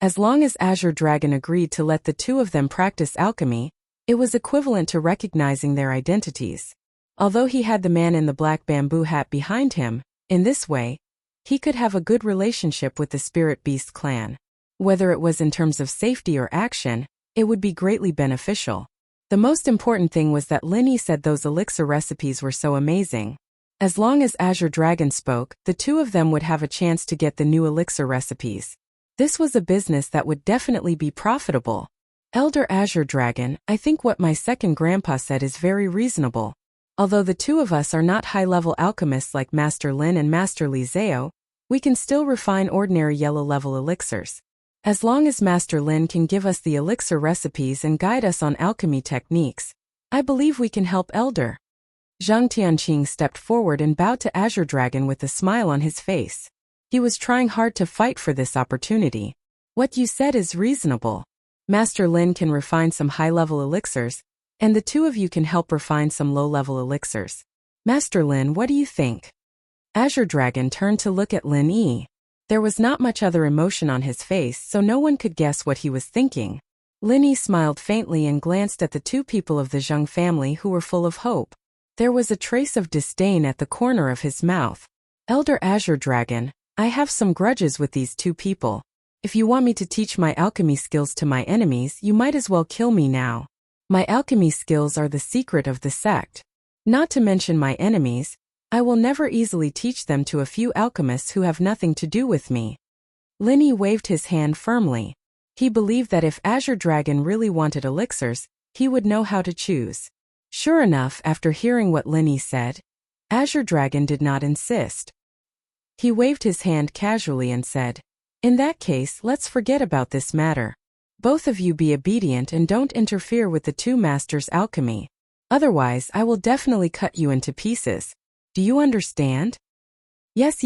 As long as Azure Dragon agreed to let the two of them practice alchemy, it was equivalent to recognizing their identities. Although he had the man in the black bamboo hat behind him, in this way, he could have a good relationship with the Spirit Beast clan. Whether it was in terms of safety or action, it would be greatly beneficial. The most important thing was that Lin Yi said those elixir recipes were so amazing. As long as Azure Dragon spoke, the two of them would have a chance to get the new elixir recipes. This was a business that would definitely be profitable. Elder Azure Dragon, I think what my second grandpa said is very reasonable. Although the two of us are not high-level alchemists like Master Lin and Master Li Zhao, we can still refine ordinary yellow-level elixirs. As long as Master Lin can give us the elixir recipes and guide us on alchemy techniques, I believe we can help Elder. Zheng Tianqing stepped forward and bowed to Azure Dragon with a smile on his face. He was trying hard to fight for this opportunity. What you said is reasonable. Master Lin can refine some high-level elixirs, and the two of you can help refine some low-level elixirs. Master Lin, what do you think? Azure Dragon turned to look at Lin Yi. There was not much other emotion on his face, so no one could guess what he was thinking. Lin Yi smiled faintly and glanced at the two people of the Zheng family who were full of hope. There was a trace of disdain at the corner of his mouth. Elder Azure Dragon, I have some grudges with these two people. If you want me to teach my alchemy skills to my enemies, you might as well kill me now. My alchemy skills are the secret of the sect. Not to mention my enemies, I will never easily teach them to a few alchemists who have nothing to do with me." Linny waved his hand firmly. He believed that if Azure Dragon really wanted elixirs, he would know how to choose. Sure enough, after hearing what Linny said, Azure Dragon did not insist. He waved his hand casually and said, "In that case, let's forget about this matter. Both of you be obedient and don't interfere with the two masters' alchemy. Otherwise, I will definitely cut you into pieces. Do you understand?" Yes,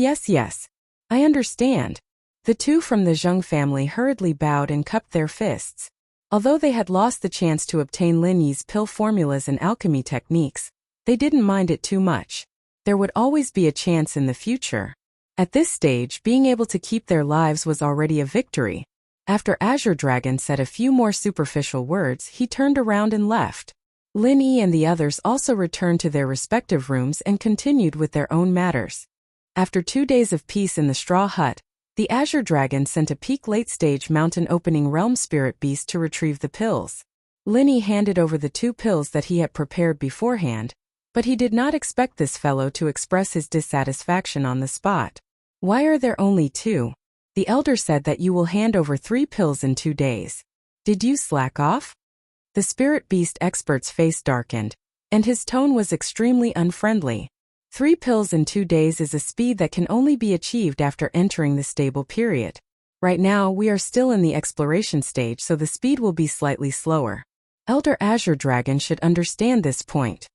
I understand." The two from the Zheng family hurriedly bowed and cupped their fists. Although they had lost the chance to obtain Lin Yi's pill formulas and alchemy techniques, they didn't mind it too much. There would always be a chance in the future. At this stage, being able to keep their lives was already a victory. After Azure Dragon said a few more superficial words, he turned around and left. Lin Yi and the others also returned to their respective rooms and continued with their own matters. After 2 days of peace in the straw hut, the Azure Dragon sent a peak late-stage mountain-opening realm spirit beast to retrieve the pills. Lin Yi handed over the 2 pills that he had prepared beforehand, but he did not expect this fellow to express his dissatisfaction on the spot. "Why are there only 2? The elder said that you will hand over 3 pills in 2 days. Did you slack off?" The spirit beast expert's face darkened, and his tone was extremely unfriendly. 3 pills in 2 days is a speed that can only be achieved after entering the stable period. Right now, we are still in the exploration stage, so the speed will be slightly slower. Elder Azure Dragon should understand this point.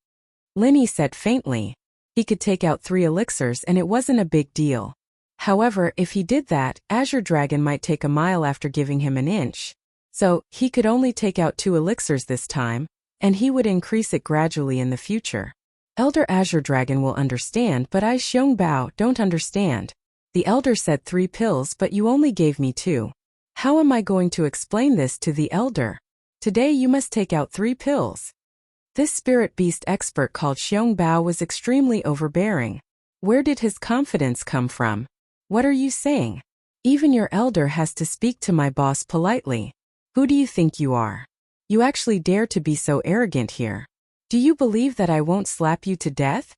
Lin Yi said faintly. He could take out 3 elixirs and it wasn't a big deal. However, if he did that, Azure Dragon might take a mile after giving him an inch. So, he could only take out 2 elixirs this time, and he would increase it gradually in the future. Elder Azure Dragon will understand, but I Xiong don't understand. The elder said 3 pills, but you only gave me 2. How am I going to explain this to the elder? Today you must take out 3 pills. This spirit beast expert called Xiong Bao was extremely overbearing. Where did his confidence come from? What are you saying? Even your elder has to speak to my boss politely. Who do you think you are? You actually dare to be so arrogant here. Do you believe that I won't slap you to death?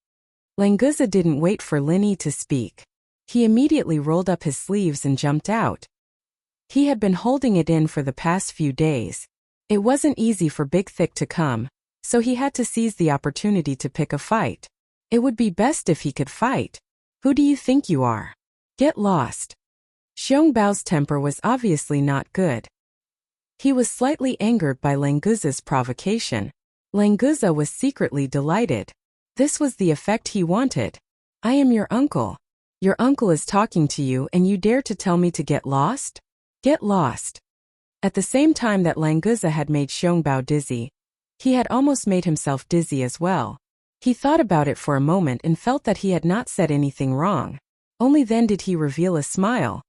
Languza didn't wait for Lin Yi to speak. He immediately rolled up his sleeves and jumped out. He had been holding it in for the past few days. It wasn't easy for Big Thick to come, so he had to seize the opportunity to pick a fight. It would be best if he could fight. Who do you think you are? Get lost. Xiong Bao's temper was obviously not good. He was slightly angered by Languza's provocation. Languza was secretly delighted. This was the effect he wanted. I am your uncle. Your uncle is talking to you and you dare to tell me to get lost? Get lost. At the same time that Languza had made Xiong Bao dizzy, he had almost made himself dizzy as well. He thought about it for a moment and felt that he had not said anything wrong. Only then did he reveal a smile.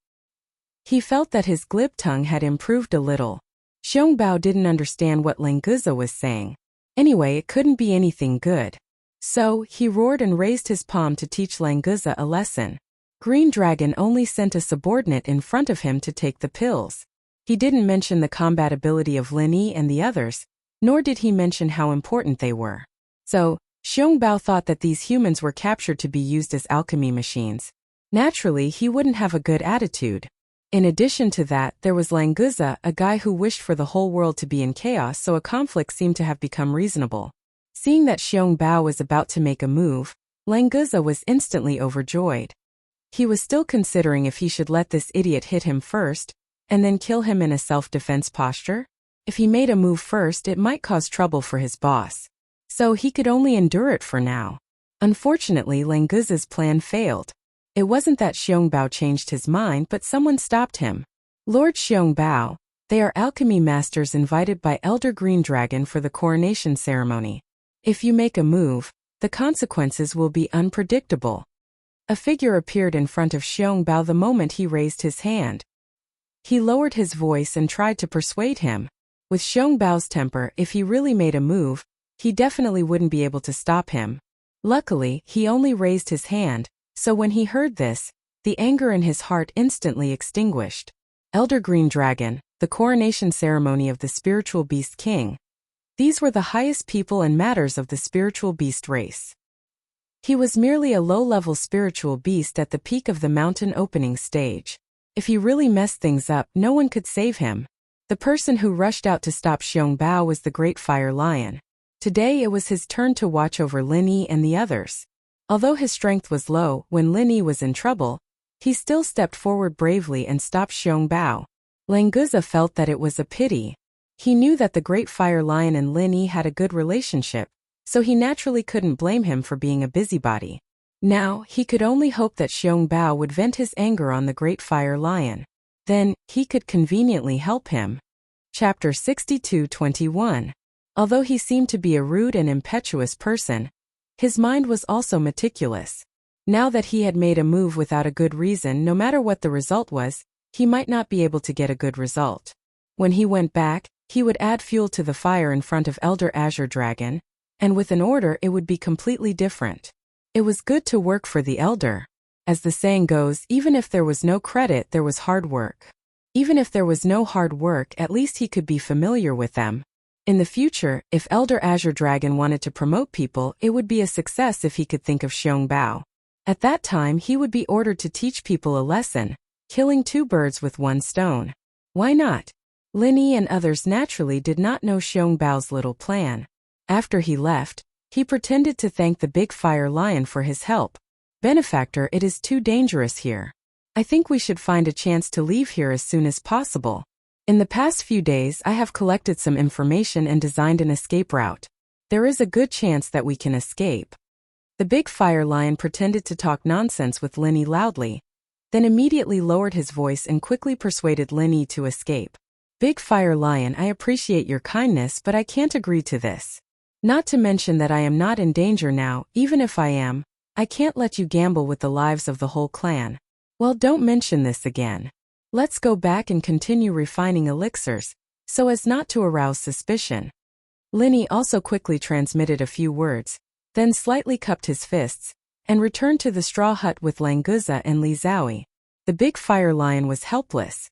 He felt that his glib tongue had improved a little. Xiong Bao didn't understand what Languza was saying. Anyway, it couldn't be anything good. So, he roared and raised his palm to teach Languza a lesson. Green Dragon only sent a subordinate in front of him to take the pills. He didn't mention the compatibility of Lin Yi and the others, nor did he mention how important they were. So, Xiong Bao thought that these humans were captured to be used as alchemy machines. Naturally, he wouldn't have a good attitude. In addition to that, there was Languza, a guy who wished for the whole world to be in chaos, so a conflict seemed to have become reasonable. Seeing that Xiong Bao was about to make a move, Languza was instantly overjoyed. He was still considering if he should let this idiot hit him first, and then kill him in a self-defense posture. If he made a move first, it might cause trouble for his boss. So he could only endure it for now. Unfortunately, Languza's plan failed. It wasn't that Xiong Bao changed his mind, but someone stopped him. Lord Xiong Bao, they are alchemy masters invited by Elder Green Dragon for the coronation ceremony. If you make a move, the consequences will be unpredictable. A figure appeared in front of Xiong Bao the moment he raised his hand. He lowered his voice and tried to persuade him. With Xiong Bao's temper, if he really made a move, he definitely wouldn't be able to stop him. Luckily, he only raised his hand, so when he heard this, the anger in his heart instantly extinguished. Elder Green Dragon, the coronation ceremony of the spiritual beast king. These were the highest people and matters of the spiritual beast race. He was merely a low-level spiritual beast at the peak of the mountain opening stage. If he really messed things up, no one could save him. The person who rushed out to stop Xiong Bao was the Great Fire Lion. Today it was his turn to watch over Lin Yi and the others. Although his strength was low, when Lin Yi was in trouble, he still stepped forward bravely and stopped Xiong Bao. Languza felt that it was a pity. He knew that the Great Fire Lion and Lin Yi had a good relationship, so he naturally couldn't blame him for being a busybody. Now, he could only hope that Xiong Bao would vent his anger on the Great Fire Lion. Then, he could conveniently help him. Chapter 62:21. Although he seemed to be a rude and impetuous person, his mind was also meticulous. Now that he had made a move without a good reason, no matter what the result was, he might not be able to get a good result. When he went back, he would add fuel to the fire in front of Elder Azure Dragon, and with an order it would be completely different. It was good to work for the Elder. As the saying goes, even if there was no credit, there was hard work. Even if there was no hard work, at least he could be familiar with them. In the future, if Elder Azure Dragon wanted to promote people, it would be a success if he could think of Xiong Bao. At that time, he would be ordered to teach people a lesson, killing two birds with one stone. Why not? Lin Yi and others naturally did not know Xiong Bao's little plan. After he left, he pretended to thank the Big Fire Lion for his help. Benefactor, it is too dangerous here. I think we should find a chance to leave here as soon as possible. In the past few days, I have collected some information and designed an escape route. There is a good chance that we can escape. The Big Fire Lion pretended to talk nonsense with Lin Yi loudly, then immediately lowered his voice and quickly persuaded Lin Yi to escape. Big Fire Lion, I appreciate your kindness, but I can't agree to this. Not to mention that I am not in danger now. Even if I am, I can't let you gamble with the lives of the whole clan. Well, don't mention this again. Let's go back and continue refining elixirs, so as not to arouse suspicion. Lin Yi also quickly transmitted a few words, then slightly cupped his fists, and returned to the straw hut with Languza and Li Zhaoi. The Big Fire Lion was helpless.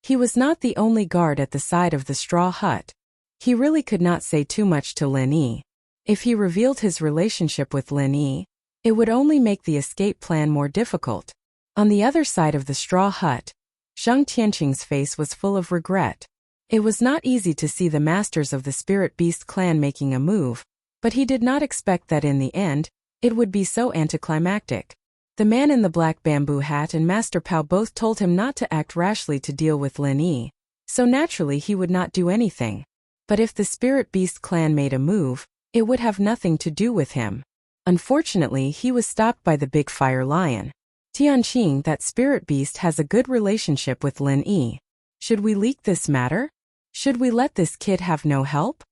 He was not the only guard at the side of the straw hut. He really could not say too much to Lin Yi. If he revealed his relationship with Lin Yi, it would only make the escape plan more difficult. On the other side of the straw hut, Zhang Tianqing's face was full of regret. It was not easy to see the masters of the Spirit Beast clan making a move, but he did not expect that in the end, it would be so anticlimactic. The man in the black bamboo hat and Master Pao both told him not to act rashly to deal with Lin Yi, so naturally he would not do anything. But if the Spirit Beast clan made a move, it would have nothing to do with him. Unfortunately, he was stopped by the Big Fire Lion. Tianqing, that Spirit Beast has a good relationship with Lin Yi. Should we leak this matter? Should we let this kid have no help?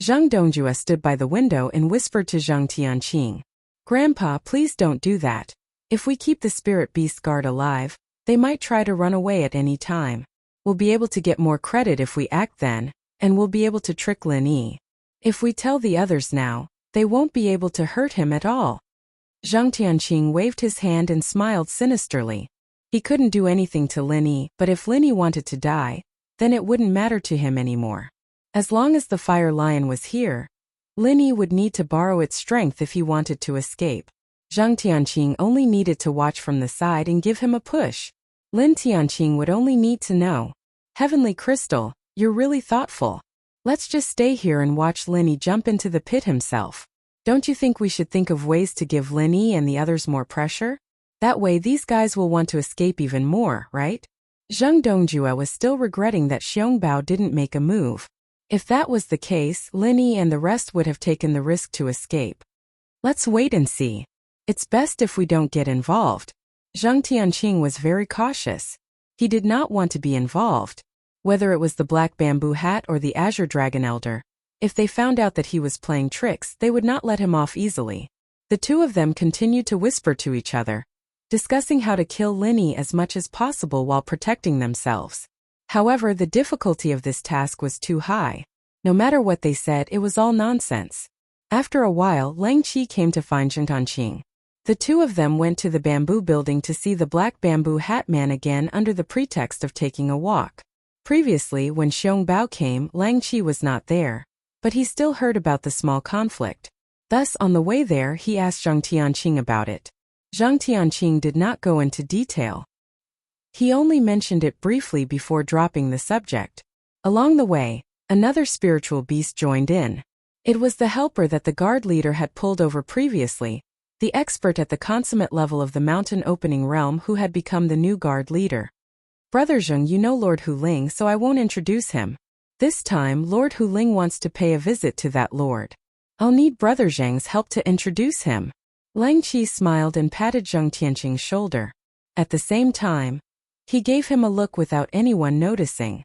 Zhang Dongjue stood by the window and whispered to Zhang Tianqing. Grandpa, please don't do that. If we keep the Spirit Beast guard alive, they might try to run away at any time. We'll be able to get more credit if we act then, and we'll be able to trick Lin Yi. If we tell the others now, they won't be able to hurt him at all. Zhang Tianqing waved his hand and smiled sinisterly. He couldn't do anything to Lin Yi, but if Lin Yi wanted to die, then it wouldn't matter to him anymore. As long as the Fire Lion was here, Lin Yi would need to borrow its strength if he wanted to escape. Zhang Tianqing only needed to watch from the side and give him a push. Lin Tianqing would only need to know. Heavenly Crystal, you're really thoughtful. Let's just stay here and watch Lin Yi jump into the pit himself. Don't you think we should think of ways to give Lin Yi and the others more pressure? That way these guys will want to escape even more, right? Zhang Dongjue was still regretting that Xiong Bao didn't make a move. If that was the case, Lin Yi and the rest would have taken the risk to escape. Let's wait and see. It's best if we don't get involved. Zhang Tianqing was very cautious. He did not want to be involved. Whether it was the Black Bamboo Hat or the Azure Dragon Elder, if they found out that he was playing tricks, they would not let him off easily. The two of them continued to whisper to each other, discussing how to kill Lin Yi as much as possible while protecting themselves. However, the difficulty of this task was too high. No matter what they said, it was all nonsense. After a while, Lang Qi came to find Zhang Tianqing. The two of them went to the bamboo building to see the black bamboo hat man again under the pretext of taking a walk. Previously, when Xiong Bao came, Lang Qi was not there, but he still heard about the small conflict. Thus, on the way there, he asked Zhang Tianqing about it. Zhang Tianqing did not go into detail. He only mentioned it briefly before dropping the subject. Along the way, another spiritual beast joined in. It was the helper that the guard leader had pulled over previously, the expert at the consummate level of the mountain opening realm who had become the new guard leader. Brother Zheng, you know Lord Huling, so I won't introduce him. This time, Lord Huling wants to pay a visit to that lord. I'll need Brother Zheng's help to introduce him. Lang Qi smiled and patted Zhang Tianqing's shoulder. At the same time, he gave him a look without anyone noticing.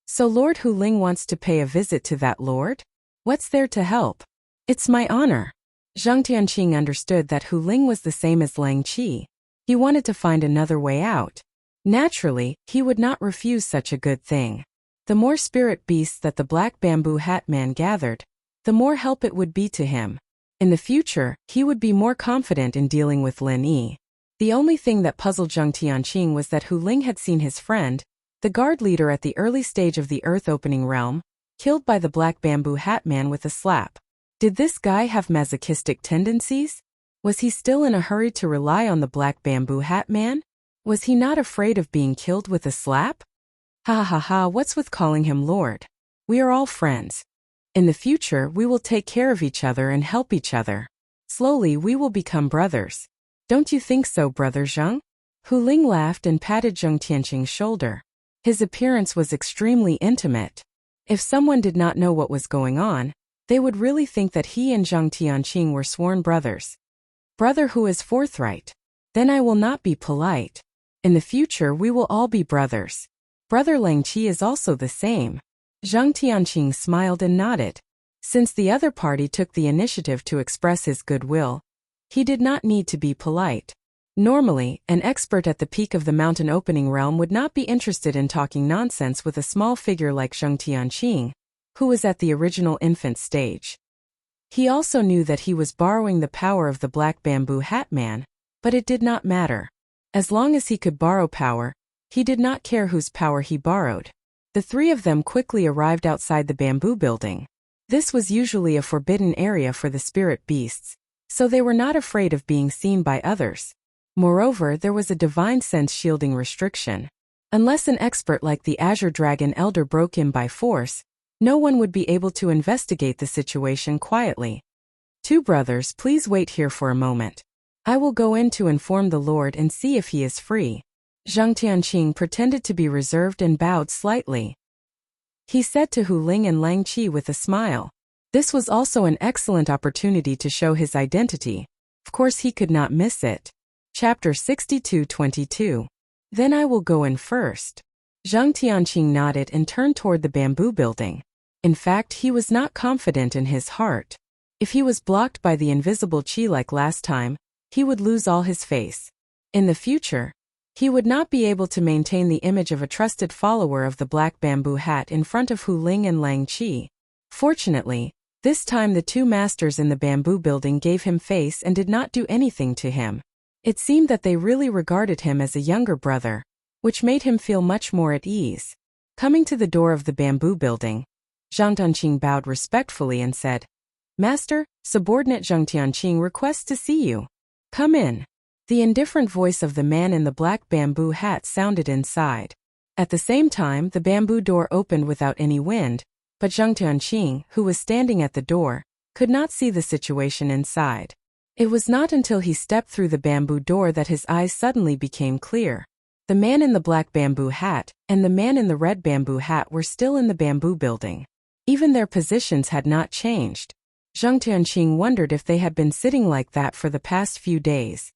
So Lord Huling wants to pay a visit to that lord? What's there to help? It's my honor. Zhang Tianqing understood that Huling was the same as Lang Qi. He wanted to find another way out. Naturally, he would not refuse such a good thing. The more spirit beasts that the black bamboo hat man gathered, the more help it would be to him. In the future, he would be more confident in dealing with Lin Yi. The only thing that puzzled Zhang Tianqing was that Huling had seen his friend, the guard leader at the early stage of the earth-opening realm, killed by the black bamboo hat man with a slap. Did this guy have masochistic tendencies? Was he still in a hurry to rely on the black bamboo hat man? Was he not afraid of being killed with a slap? Ha ha ha, what's with calling him Lord? We are all friends. In the future, we will take care of each other and help each other. Slowly, we will become brothers. Don't you think so, Brother Zheng? Huling laughed and patted Zhang Tianqing's shoulder. His appearance was extremely intimate. If someone did not know what was going on, they would really think that he and Zhang Tianqing were sworn brothers. Brother who is forthright. Then I will not be polite. In the future, we will all be brothers. Brother Lang Qi is also the same. Zhang Tianqing smiled and nodded. Since the other party took the initiative to express his goodwill, he did not need to be polite. Normally, an expert at the peak of the mountain opening realm would not be interested in talking nonsense with a small figure like Zhang Tianqing, who was at the original infant stage. He also knew that he was borrowing the power of the black bamboo hat man, but it did not matter. As long as he could borrow power, he did not care whose power he borrowed. The three of them quickly arrived outside the bamboo building. This was usually a forbidden area for the spirit beasts, so they were not afraid of being seen by others. Moreover, there was a divine sense shielding restriction. Unless an expert like the Azure Dragon Elder broke in by force, no one would be able to investigate the situation quietly. Two brothers, please wait here for a moment. I will go in to inform the Lord and see if he is free. Zhang Tianqing pretended to be reserved and bowed slightly. He said to Huling and Lang Qi with a smile. This was also an excellent opportunity to show his identity. Of course he could not miss it. Chapter 62-22. Then I will go in first. Zhang Tianqing nodded and turned toward the bamboo building. In fact, he was not confident in his heart. If he was blocked by the invisible qi like last time, he would lose all his face. In the future, he would not be able to maintain the image of a trusted follower of the black bamboo hat in front of Huling and Lang Qi. Fortunately, this time the two masters in the bamboo building gave him face and did not do anything to him. It seemed that they really regarded him as a younger brother, which made him feel much more at ease. Coming to the door of the bamboo building, Zhang Tianqing bowed respectfully and said, Master, subordinate Zhang Tianqing requests to see you. Come in. The indifferent voice of the man in the black bamboo hat sounded inside. At the same time, the bamboo door opened without any wind, but Zhang Tianqing, who was standing at the door, could not see the situation inside. It was not until he stepped through the bamboo door that his eyes suddenly became clear. The man in the black bamboo hat and the man in the red bamboo hat were still in the bamboo building. Even their positions had not changed. Zhang Tianqing wondered if they had been sitting like that for the past few days.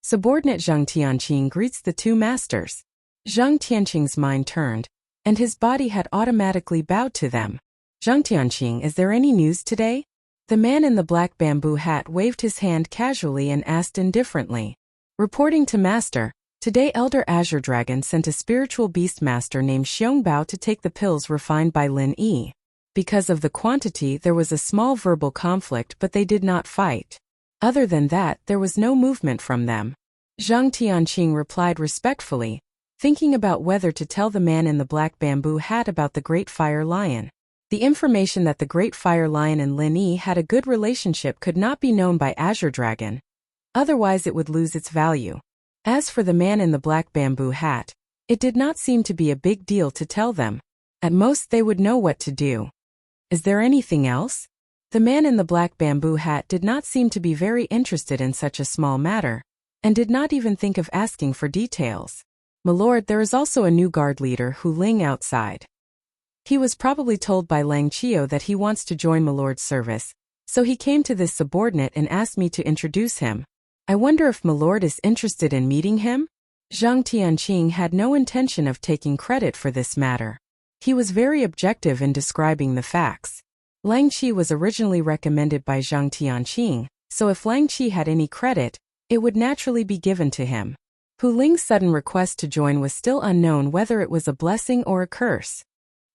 Subordinate Zhang Tianqing greets the two masters. Zhang Tianqing's mind turned, and his body had automatically bowed to them. Zhang Tianqing, is there any news today? The man in the black bamboo hat waved his hand casually and asked indifferently. Reporting to Master, today Elder Azure Dragon sent a spiritual beast master named Xiong Bao to take the pills refined by Lin Yi. Because of the quantity, there was a small verbal conflict, but they did not fight. Other than that, there was no movement from them. Zhang Tianqing replied respectfully, thinking about whether to tell the man in the black bamboo hat about the Great Fire Lion. The information that the Great Fire Lion and Lin Yi had a good relationship could not be known by Azure Dragon. Otherwise it would lose its value. As for the man in the black bamboo hat, it did not seem to be a big deal to tell them. At most they would know what to do. Is there anything else? The man in the black bamboo hat did not seem to be very interested in such a small matter, and did not even think of asking for details. "Milord, there is also a new guard leader, Hu Ling, outside. He was probably told by Lang Chio that he wants to join Milord's service, so he came to this subordinate and asked me to introduce him. I wonder if Milord is interested in meeting him?" Zhang Tianqing had no intention of taking credit for this matter. He was very objective in describing the facts. Lang Qi was originally recommended by Zhang Tianqing, so if Lang Qi had any credit, it would naturally be given to him. Hu Ling's sudden request to join was still unknown whether it was a blessing or a curse.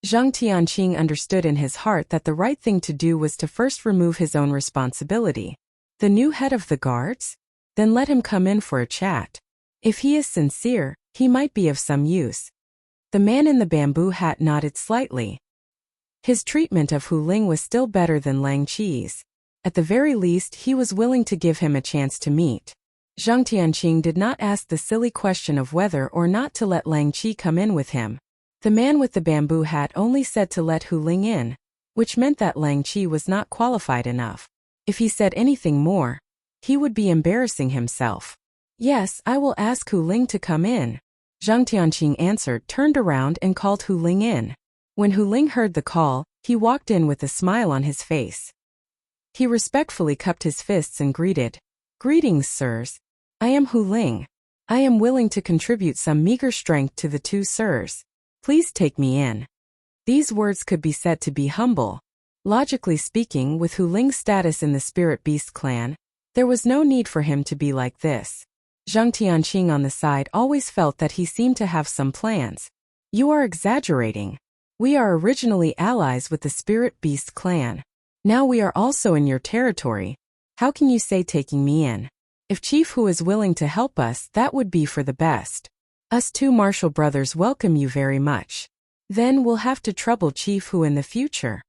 Zhang Tianqing understood in his heart that the right thing to do was to first remove his own responsibility. The new head of the guards? Then let him come in for a chat. If he is sincere, he might be of some use. The man in the bamboo hat nodded slightly. His treatment of Hu Ling was still better than Lang Qi's. At the very least, he was willing to give him a chance to meet. Zhang Tianqing did not ask the silly question of whether or not to let Lang Qi come in with him. The man with the bamboo hat only said to let Hu Ling in, which meant that Lang Qi was not qualified enough. If he said anything more, he would be embarrassing himself. "Yes, I will ask Hu Ling to come in," Zhang Tianqing answered, turned around and called Hu Ling in. When Hu Ling heard the call, he walked in with a smile on his face. He respectfully cupped his fists and greeted, "Greetings, sirs. I am Hu Ling. I am willing to contribute some meager strength to the two sirs. Please take me in." These words could be said to be humble. Logically speaking, with Hu Ling's status in the Spirit Beast clan, there was no need for him to be like this. Zhang Tianqing on the side always felt that he seemed to have some plans. "You are exaggerating. We are originally allies with the Spirit Beast clan. Now we are also in your territory. How can you say taking me in? If Chief Hu is willing to help us, that would be for the best. Us two martial brothers welcome you very much. Then we'll have to trouble Chief Hu in the future."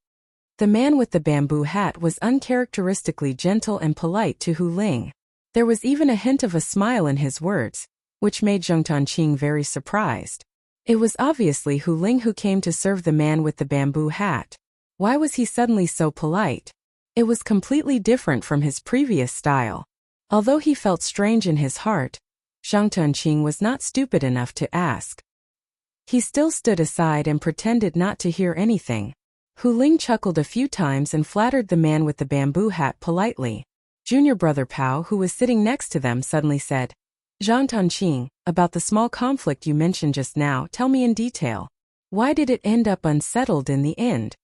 The man with the bamboo hat was uncharacteristically gentle and polite to Hu Ling. There was even a hint of a smile in his words, which made Zhang Tianqing very surprised. It was obviously Hu Ling who came to serve the man with the bamboo hat. Why was he suddenly so polite? It was completely different from his previous style. Although he felt strange in his heart, Zhang Tianqing was not stupid enough to ask. He still stood aside and pretended not to hear anything. Hu Ling chuckled a few times and flattered the man with the bamboo hat politely. Junior brother Pao, who was sitting next to them, suddenly said, "Zhang Tianqing, about the small conflict you mentioned just now, tell me in detail. Why did it end up unsettled in the end?"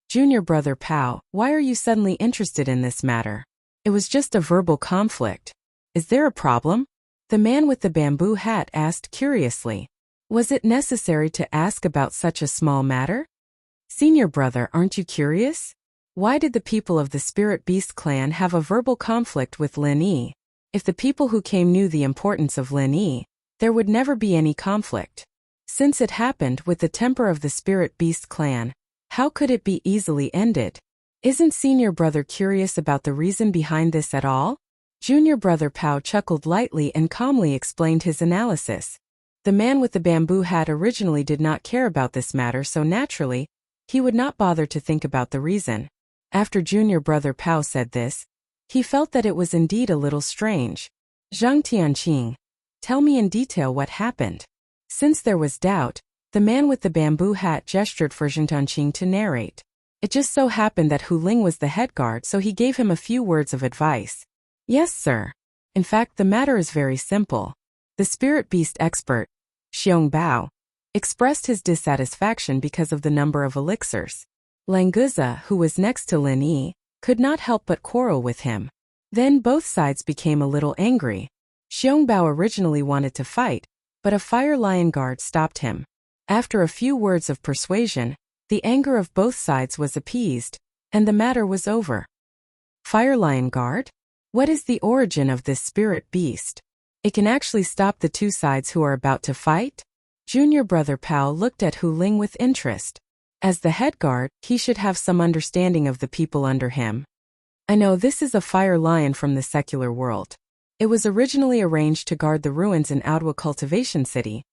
"Junior brother Pao, why are you suddenly interested in this matter? It was just a verbal conflict. Is there a problem?" The man with the bamboo hat asked curiously. Was it necessary to ask about such a small matter? "Senior brother, aren't you curious? Why did the people of the Spirit Beast clan have a verbal conflict with Lin Yi? If the people who came knew the importance of Lin Yi, there would never be any conflict. Since it happened with the temper of the Spirit Beast clan, how could it be easily ended? Isn't senior brother curious about the reason behind this at all?" Junior brother Pao chuckled lightly and calmly explained his analysis. The man with the bamboo hat originally did not care about this matter, so naturally, he would not bother to think about the reason. After junior brother Pao said this, he felt that it was indeed a little strange. "Zhang Tianqing, tell me in detail what happened." Since there was doubt, the man with the bamboo hat gestured for Zhang Tianqing to narrate. It just so happened that Hu Ling was the head guard, so he gave him a few words of advice. "Yes, sir. In fact, the matter is very simple. The Spirit Beast expert, Xiong Bao, expressed his dissatisfaction because of the number of elixirs. Languza, who was next to Lin Yi, could not help but quarrel with him. Then both sides became a little angry. Xiong Bao originally wanted to fight, but a Fire Lion guard stopped him. After a few words of persuasion, the anger of both sides was appeased, and the matter was over." "Fire Lion guard? What is the origin of this spirit beast? It can actually stop the two sides who are about to fight? Junior brother Pao looked at Hu Ling with interest. As the head guard, he should have some understanding of the people under him. I know this is a fire lion from the secular world. It was originally arranged to guard the ruins in Audwa Cultivation City,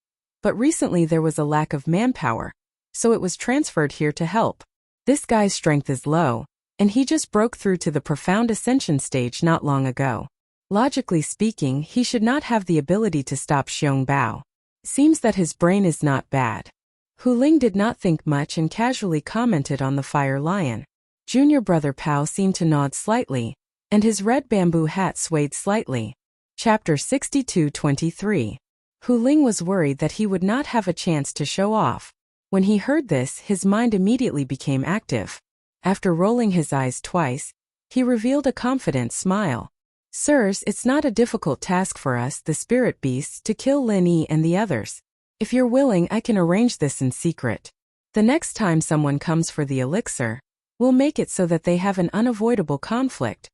but recently there was a lack of manpower, so it was transferred here to help. This guy's strength is low, and he just broke through to the profound ascension stage not long ago. Logically speaking, he should not have the ability to stop Xiong Bao. Seems that his brain is not bad. Hu Ling did not think much and casually commented on the fire lion. Junior brother Pao seemed to nod slightly, and his red bamboo hat swayed slightly. Chapter 62-23. Hu Ling was worried that he would not have a chance to show off. When he heard this, his mind immediately became active. After rolling his eyes twice, he revealed a confident smile. Sirs, it's not a difficult task for us, the spirit beasts, to kill Lin Yi and the others. If you're willing, I can arrange this in secret. The next time someone comes for the elixir, we'll make it so that they have an unavoidable conflict.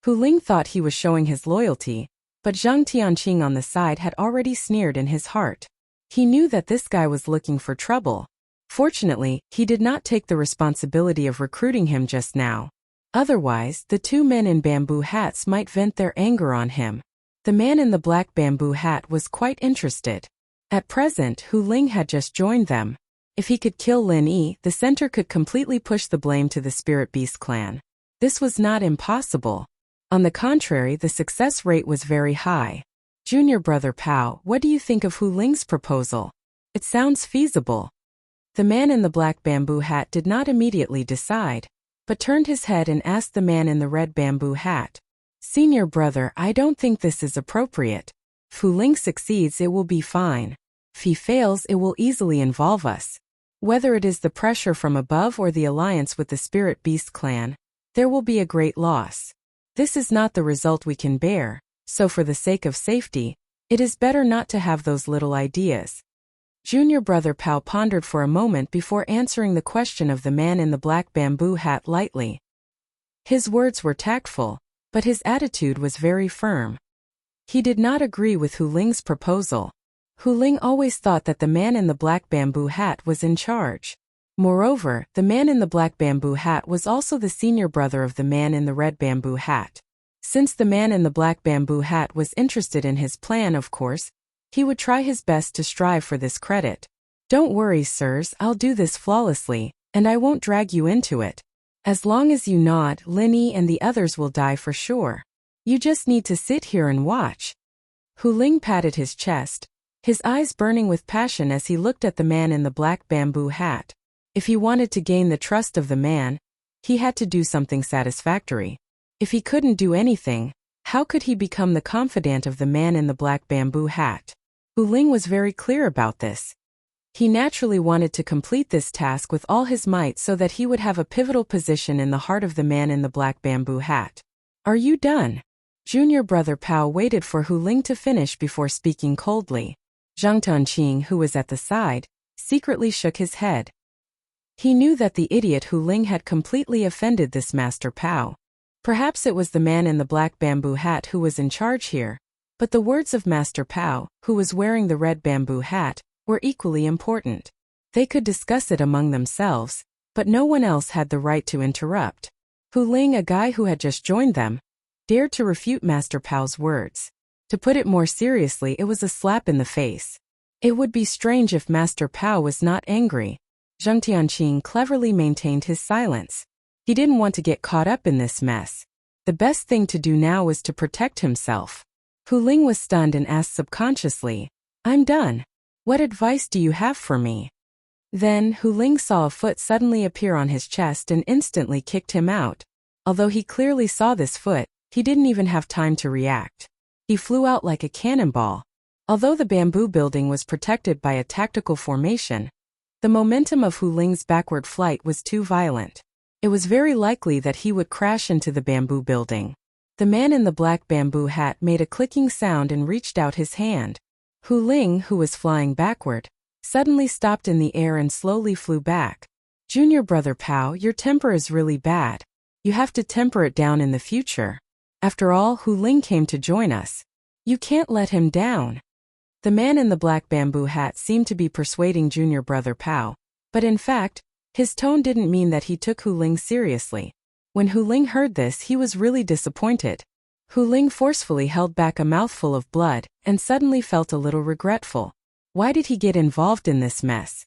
Hu Ling thought he was showing his loyalty, but Zhang Tianqing on the side had already sneered in his heart. He knew that this guy was looking for trouble. Fortunately, he did not take the responsibility of recruiting him just now. Otherwise, the two men in bamboo hats might vent their anger on him. The man in the black bamboo hat was quite interested. At present, Hu Ling had just joined them. If he could kill Lin Yi, the center could completely push the blame to the Spirit Beast clan. This was not impossible. On the contrary, the success rate was very high. Junior brother Pao, what do you think of Hu Ling's proposal? It sounds feasible. The man in the black bamboo hat did not immediately decide, but turned his head and asked the man in the red bamboo hat. Senior brother, I don't think this is appropriate. If Hu Ling succeeds, it will be fine. If he fails, it will easily involve us. Whether it is the pressure from above or the alliance with the Spirit Beast clan, there will be a great loss. This is not the result we can bear, so for the sake of safety, it is better not to have those little ideas. Junior brother Pao pondered for a moment before answering the question of the man in the black bamboo hat lightly. His words were tactful, but his attitude was very firm. He did not agree with Hu Ling's proposal. Hu Ling always thought that the man in the black bamboo hat was in charge. Moreover, the man in the black bamboo hat was also the senior brother of the man in the red bamboo hat. Since the man in the black bamboo hat was interested in his plan, of course, he would try his best to strive for this credit. Don't worry, sirs, I'll do this flawlessly, and I won't drag you into it. As long as you nod, Lin Yi and the others will die for sure. You just need to sit here and watch. Hu Ling patted his chest, his eyes burning with passion as he looked at the man in the black bamboo hat. If he wanted to gain the trust of the man, he had to do something satisfactory. If he couldn't do anything, how could he become the confidant of the man in the black bamboo hat? Hu Ling was very clear about this. He naturally wanted to complete this task with all his might so that he would have a pivotal position in the heart of the man in the black bamboo hat. Are you done? Junior brother Pao waited for Hu Ling to finish before speaking coldly. Zhang Tianqing, who was at the side, secretly shook his head. He knew that the idiot Hu Ling had completely offended this Master Pao. Perhaps it was the man in the black bamboo hat who was in charge here, but the words of Master Pao, who was wearing the red bamboo hat, were equally important. They could discuss it among themselves, but no one else had the right to interrupt. Hu Ling, a guy who had just joined them, dared to refute Master Pao's words. To put it more seriously, it was a slap in the face. It would be strange if Master Pao was not angry. Zhang Tianqing cleverly maintained his silence. He didn't want to get caught up in this mess. The best thing to do now was to protect himself. Hu Ling was stunned and asked subconsciously, I'm done. What advice do you have for me? Then, Hu Ling saw a foot suddenly appear on his chest and instantly kicked him out. Although he clearly saw this foot, he didn't even have time to react. He flew out like a cannonball. Although the bamboo building was protected by a tactical formation, the momentum of Hu Ling's backward flight was too violent. It was very likely that he would crash into the bamboo building. The man in the black bamboo hat made a clicking sound and reached out his hand. Hu Ling, who was flying backward, suddenly stopped in the air and slowly flew back. Junior brother Pao, your temper is really bad. You have to temper it down in the future. After all, Hu Ling came to join us. You can't let him down. The man in the black bamboo hat seemed to be persuading junior brother Pao, but in fact, his tone didn't mean that he took Hu Ling seriously. When Hu Ling heard this, he was really disappointed. Hu Ling forcefully held back a mouthful of blood and suddenly felt a little regretful. Why did he get involved in this mess?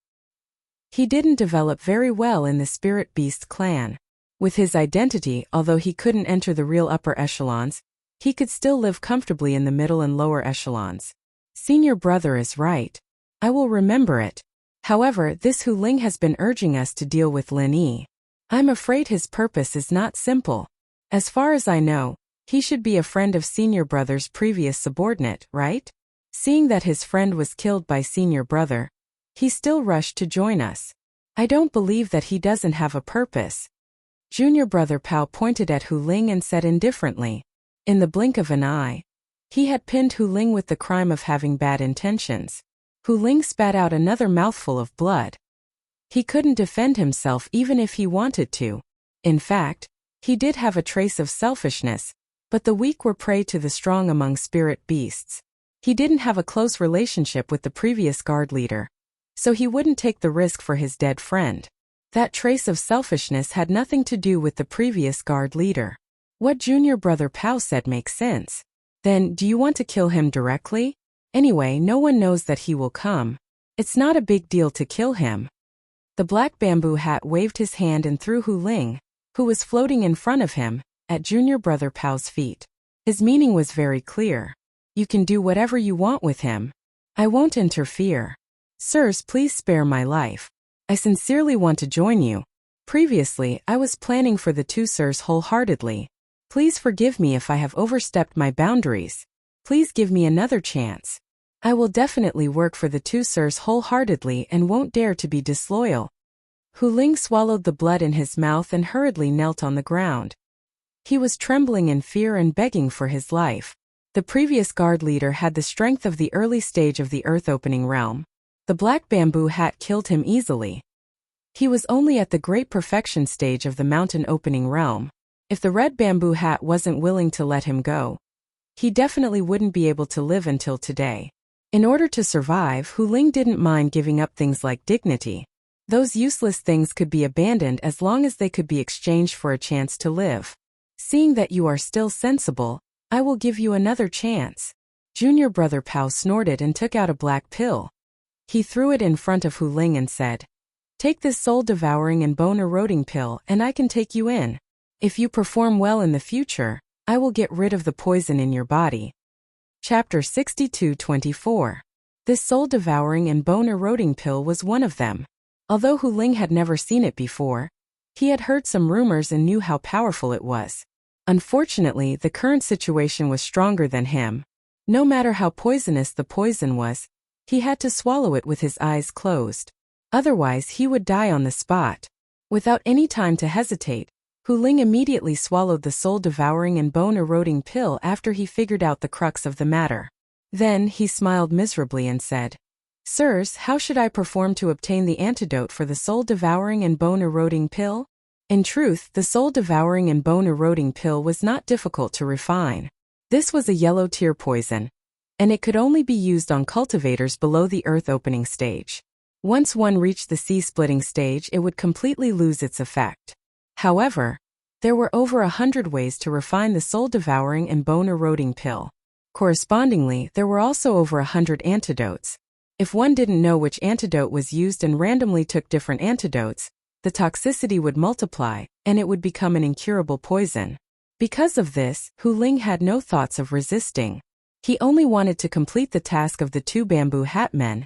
He didn't develop very well in the Spirit Beast clan. With his identity, although he couldn't enter the real upper echelons, he could still live comfortably in the middle and lower echelons. Senior brother is right. I will remember it. However, this Hu Ling has been urging us to deal with Lin Yi. I'm afraid his purpose is not simple. As far as I know, he should be a friend of senior brother's previous subordinate, right? Seeing that his friend was killed by senior brother, he still rushed to join us. I don't believe that he doesn't have a purpose. Junior brother Pao pointed at Hu Ling and said indifferently. In the blink of an eye, he had pinned Hu Ling with the crime of having bad intentions. Hu Ling spat out another mouthful of blood. He couldn't defend himself even if he wanted to. In fact, he did have a trace of selfishness, but the weak were prey to the strong among spirit beasts. He didn't have a close relationship with the previous guard leader, so he wouldn't take the risk for his dead friend. That trace of selfishness had nothing to do with the previous guard leader. What junior brother Pao said makes sense. Then, do you want to kill him directly? Anyway, no one knows that he will come. It's not a big deal to kill him. The black bamboo hat waved his hand and threw Hu Ling, who was floating in front of him, at junior brother Pao's feet. His meaning was very clear. You can do whatever you want with him. I won't interfere. Sirs, please spare my life. I sincerely want to join you. Previously, I was planning for the two sirs wholeheartedly. Please forgive me if I have overstepped my boundaries. Please give me another chance. I will definitely work for the two sirs wholeheartedly and won't dare to be disloyal. Hu Ling swallowed the blood in his mouth and hurriedly knelt on the ground. He was trembling in fear and begging for his life. The previous guard leader had the strength of the early stage of the earth-opening realm. The black bamboo hat killed him easily. He was only at the great perfection stage of the mountain-opening realm. If the red bamboo hat wasn't willing to let him go, he definitely wouldn't be able to live until today. In order to survive, Hu Ling didn't mind giving up things like dignity. Those useless things could be abandoned as long as they could be exchanged for a chance to live. Seeing that you are still sensible, I will give you another chance. Junior brother Pao snorted and took out a black pill. He threw it in front of Hu Ling and said, "Take this soul-devouring and bone-eroding pill and I can take you in. If you perform well in the future, I will get rid of the poison in your body." Chapter 62-24. This soul-devouring and bone-eroding pill was one of them. Although Hu Ling had never seen it before, he had heard some rumors and knew how powerful it was. Unfortunately, the current situation was stronger than him. No matter how poisonous the poison was, he had to swallow it with his eyes closed. Otherwise, he would die on the spot. Without any time to hesitate, Hu Ling immediately swallowed the soul-devouring and bone-eroding pill after he figured out the crux of the matter. Then, he smiled miserably and said, "Sirs, how should I perform to obtain the antidote for the soul-devouring and bone-eroding pill?" In truth, the soul-devouring and bone-eroding pill was not difficult to refine. This was a yellow tear poison, and it could only be used on cultivators below the earth-opening stage. Once one reached the sea-splitting stage, it would completely lose its effect. However, there were over 100 ways to refine the soul-devouring and bone-eroding pill. Correspondingly, there were also over 100 antidotes. If one didn't know which antidote was used and randomly took different antidotes, the toxicity would multiply, and it would become an incurable poison. Because of this, Hu Ling had no thoughts of resisting. He only wanted to complete the task of the two bamboo hat men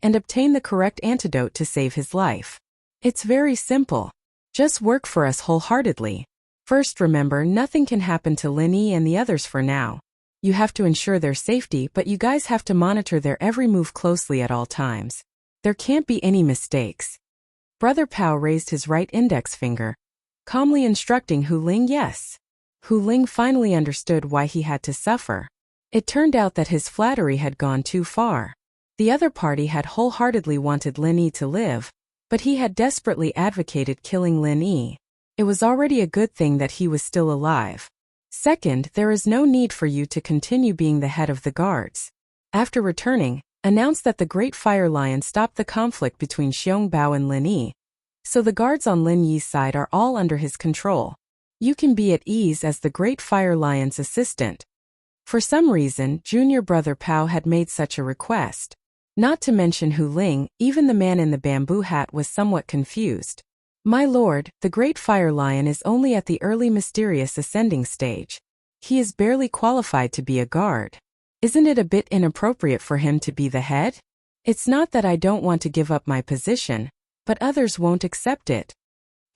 and obtain the correct antidote to save his life. It's very simple. Just work for us wholeheartedly. First, remember, nothing can happen to Lin Yi and the others for now. You have to ensure their safety, but you guys have to monitor their every move closely at all times. There can't be any mistakes. Brother Pao raised his right index finger, calmly instructing Hu Ling yes. Hu Ling finally understood why he had to suffer. It turned out that his flattery had gone too far. The other party had wholeheartedly wanted Lin Yi to live, but he had desperately advocated killing Lin Yi. It was already a good thing that he was still alive. Second, there is no need for you to continue being the head of the guards. After returning, announce that the Great Fire Lion stopped the conflict between Xiong Bao and Lin Yi. So the guards on Lin Yi's side are all under his control. You can be at ease as the Great Fire Lion's assistant. For some reason, junior brother Pao had made such a request. Not to mention Hu Ling, even the man in the bamboo hat was somewhat confused. My lord, the Great Fire Lion is only at the early mysterious ascending stage. He is barely qualified to be a guard. Isn't it a bit inappropriate for him to be the head? It's not that I don't want to give up my position, but others won't accept it.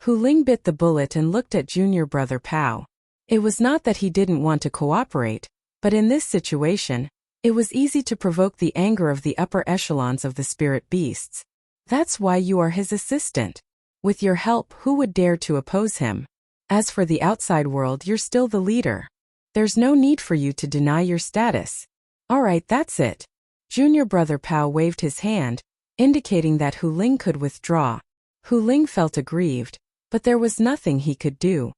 Hu Ling bit the bullet and looked at junior brother Pao. It was not that he didn't want to cooperate, but in this situation, it was easy to provoke the anger of the upper echelons of the spirit beasts. That's why you are his assistant. With your help, who would dare to oppose him? As for the outside world, you're still the leader. There's no need for you to deny your status. All right, that's it. Junior brother Pao waved his hand, indicating that Hu Ling could withdraw. Hu Ling felt aggrieved, but there was nothing he could do.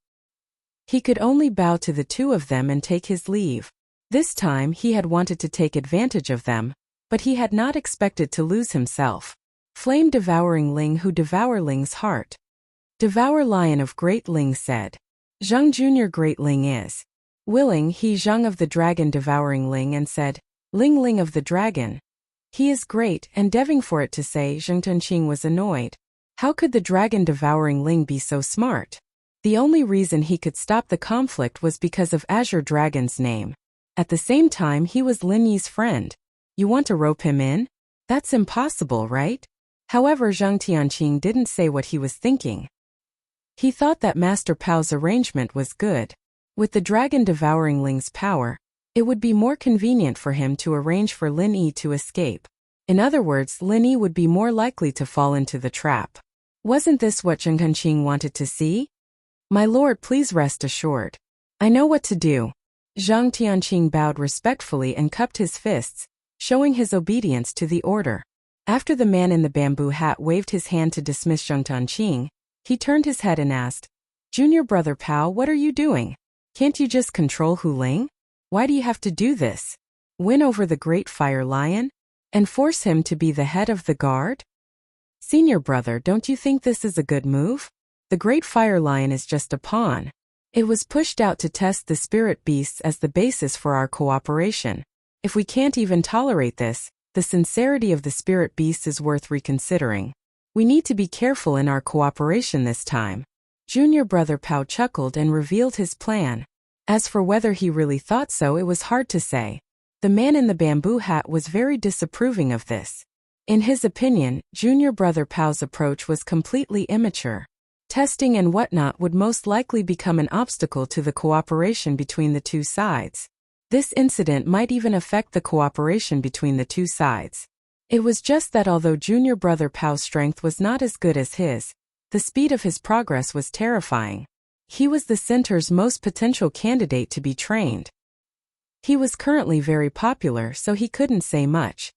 He could only bow to the two of them and take his leave. This time he had wanted to take advantage of them, but he had not expected to lose himself. Flame devouring Ling who devour Ling's heart. Devour Lion of Great Ling said. Zheng Junior Great Ling is willing. He Zheng of the Dragon devouring Ling and said, Ling Ling of the Dragon. He is great, endeavoring for it to say. Zheng Tunqing was annoyed. How could the dragon devouring Ling be so smart? The only reason he could stop the conflict was because of Azure Dragon's name. At the same time, he was Lin Yi's friend. You want to rope him in? That's impossible, right? However, Zhang Tianqing didn't say what he was thinking. He thought that Master Pao's arrangement was good. With the dragon devouring Ling's power, it would be more convenient for him to arrange for Lin Yi to escape. In other words, Lin Yi would be more likely to fall into the trap. Wasn't this what Zheng Kunqing wanted to see? My lord, please rest assured. I know what to do. Zhang Tianqing bowed respectfully and cupped his fists, showing his obedience to the order. After the man in the bamboo hat waved his hand to dismiss Zhang Tianqing, he turned his head and asked, Junior brother Pao, what are you doing? Can't you just control Hu Ling? Why do you have to do this? Win over the Great Fire Lion? And force him to be the head of the guard? Senior brother, don't you think this is a good move? The Great Fire Lion is just a pawn. It was pushed out to test the spirit beasts as the basis for our cooperation. If we can't even tolerate this, the sincerity of the spirit beasts is worth reconsidering. We need to be careful in our cooperation this time. Junior brother Pao chuckled and revealed his plan. As for whether he really thought so, it was hard to say. The man in the bamboo hat was very disapproving of this. In his opinion, junior brother Pao's approach was completely immature. Testing and whatnot would most likely become an obstacle to the cooperation between the two sides. This incident might even affect the cooperation between the two sides. It was just that although junior brother Pao's strength was not as good as his, the speed of his progress was terrifying. He was the center's most potential candidate to be trained. He was currently very popular, so he couldn't say much.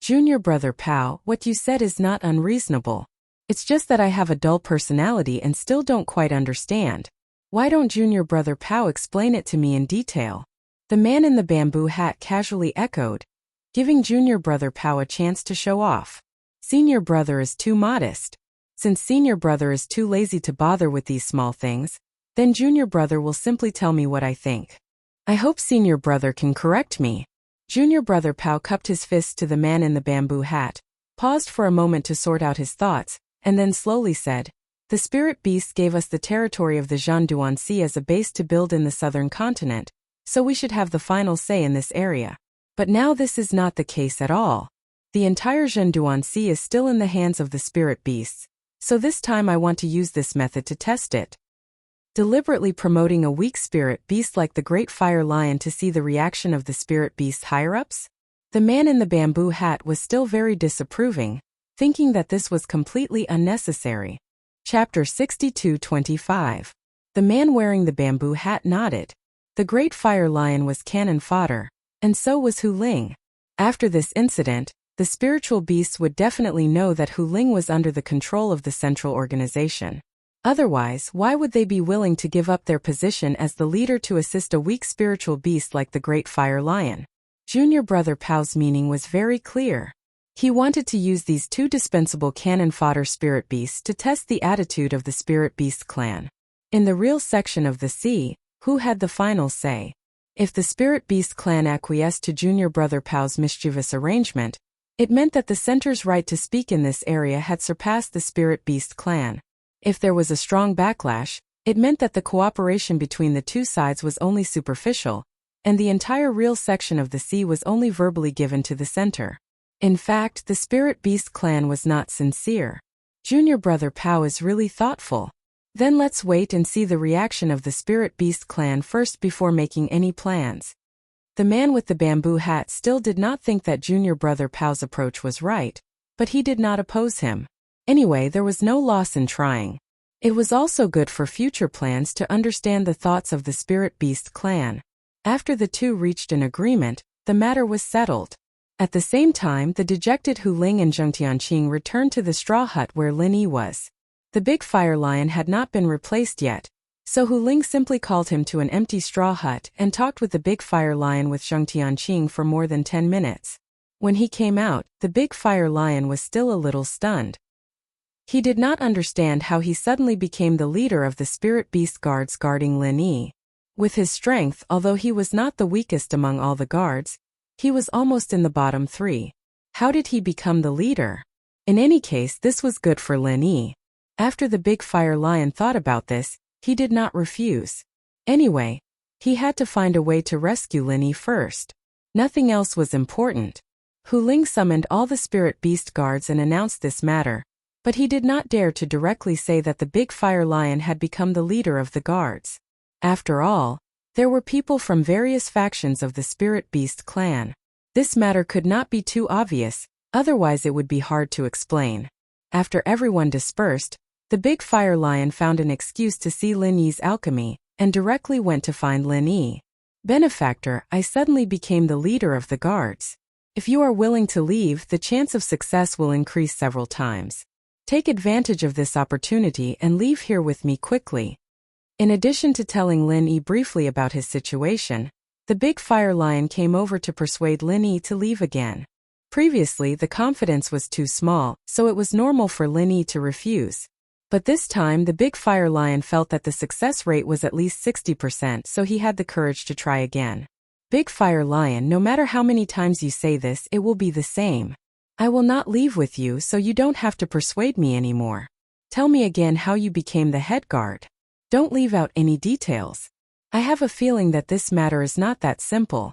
Junior brother Pao, what you said is not unreasonable. It's just that I have a dull personality and still don't quite understand. Why don't junior brother Pao explain it to me in detail? The man in the bamboo hat casually echoed, giving junior brother Pao a chance to show off. Senior brother is too modest. Since senior brother is too lazy to bother with these small things, then junior brother will simply tell me what I think. I hope senior brother can correct me. Junior brother Pao cupped his fist to the man in the bamboo hat, paused for a moment to sort out his thoughts, and then slowly said, The spirit beasts gave us the territory of the Zhanduan Sea as a base to build in the southern continent, so we should have the final say in this area. But now this is not the case at all. The entire Zhanduan Sea is still in the hands of the spirit beasts, so this time I want to use this method to test it. Deliberately promoting a weak spirit beast like the Great Fire Lion to see the reaction of the spirit beast's higher-ups? The man in the bamboo hat was still very disapproving, thinking that this was completely unnecessary. Chapter 62-25. The man wearing the bamboo hat nodded. The Great Fire Lion was cannon fodder, and so was Hu Ling. After this incident, the spiritual beasts would definitely know that Hu Ling was under the control of the central organization. Otherwise, why would they be willing to give up their position as the leader to assist a weak spiritual beast like the Great Fire Lion? Junior Brother Pao's meaning was very clear. He wanted to use these two dispensable cannon fodder spirit beasts to test the attitude of the Spirit Beast clan. In the real section of the sea, who had the final say? If the Spirit Beast clan acquiesced to Junior Brother Pao's mischievous arrangement, it meant that the center's right to speak in this area had surpassed the Spirit Beast clan. If there was a strong backlash, it meant that the cooperation between the two sides was only superficial, and the entire real section of the sea was only verbally given to the center. In fact, the Spirit Beast clan was not sincere. Junior Brother Pao is really thoughtful. Then let's wait and see the reaction of the Spirit Beast clan first before making any plans. The man with the bamboo hat still did not think that Junior Brother Pao's approach was right, but he did not oppose him. Anyway, there was no loss in trying. It was also good for future plans to understand the thoughts of the Spirit Beast clan. After the two reached an agreement, the matter was settled. At the same time, the dejected Hu Ling and Zheng Tianqing returned to the straw hut where Lin Yi was. The big fire lion had not been replaced yet, so Hu Ling simply called him to an empty straw hut and talked with the big fire lion with Zheng Tianqing for more than 10 minutes. When he came out, the big fire lion was still a little stunned. He did not understand how he suddenly became the leader of the Spirit Beast guards guarding Lin Yi. With his strength, although he was not the weakest among all the guards, he was almost in the bottom 3. How did he become the leader? In any case, this was good for Lin Yi. After the big fire lion thought about this, he did not refuse. Anyway, he had to find a way to rescue Lin Yi first. Nothing else was important. Hu Ling summoned all the Spirit Beast guards and announced this matter, but he did not dare to directly say that the big fire lion had become the leader of the guards. After all, there were people from various factions of the Spirit Beast clan. This matter could not be too obvious, otherwise it would be hard to explain. After everyone dispersed, the big fire lion found an excuse to see Lin Yi's alchemy, and directly went to find Lin Yi. Benefactor, I suddenly became the leader of the guards. If you are willing to leave, the chance of success will increase several times. Take advantage of this opportunity and leave here with me quickly. In addition to telling Lin Yi briefly about his situation, the big fire lion came over to persuade Lin Yi to leave again. Previously, the confidence was too small, so it was normal for Lin Yi to refuse. But this time the big fire lion felt that the success rate was at least 60%, so he had the courage to try again. Big fire lion, no matter how many times you say this, it will be the same. I will not leave with you, so you don't have to persuade me anymore. Tell me again how you became the head guard. Don't leave out any details. I have a feeling that this matter is not that simple.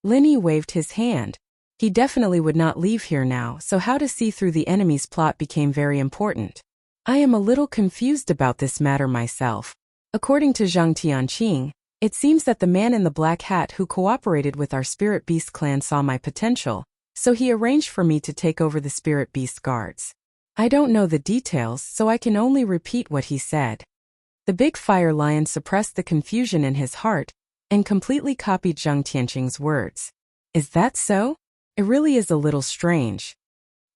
Lin Yi waved his hand. He definitely would not leave here now, so how to see through the enemy's plot became very important. I am a little confused about this matter myself. According to Zheng Tianqing, it seems that the man in the black hat who cooperated with our Spirit Beast clan saw my potential, so he arranged for me to take over the Spirit Beast guards. I don't know the details, so I can only repeat what he said. The big fire lion suppressed the confusion in his heart and completely copied Zheng Tianqing's words. Is that so? It really is a little strange.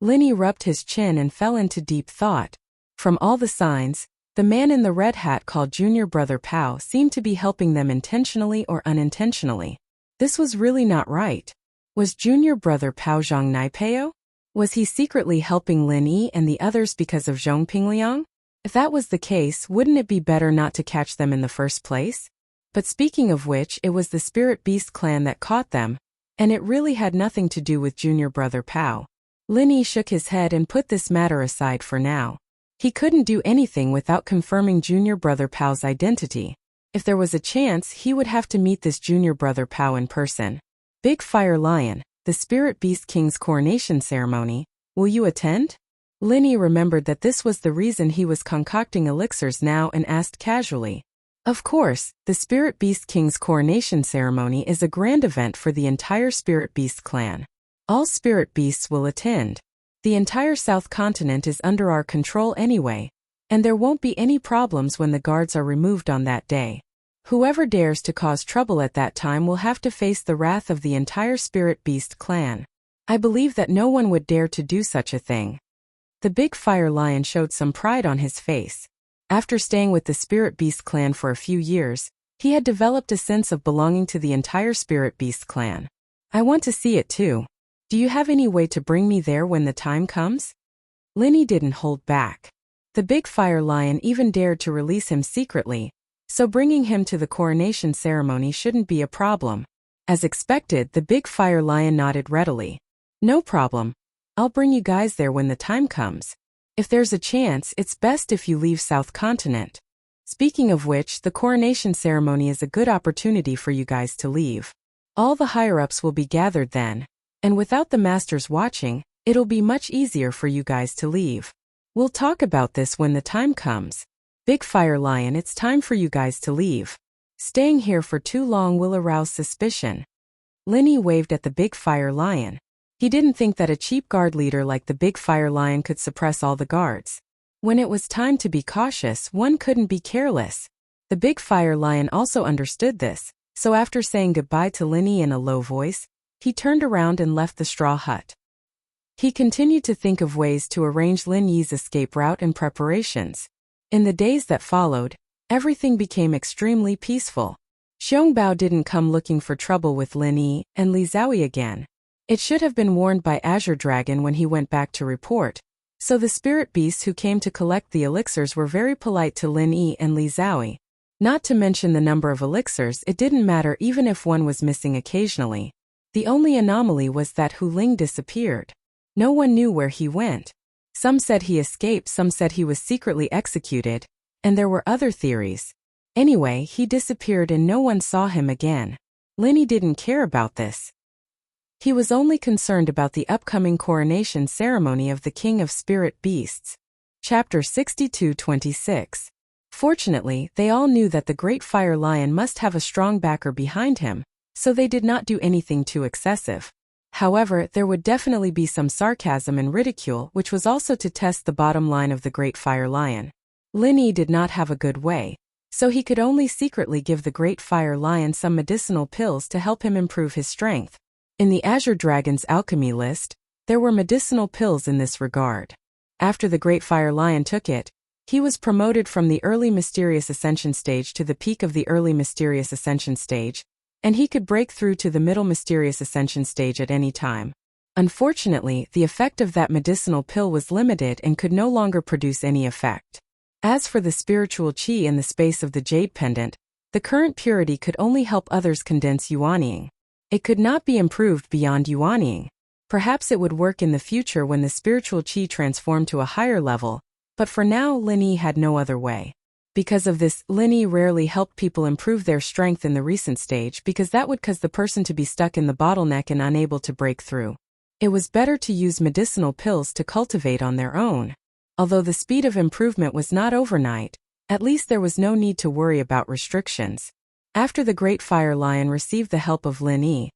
Lin Yi rubbed his chin and fell into deep thought. From all the signs, the man in the red hat called Junior Brother Pao seemed to be helping them intentionally or unintentionally. This was really not right. Was Junior Brother Pao Zhang Naipeo? Was he secretly helping Lin Yi and the others because of Zhong Pingliang? If that was the case, wouldn't it be better not to catch them in the first place? But speaking of which, it was the Spirit Beast clan that caught them, and it really had nothing to do with Junior Brother Pao. Lin Yi shook his head and put this matter aside for now. He couldn't do anything without confirming Junior Brother Pao's identity. If there was a chance, he would have to meet this Junior Brother Pao in person. Big Fire Lion, the Spirit Beast King's coronation ceremony, will you attend? Lin Yi remembered that this was the reason he was concocting elixirs now and asked casually. Of course, the Spirit Beast King's coronation ceremony is a grand event for the entire Spirit Beast clan. All Spirit Beasts will attend. The entire South Continent is under our control anyway, and there won't be any problems when the guards are removed on that day. Whoever dares to cause trouble at that time will have to face the wrath of the entire Spirit Beast clan. I believe that no one would dare to do such a thing. The big fire lion showed some pride on his face. After staying with the Spirit Beast clan for a few years, he had developed a sense of belonging to the entire Spirit Beast clan. I want to see it too. Do you have any way to bring me there when the time comes? Linny didn't hold back. The big fire lion even dared to release him secretly, so bringing him to the coronation ceremony shouldn't be a problem. As expected, the big fire lion nodded readily. No problem. I'll bring you guys there when the time comes. If there's a chance, it's best if you leave South Continent. Speaking of which, the coronation ceremony is a good opportunity for you guys to leave. All the higher-ups will be gathered then, and without the masters watching, it'll be much easier for you guys to leave. We'll talk about this when the time comes. Big Fire Lion, it's time for you guys to leave. Staying here for too long will arouse suspicion. Linny waved at the Big Fire Lion. He didn't think that a cheap guard leader like the Big Fire Lion could suppress all the guards. When it was time to be cautious, one couldn't be careless. The Big Fire Lion also understood this, so after saying goodbye to Linny in a low voice, he turned around and left the straw hut. He continued to think of ways to arrange Lin Yi's escape route and preparations. In the days that followed, everything became extremely peaceful. Xiongbao didn't come looking for trouble with Lin Yi and Li Zhaoyi again. It should have been warned by Azure Dragon when he went back to report, so the spirit beasts who came to collect the elixirs were very polite to Lin Yi and Li Zhaoyi. Not to mention the number of elixirs, it didn't matter even if one was missing occasionally. The only anomaly was that Hu Ling disappeared. No one knew where he went. Some said he escaped, some said he was secretly executed, and there were other theories. Anyway, he disappeared and no one saw him again. Linny didn't care about this. He was only concerned about the upcoming coronation ceremony of the King of Spirit Beasts. Chapter 62-26. Fortunately, they all knew that the Great Fire Lion must have a strong backer behind him, so they did not do anything too excessive. However, there would definitely be some sarcasm and ridicule, which was also to test the bottom line of the Great Fire Lion. Lin Yi did not have a good way, so he could only secretly give the Great Fire Lion some medicinal pills to help him improve his strength. In the Azure Dragon's alchemy list, there were medicinal pills in this regard. After the Great Fire Lion took it, he was promoted from the early Mysterious Ascension stage to the peak of the early Mysterious Ascension stage, and he could break through to the middle Mysterious Ascension stage at any time. Unfortunately, the effect of that medicinal pill was limited and could no longer produce any effect. As for the spiritual qi in the space of the jade pendant, the current purity could only help others condense yuanying. It could not be improved beyond yuanying. Perhaps it would work in the future when the spiritual qi transformed to a higher level, but for now Lin Yi had no other way. Because of this, Lin Yi rarely helped people improve their strength in the recent stage because that would cause the person to be stuck in the bottleneck and unable to break through. It was better to use medicinal pills to cultivate on their own. Although the speed of improvement was not overnight, at least there was no need to worry about restrictions. After the Great Fire Lion received the help of Lin Yi,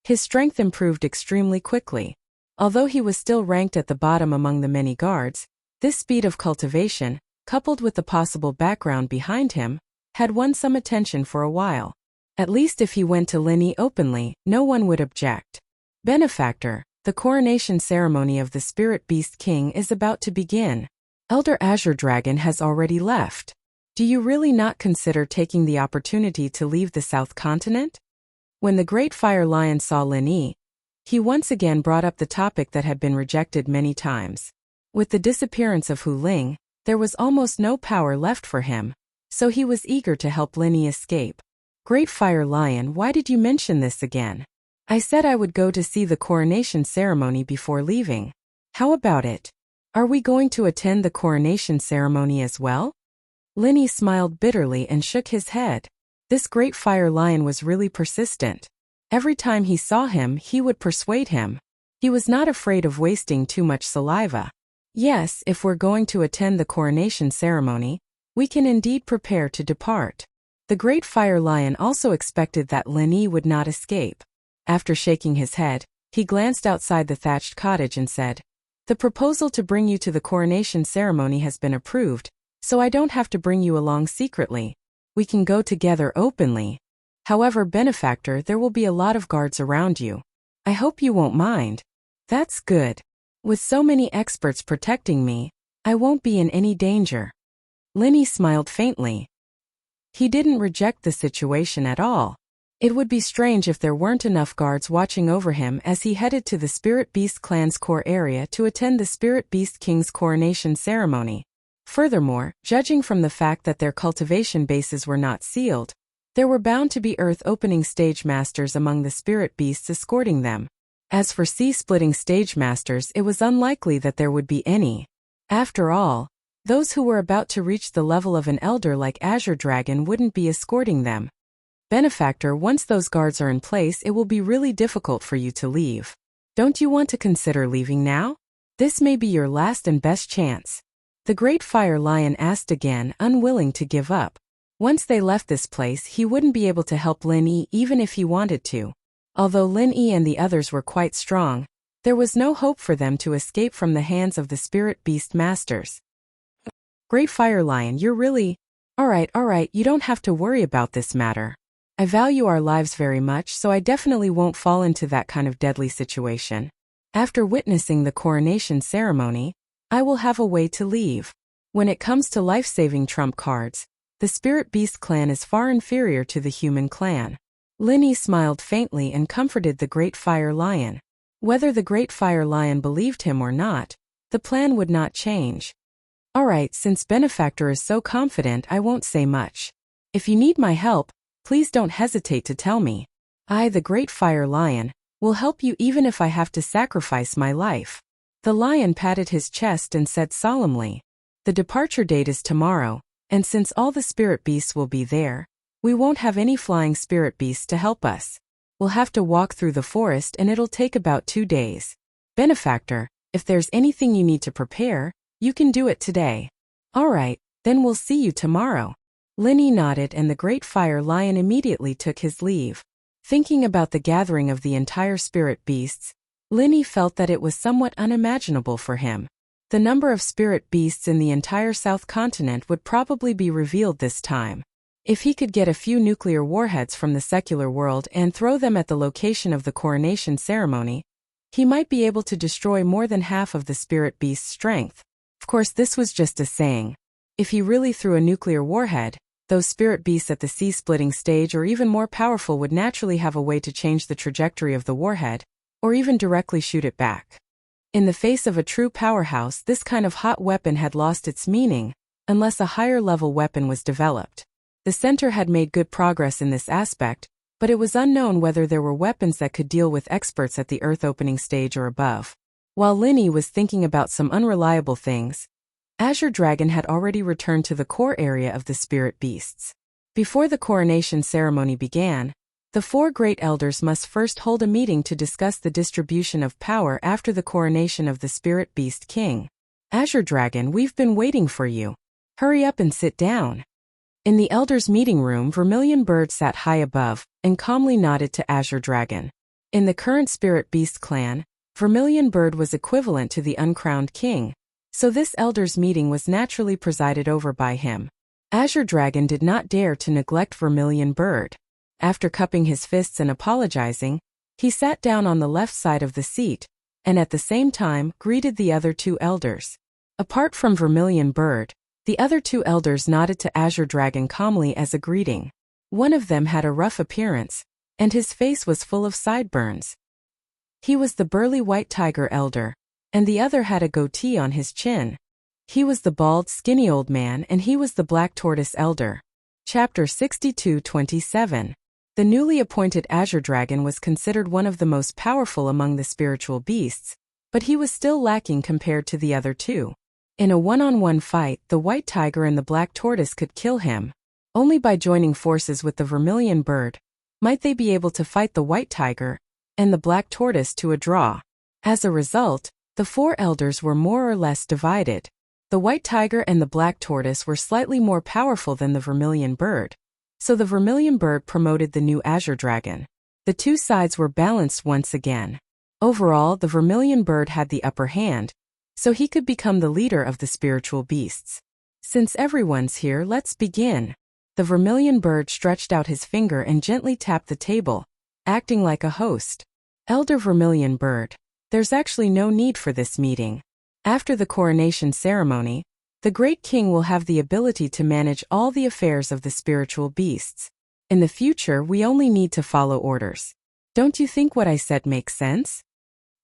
his strength improved extremely quickly. Although he was still ranked at the bottom among the many guards, this speed of cultivation, coupled with the possible background behind him, had won some attention for a while. At least if he went to Lin Yi openly, no one would object. Benefactor, the coronation ceremony of the Spirit Beast King is about to begin. Elder Azure Dragon has already left. Do you really not consider taking the opportunity to leave the South Continent? When the Great Fire Lion saw Lin Yi, he once again brought up the topic that had been rejected many times. With the disappearance of Hu Ling, there was almost no power left for him, so he was eager to help Lin Yi escape. Great Fire Lion, why did you mention this again? I said I would go to see the coronation ceremony before leaving. How about it? Are we going to attend the coronation ceremony as well? Lin Yi smiled bitterly and shook his head. This Great Fire Lion was really persistent. Every time he saw him, he would persuade him. He was not afraid of wasting too much saliva. Yes, if we're going to attend the coronation ceremony, we can indeed prepare to depart. The Great Fire Lion also expected that Lin Yi would not escape. After shaking his head, he glanced outside the thatched cottage and said, "The proposal to bring you to the coronation ceremony has been approved, so I don't have to bring you along secretly. We can go together openly. However, Benefactor, there will be a lot of guards around you. I hope you won't mind." "That's good. With so many experts protecting me, I won't be in any danger." Linny smiled faintly. He didn't reject the situation at all. It would be strange if there weren't enough guards watching over him as he headed to the Spirit Beast clan's core area to attend the Spirit Beast King's coronation ceremony. Furthermore, judging from the fact that their cultivation bases were not sealed, there were bound to be Earth-opening stage masters among the Spirit Beasts escorting them. As for sea-splitting stage masters, it was unlikely that there would be any. After all, those who were about to reach the level of an elder like Azure Dragon wouldn't be escorting them. Benefactor, once those guards are in place, it will be really difficult for you to leave. Don't you want to consider leaving now? This may be your last and best chance. The Great Fire Lion asked again, unwilling to give up. Once they left this place, he wouldn't be able to help Lin Yi even if he wanted to. Although Lin Yi and the others were quite strong, there was no hope for them to escape from the hands of the Spirit Beast Masters. Great Fire Lion, you're really… Alright, you don't have to worry about this matter. I value our lives very much, so I definitely won't fall into that kind of deadly situation. After witnessing the coronation ceremony, I will have a way to leave. When it comes to life-saving trump cards, the Spirit Beast clan is far inferior to the human clan. Linny smiled faintly and comforted the Great Fire Lion. Whether the Great Fire Lion believed him or not, the plan would not change. Alright, since Benefactor is so confident, I won't say much. If you need my help, please don't hesitate to tell me. I, the Great Fire Lion, will help you even if I have to sacrifice my life. The lion patted his chest and said solemnly, the departure date is tomorrow, and since all the spirit beasts will be there, we won't have any flying spirit beasts to help us. We'll have to walk through the forest and it'll take about 2 days. Benefactor, if there's anything you need to prepare, you can do it today. Alright, then we'll see you tomorrow. Linny nodded and the Great Fire Lion immediately took his leave. Thinking about the gathering of the entire spirit beasts, Linny felt that it was somewhat unimaginable for him. The number of spirit beasts in the entire South Continent would probably be revealed this time. If he could get a few nuclear warheads from the secular world and throw them at the location of the coronation ceremony, he might be able to destroy more than half of the spirit beast's strength. Of course, this was just a saying. If he really threw a nuclear warhead, those spirit beasts at the sea-splitting stage or even more powerful would naturally have a way to change the trajectory of the warhead, or even directly shoot it back. In the face of a true powerhouse, this kind of hot weapon had lost its meaning, unless a higher-level weapon was developed. The center had made good progress in this aspect, but it was unknown whether there were weapons that could deal with experts at the Earth-opening stage or above. While Linny was thinking about some unreliable things, Azure Dragon had already returned to the core area of the spirit beasts. Before the coronation ceremony began, the 4 great elders must first hold a meeting to discuss the distribution of power after the coronation of the Spirit Beast King. Azure Dragon, we've been waiting for you. Hurry up and sit down. In the elders' meeting room, Vermilion Bird sat high above and calmly nodded to Azure Dragon. In the current Spirit Beast clan, Vermilion Bird was equivalent to the uncrowned king, so this elders' meeting was naturally presided over by him. Azure Dragon did not dare to neglect Vermilion Bird. After cupping his fists and apologizing, he sat down on the left side of the seat, and at the same time greeted the other 2 elders. Apart from Vermilion Bird, the other 2 elders nodded to Azure Dragon calmly as a greeting. One of them had a rough appearance, and his face was full of sideburns. He was the burly White Tiger elder, and the other had a goatee on his chin. He was the bald, skinny old man, and he was the Black Tortoise elder. Chapter 62-27. The newly appointed Azure Dragon was considered one of the most powerful among the spiritual beasts, but he was still lacking compared to the other 2. In a one-on-one fight, the White Tiger and the Black Tortoise could kill him. Only by joining forces with the Vermilion Bird might they be able to fight the White Tiger and the Black Tortoise to a draw. As a result, the 4 elders were more or less divided. The White Tiger and the Black Tortoise were slightly more powerful than the Vermilion Bird, so the Vermilion Bird promoted the new Azure Dragon. The 2 sides were balanced once again. Overall, the Vermilion Bird had the upper hand, so he could become the leader of the spiritual beasts. Since everyone's here, let's begin. The Vermilion Bird stretched out his finger and gently tapped the table, acting like a host. Elder Vermilion Bird, there's actually no need for this meeting. After the coronation ceremony, The Great King will have the ability to manage all the affairs of the spiritual beasts. In the future, we only need to follow orders. Don't you think what I said makes sense?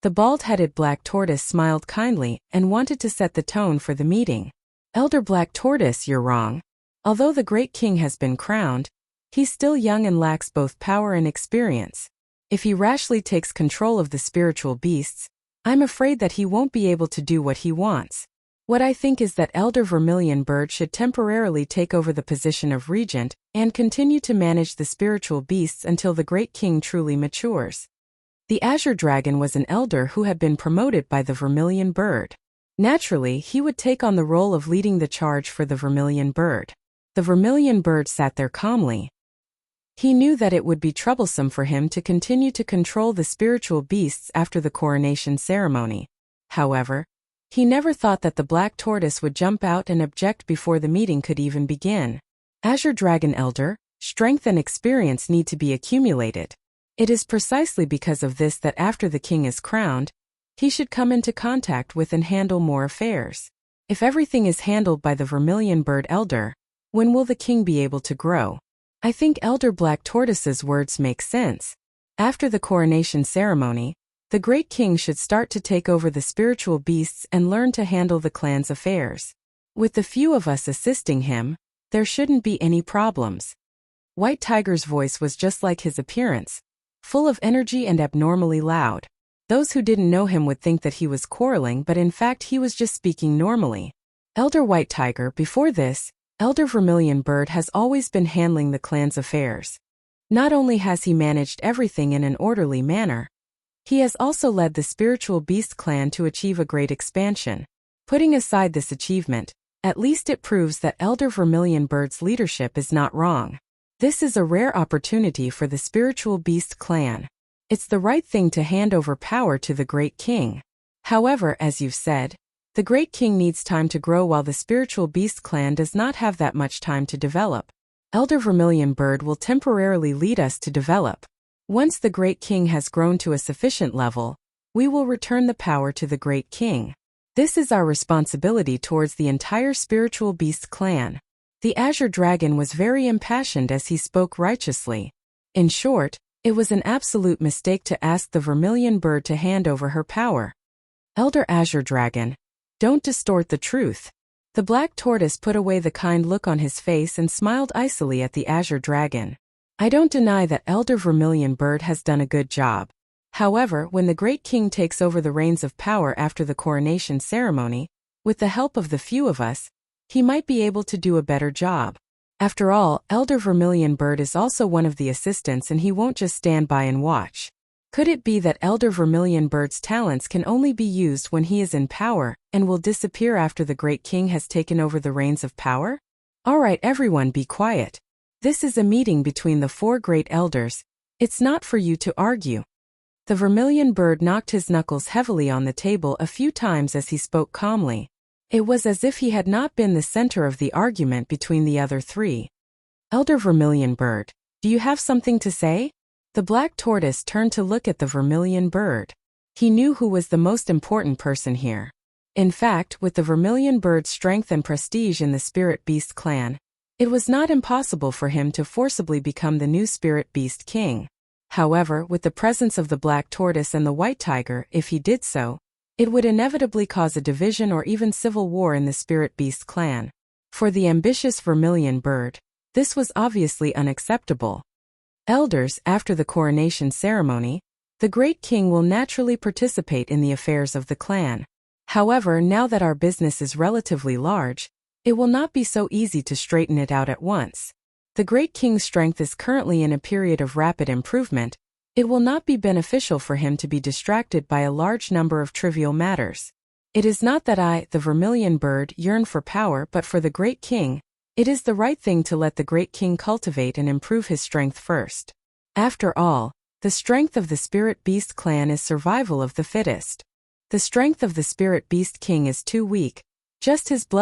The bald-headed Black Tortoise smiled kindly and wanted to set the tone for the meeting. Elder Black Tortoise, you're wrong. Although the Great King has been crowned, he's still young and lacks both power and experience. If he rashly takes control of the spiritual beasts, I'm afraid that he won't be able to do what he wants. What I think is that Elder Vermilion Bird should temporarily take over the position of regent and continue to manage the spiritual beasts until the Great King truly matures. The Azure Dragon was an elder who had been promoted by the Vermilion Bird. Naturally, he would take on the role of leading the charge for the Vermilion Bird. The Vermilion Bird sat there calmly. He knew that it would be troublesome for him to continue to control the spiritual beasts after the coronation ceremony. However, he never thought that the Black Tortoise would jump out and object before the meeting could even begin. Azure Dragon Elder, strength and experience need to be accumulated. It is precisely because of this that after the king is crowned, he should come into contact with and handle more affairs. If everything is handled by the Vermilion Bird Elder, when will the king be able to grow? I think Elder Black Tortoise's words make sense. After the coronation ceremony, the Great King should start to take over the spiritual beasts and learn to handle the clan's affairs. With the few of us assisting him, there shouldn't be any problems. White Tiger's voice was just like his appearance, full of energy and abnormally loud. Those who didn't know him would think that he was quarreling, but in fact he was just speaking normally. Elder White Tiger, before this, Elder Vermilion Bird has always been handling the clan's affairs. Not only has he managed everything in an orderly manner, he has also led the spiritual beast clan to achieve a great expansion. Putting aside this achievement, at least it proves that Elder Vermilion Bird's leadership is not wrong. This is a rare opportunity for the spiritual beast clan. It's the right thing to hand over power to the Great King. However, as you've said, the Great King needs time to grow while the spiritual beast clan does not have that much time to develop. Elder Vermilion Bird will temporarily lead us to develop. Once the Great King has grown to a sufficient level, we will return the power to the Great King. This is our responsibility towards the entire spiritual beast clan. The Azure Dragon was very impassioned as he spoke righteously. In short, it was an absolute mistake to ask the Vermilion Bird to hand over her power. Elder Azure Dragon, don't distort the truth. The Black Tortoise put away the kind look on his face and smiled icily at the Azure Dragon. I don't deny that Elder Vermilion Bird has done a good job. However, when the Great King takes over the reins of power after the coronation ceremony, with the help of the few of us, he might be able to do a better job. After all, Elder Vermilion Bird is also one of the assistants and he won't just stand by and watch. Could it be that Elder Vermilion Bird's talents can only be used when he is in power and will disappear after the Great King has taken over the reins of power? Alright, everyone, be quiet. This is a meeting between the four great elders. It's not for you to argue. The Vermilion Bird knocked his knuckles heavily on the table a few times as he spoke calmly. It was as if he had not been the center of the argument between the other three. Elder Vermilion Bird, do you have something to say? The Black Tortoise turned to look at the Vermilion Bird. He knew who was the most important person here. In fact, with the Vermilion Bird's strength and prestige in the Spirit Beast clan, it was not impossible for him to forcibly become the new Spirit Beast King. However, with the presence of the Black Tortoise and the White Tiger, if he did so, it would inevitably cause a division or even civil war in the Spirit Beast clan. For the ambitious Vermilion Bird, this was obviously unacceptable. Elders, after the coronation ceremony, the Great King will naturally participate in the affairs of the clan. However, now that our business is relatively large, it will not be so easy to straighten it out at once. The Great King's strength is currently in a period of rapid improvement. It will not be beneficial for him to be distracted by a large number of trivial matters. It is not that I, the Vermilion Bird, yearn for power, but for the Great King. It is the right thing to let the Great King cultivate and improve his strength first. After all, the strength of the Spirit Beast clan is survival of the fittest. The strength of the Spirit Beast King is too weak. Just his blood